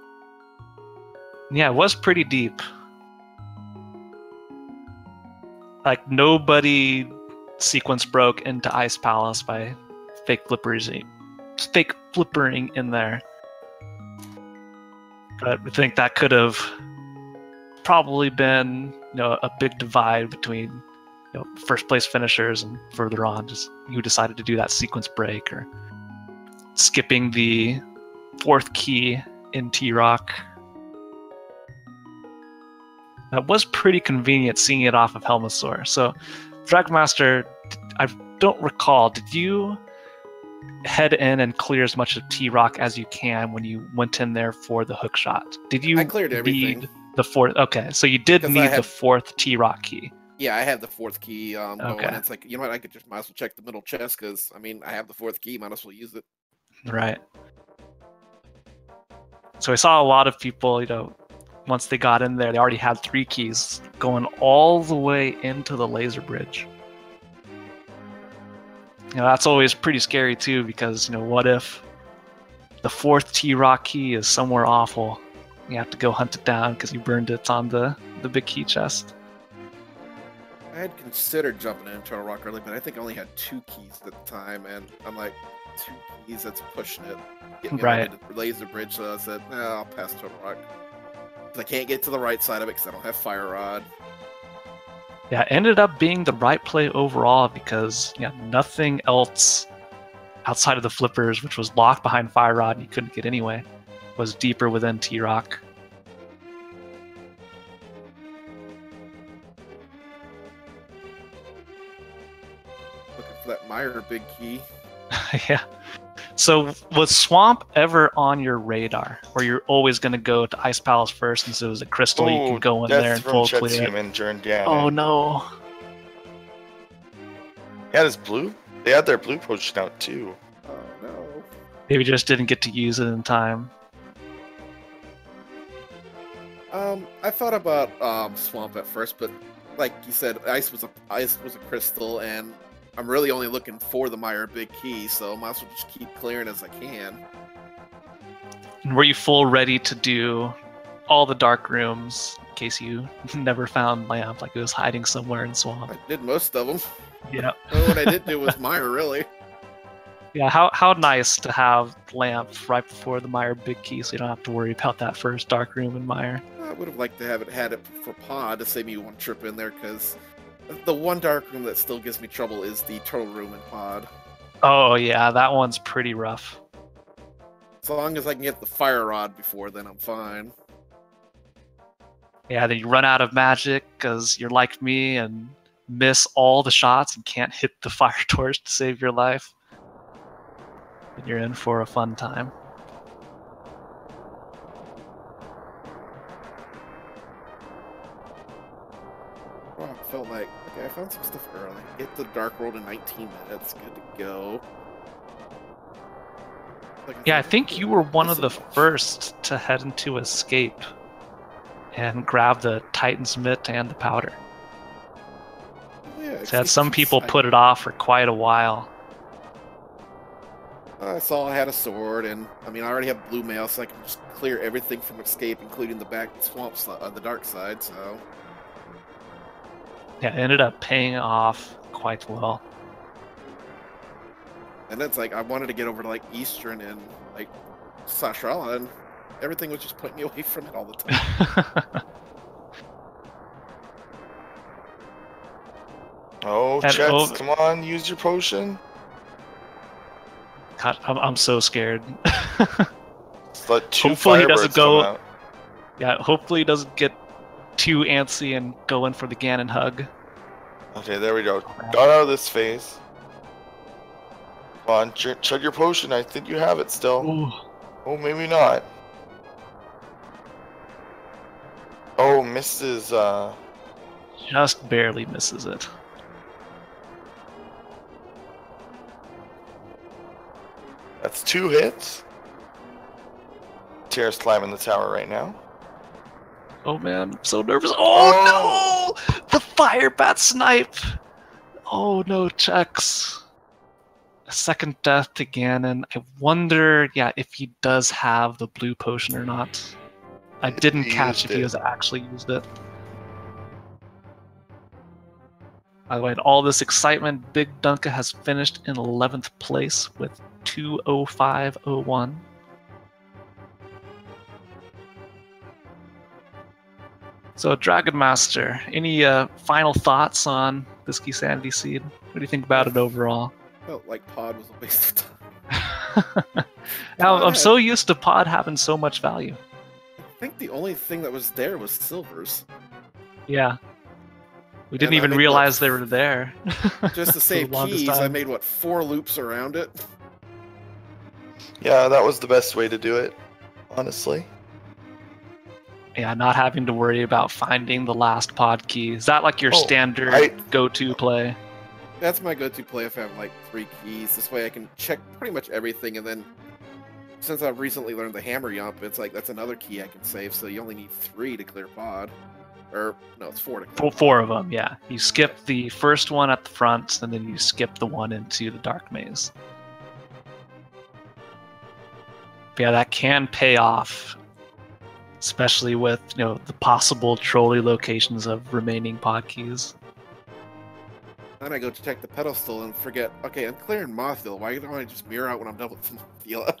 Yeah, it was pretty deep. Like, nobody sequence broke into Ice Palace by fake flippering in there. But I think that could have probably been, a big divide between, first place finishers and further on, just who decided to do that sequence break or skipping the 4th key in T-Rock. That was pretty convenient seeing it off of Helmasaur. So, Dragmaster, I don't recall, did you head in and clear as much of T-Rock as you can when you went in there for the hook shot? Did you I cleared everything. need the 4th? Okay, so you did need the 4th T-Rock key. Yeah, I have the 4th key going. Okay. It's like, you know what, I could just might as well check the middle chest because, I have the 4th key, might as well use it. Right. So I saw a lot of people, once they got in there, they already had 3 keys going all the way into the laser bridge. That's always pretty scary too, because, what if the 4th T-Rock key is somewhere awful? You have to go hunt it down because you burned it on the big key chest. I had considered jumping in Turtle Rock early, but I think I only had 2 keys at the time, and I'm like, 2 keys, that's pushing it. Get me Right. to the laser bridge, so I said, I'll pass Turtle Rock. I can't get to the right side of it because I don't have Fire Rod. Yeah, it ended up being the right play overall because nothing else outside of the flippers, which was locked behind Fire Rod and you couldn't get anyway, was deeper within T-Rock. Looking for that Meyer big key. Yeah. So was Swamp ever on your radar, or you're always going to go to Ice Palace first since it was a crystal? You can go in there and full clear it. Chexhuman during Ganon. Oh no! He had his blue. They had their blue potion out too. Oh no. Maybe just didn't get to use it in time. I thought about Swamp at first, but like you said, ice was a crystal, and I'm really only looking for the Meyer big key, so I might as well just keep clearing as I can. And were you full ready to do all the dark rooms in case you never found Lamp, like it was hiding somewhere in Swamp? I did most of them. Yeah. What I did do was Meyer, really. Yeah, how nice to have Lamp right before the Mire Big Key, so you don't have to worry about that first Dark Room in Mire. I would have liked to have had it for Pod to save me one trip in there, because the one Dark Room that still gives me trouble is the Turtle Room in Pod. Oh yeah, that one's pretty rough. As long as I can get the Fire Rod before, then I'm fine. Yeah, then you run out of magic because you're like me and miss all the shots and can't hit the fire torch to save your life. And you're in for a fun time. Well, I felt like, okay, I found some stuff early. Hit the Dark World in 19 minutes. Good to go. Yeah, I think you were one of the first to head into Escape and grab the Titan's Mitt and the powder. Yeah, So had some people put it off for quite a while. I saw I had a sword, and I mean, I already have blue mail, so I can just clear everything from Escape, including the back swamps on the dark side, so... Yeah, it ended up paying off quite well. And it's like, I wanted to get over to, like, Eastern and, like, Sashrala, and everything was just putting me away from it all the time. Oh, Chex, come on, use your potion. God, I'm so scared. Just let two hopefully he doesn't Firebirds go. come out. Yeah, hopefully he doesn't get too antsy and go in for the Ganon hug. Okay, there we go. Got out of this phase. Come on, chug your potion. I think you have it still. Ooh. Oh, maybe not. Oh, misses. Just barely misses it. That's 2 hits. Tairr's climbing the tower right now. Oh man, I'm so nervous. Oh no! The fire bat snipe! Oh no, Chex. A second death to Ganon. I wonder, yeah, if he does have the blue potion or not. I didn't catch if he has actually used it. By the way, in all this excitement, Big Dunka has finished in 11th place with 2:05.01. So, Dragon Master, any final thoughts on this Keysanity seed? What do you think about it overall? Felt like Pod was a waste of time. I'm so used to Pod having so much value. I think the only thing that was there was silvers. Yeah. We didn't even realize they were there. Just to save keys, I made, 4 loops around it? Yeah, that was the best way to do it, honestly. Yeah, not having to worry about finding the last pod key. Is that like your standard go-to play? That's my go-to play if I have like 3 keys. This way I can check pretty much everything, and then since I've recently learned the hammer yump, it's like that's another key I can save, so you only need 3 to clear pod. Or, no, it's 4 to clear pod. 4 of them, yeah. You skip the first one at the front, and then you skip the one into the dark maze. But yeah, that can pay off. Especially with, the possible trolley locations of remaining pod keys. Then I go to check the pedestal and forget, okay, I'm clearing Mothville. Why don't I just mirror out when I'm done with Mothville?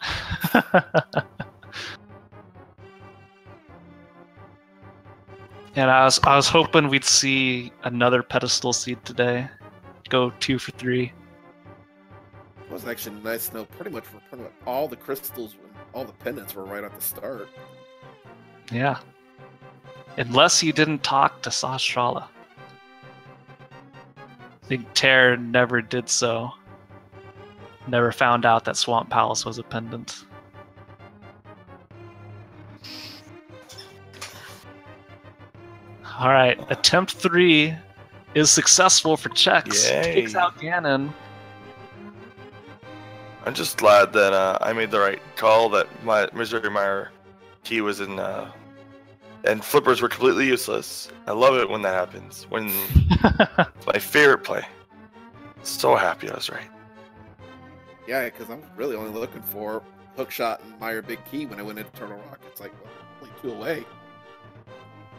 And I was hoping we'd see another pedestal seed today. Go 2 for 3. It was actually nice to know pretty much all the crystals, all the pendants were right at the start. Yeah. Unless you didn't talk to Sashrala. I think Tairr never did so. Never found out that Swamp Palace was a pendant. Alright, attempt 3 is successful for Chex. Yay. Takes out Ganon. I'm just glad that I made the right call, that my Missouri Mire key was in, and flippers were completely useless. I love it when that happens. When my favorite play. So happy I was right. Yeah, because I'm really only looking for Hookshot and Mire Big Key when I went into Turtle Rock. It's like, only 2 away.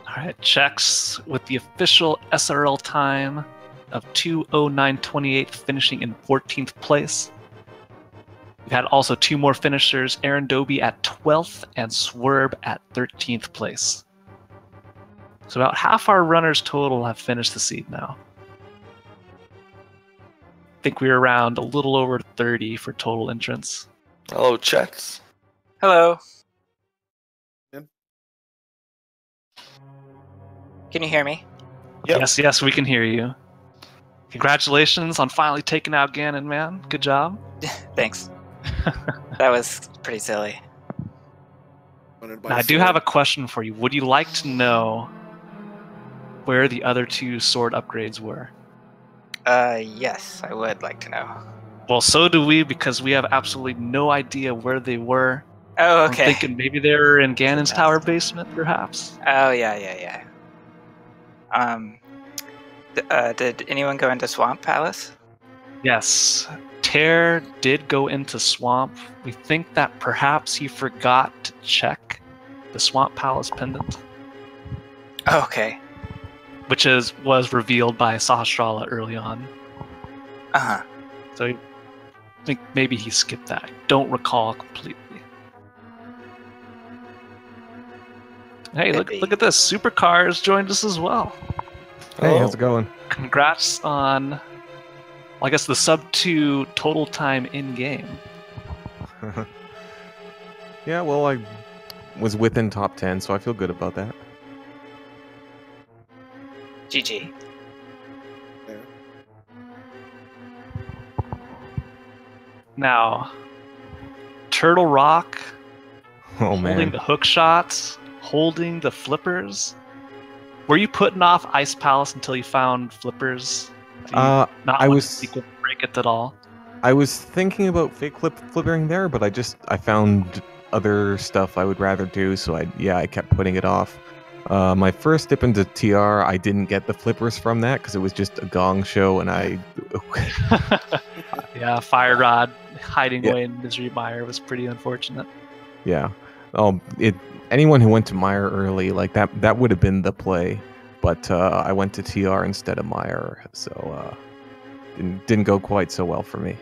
Alright, Chex with the official SRL time of 2:09.28, finishing in 14th place. We've had also 2 more finishers, Aaron Doby at 12th and Swerb at 13th place. So about half our runners total have finished the seed now. I think we're around a little over 30 for total entrants. Hello, Chex. Hello. Yep. Can you hear me? Yep. Yes, we can hear you. Congratulations on finally taking out Ganon, man. Good job. Thanks. That was pretty silly. Now, I do have a question for you. Would you like to know where the other 2 sword upgrades were? Yes, I would like to know. Well, so do we, because we have absolutely no idea where they were. Oh, okay. I'm thinking maybe they were in Ganon's tower basement, perhaps. Oh, yeah. Did anyone go into Swamp Palace? Yes. Tairr did go into Swamp. We think that perhaps he forgot to check the Swamp Palace pendant. Oh, okay. Which was revealed by Sahasrara early on. Uh-huh. So I think maybe he skipped that. I don't recall completely. Hey, look at this. Supercar has joined us as well. Hey, how's it going? Congrats on, well, I guess, the sub-2 total time in-game. Yeah, well, I was within top 10, so I feel good about that. GG. Yeah. Now, Turtle Rock, Oh, holding man. the hook shots, holding the flippers. Were you putting off Ice Palace until you found flippers? I was sequence break it at all. I was thinking about fake flippering there, but I found other stuff I would rather do, so I kept putting it off. My first dip into TR, I didn't get the flippers from that because it was just a gong show, and I Yeah, Fire Rod hiding away in Misery Mire was pretty unfortunate. Yeah. Anyone who went to Mire early, like that would have been the play, but I went to TR instead of Mire, so didn't go quite so well for me.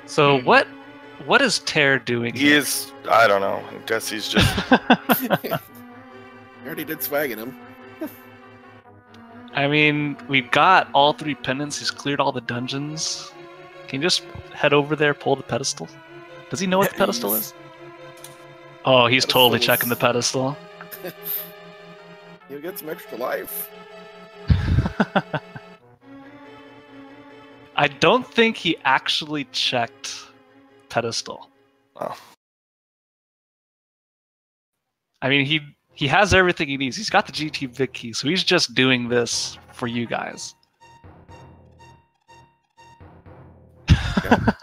So what is Tairr doing? He is, I don't know. I guess he's just. I already did swagging him. I mean, we've got all 3 pendants. He's cleared all the dungeons. Can you just head over there, pull the pedestal? Does he know what the pedestal is? Oh, he's totally checking the pedestal. You'll get some extra life. I don't think he actually checked pedestal. Oh. I mean, he has everything he needs. He's got the GT Big Key, so he's just doing this for you guys.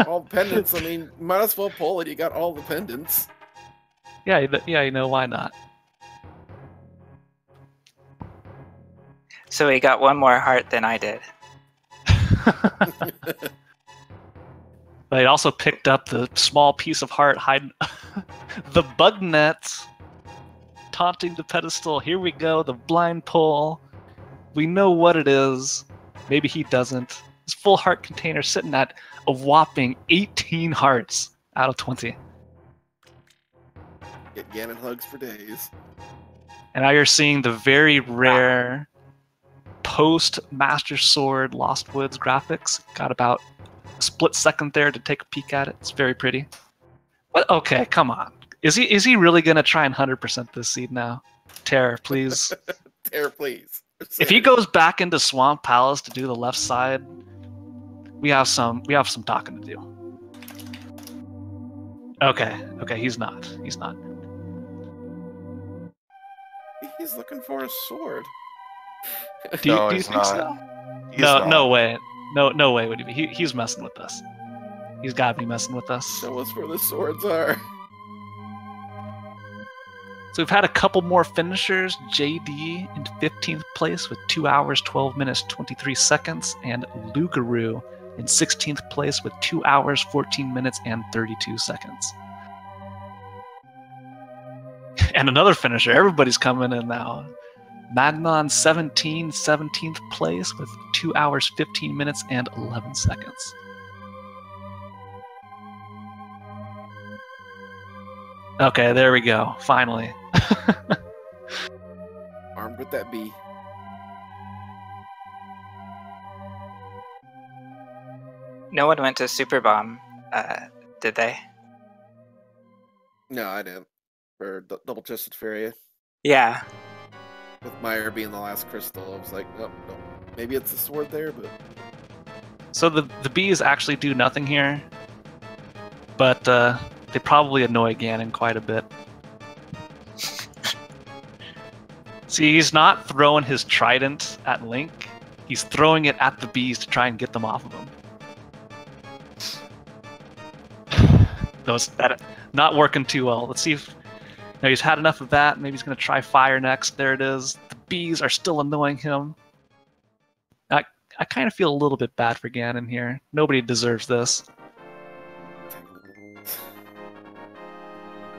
All pendants. I mean, might as well pull it. You got all the pendants. Yeah, you know, why not? So he got one more heart than I did. But he also picked up the small piece of heart hiding the bug net, taunting the pedestal. Here we go, the blind pull. We know what it is. Maybe he doesn't. His full heart container sitting at a whopping 18 hearts out of 20. Get Ganon hugs for days. And now you're seeing the very rare post Master Sword Lost Woods graphics. Got about a split second there to take a peek at it. It's very pretty. What? Okay, come on. Is he really gonna try and 100% this seed now? Tairr, please. Tairr, please. If he goes back into Swamp Palace to do the left side, we have some talking to do. Okay, he's not. He's looking for a sword. Do you he's think not. so? He's not. No way. No way would he be. He's messing with us. He's gotta be messing with us. Show us where the swords are. So we've had a couple more finishers. JD in 15th place with 2 hours, 12 minutes, 23 seconds. And Lugaroo in 16th place with 2 hours, 14 minutes, and 32 seconds. And another finisher. Everybody's coming in now. Magnon 17th place with 2 hours, 15 minutes, and 11 seconds. Okay, there we go. Finally. Armed with that bee. No one went to Super Bomb, did they? No, I didn't. For Double Chested Furia. Yeah. With Meyer being the last crystal, I was like, oh, no. Maybe it's a sword there, but... So the bees actually do nothing here, but they probably annoy Ganon quite a bit. See, he's not throwing his trident at Link. He's throwing it at the bees to try and get them off of him. Those not working too well. Let's see if he's had enough of that. Maybe he's going to try fire next. There it is. The bees are still annoying him. I kind of feel a little bit bad for Ganon here. Nobody deserves this.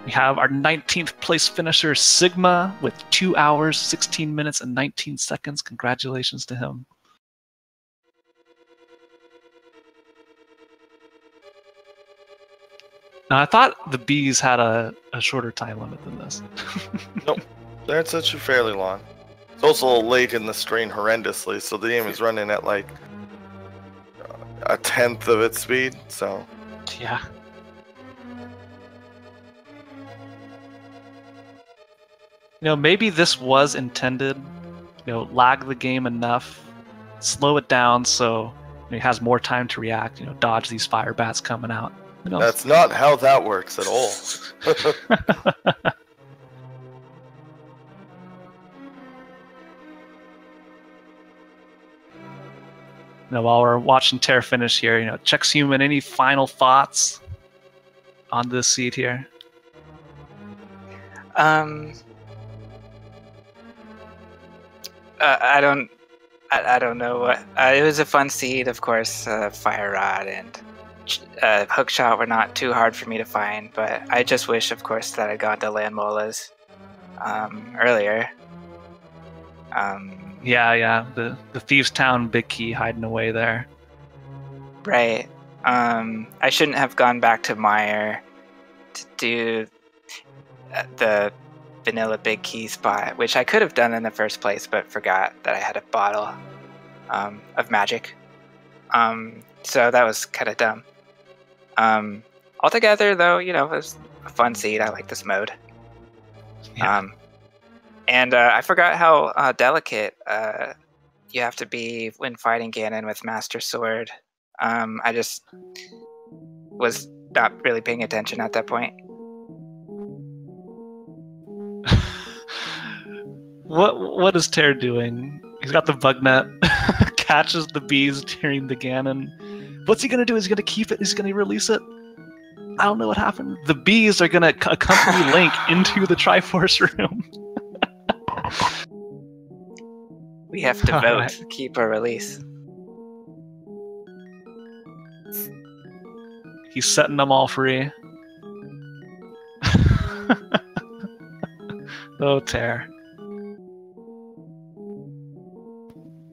We have our 19th place finisher, Sigma, with 2 hours, 16 minutes, and 19 seconds. Congratulations to him. Now, I thought the bees had a shorter time limit than this. Nope. That's actually fairly long. It's also late in the strain horrendously, so the game is running at like a tenth of its speed, so... Yeah. Maybe this was intended, lag the game enough, slow it down so he has more time to react, dodge these fire bats coming out. That's not how that works at all. While we're watching Tairr finish here, Chexhuman, any final thoughts on this seed here? I don't know what. It was a fun seed, of course. Fire Rod and Hookshot were not too hard for me to find, but I just wish, of course, that I'd gone to Land Molas earlier. Yeah, the Thieves Town Big Key hiding away there. Right. I shouldn't have gone back to Meyer to do the vanilla Big Key spot, which I could have done in the first place, but forgot that I had a bottle of magic. So that was kind of dumb. Altogether, though, it was a fun seed. I like this mode. Yeah. And I forgot how delicate you have to be when fighting Ganon with Master Sword. I just was not really paying attention at that point. What is Tairr doing? He's got the bug net, catches the bees during the Ganon. What's he gonna do? Is he gonna keep it? Is he gonna release it? I don't know what happened. The bees are gonna accompany Link into the Triforce room. We have to vote, right. Keep or release. He's setting them all free. Oh, Tairr.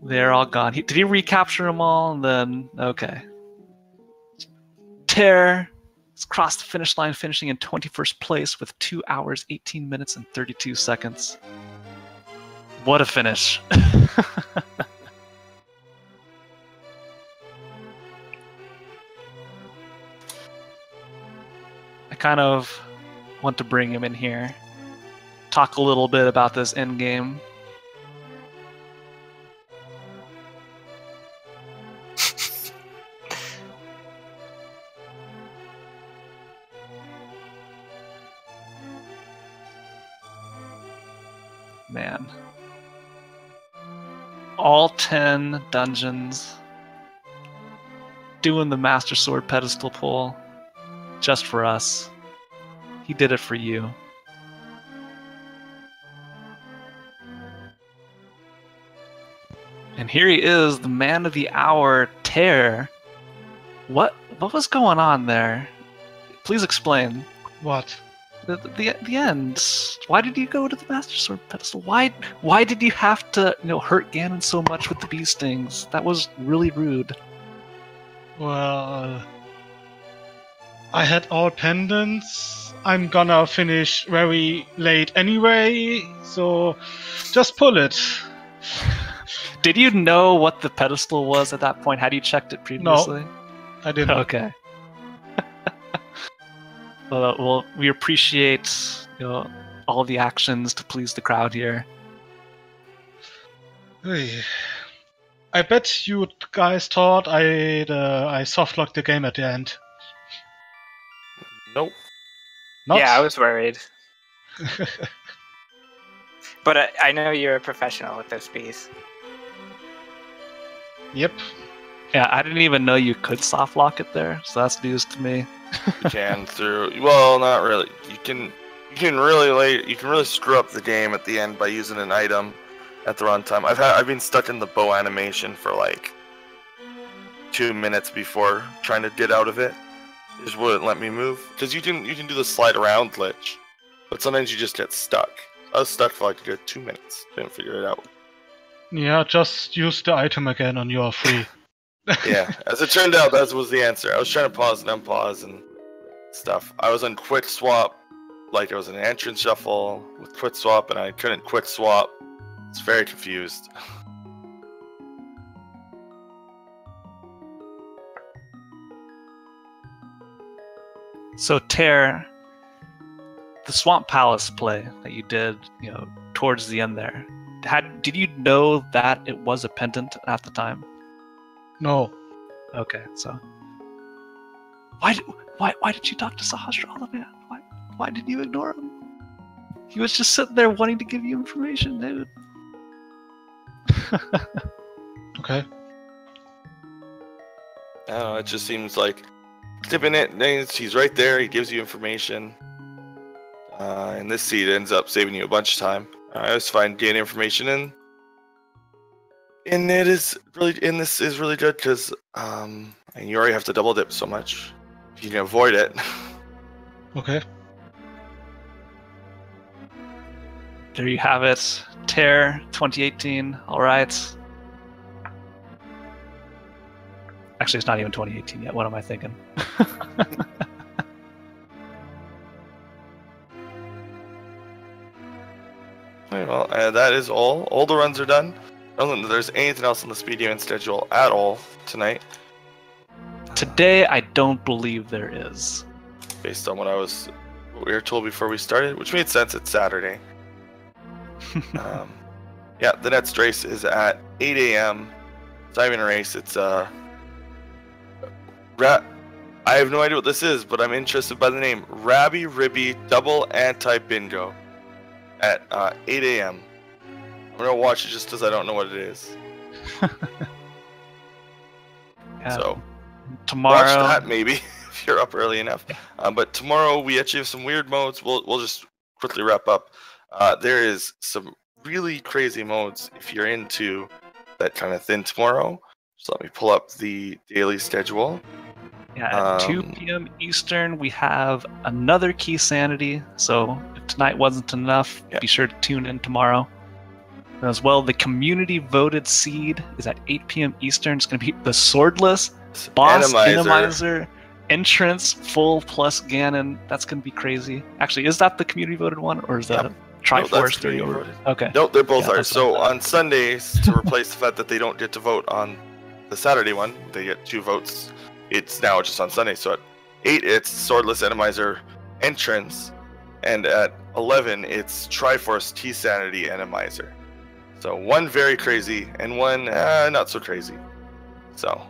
They're all gone. Did he recapture them all? And then, okay. Tairr has crossed the finish line, finishing in 21st place with 2 hours, 18 minutes, and 32 seconds. What a finish. I kind of want to bring him in here. Talk a little bit about this endgame. Man. All 10 dungeons. Doing the Master Sword pedestal pull. Just for us. He did it for you. And here he is, the man of the hour, Tairr. What was going on there? Please explain. What? The end. Why did you go to the Master Sword pedestal? Why did you have to hurt Ganon so much with the bee stings? That was really rude. Well, I had all pendants. I'm gonna finish very late anyway, so just pull it. Did you know what the pedestal was at that point? Had you checked it previously? I didn't. Okay. Well, we appreciate all the actions to please the crowd here. Hey. I bet you guys thought I softlocked the game at the end. Nope. Not? Yeah, I was worried. But I know you're a professional with this piece. Yep. Yeah, I didn't even know you could soft lock it there, so that's news to me. You can well, not really. You can really screw up the game at the end by using an item at the runtime. I've been stuck in the bow animation for like 2 minutes before trying to get out of it. It just wouldn't let me move because you can do the slide around glitch, but sometimes you just get stuck. I was stuck for like a good 2 minutes. Didn't figure it out. Yeah, just use the item again on your free. Yeah, as it turned out, that was the answer. I was trying to pause and unpause and stuff. I was on quick swap, like I was in an entrance shuffle with quick swap, and I couldn't quick swap. It's very confused. So Tairr, the Swamp Palace play that you did, towards the end there, did you know that it was a pendant at the time? No. Okay, so why did you talk to Sahasrara, man? Why did you ignore him? He was just sitting there wanting to give you information, dude. Okay. I don't know, it just seems like tipping it, he's right there, he gives you information. And this seed ends up saving you a bunch of time. I always find getting information and this is really good because and you already have to double dip so much. You can avoid it. Okay. There you have it. Tairr 2018. All right. Actually, it's not even 2018 yet. What am I thinking? Well, that is all. All the runs are done. I don't think there's anything else on the speed event schedule at all tonight. Today, I don't believe there is. Based on what we were told before we started, which made sense. It's Saturday. Yeah, the next race is at 8 a.m. It's not even a race. It's I have no idea what this is, but I'm interested by the name. Rabby Ribby Double Anti-Bingo at 8 a.m. I'm going to watch it just because I don't know what it is. Yeah. So, tomorrow, watch that maybe if you're up early enough. But tomorrow we actually have some weird modes. We'll just quickly wrap up. There is some really crazy modes if you're into that kind of thing tomorrow. So let me pull up the daily schedule. Yeah, at 2 p.m. Eastern, we have another Keysanity. So if tonight wasn't enough, be sure to tune in tomorrow. And as well, the community voted seed is at 8 p.m. Eastern. It's going to be the Swordless Boss Randomizer entrance full plus Ganon. That's going to be crazy. Actually, is that the community voted one, or is that Triforce 3? Okay. No, they're both ours. So on Sundays, to replace the fact that they don't get to vote on the Saturday one, they get 2 votes. It's now just on Sunday. So at 8, it's Swordless Randomizer entrance, and at 11, it's Triforce Keysanity Randomizer. So one very crazy and one not so crazy. So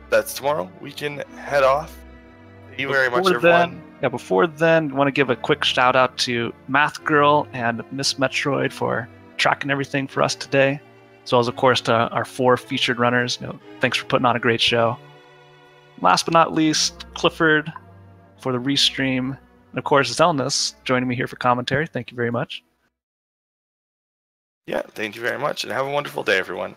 that's tomorrow. We can head off. Thank you very much, everyone. Before then, I want to give a quick shout out to Math Girl and Miss Metroid for tracking everything for us today, as well as, of course, to our 4 featured runners. Thanks for putting on a great show. Last but not least, Clifford for the restream, and of course, Zelnus joining me here for commentary. Thank you very much. Yeah, thank you very much, and have a wonderful day, everyone.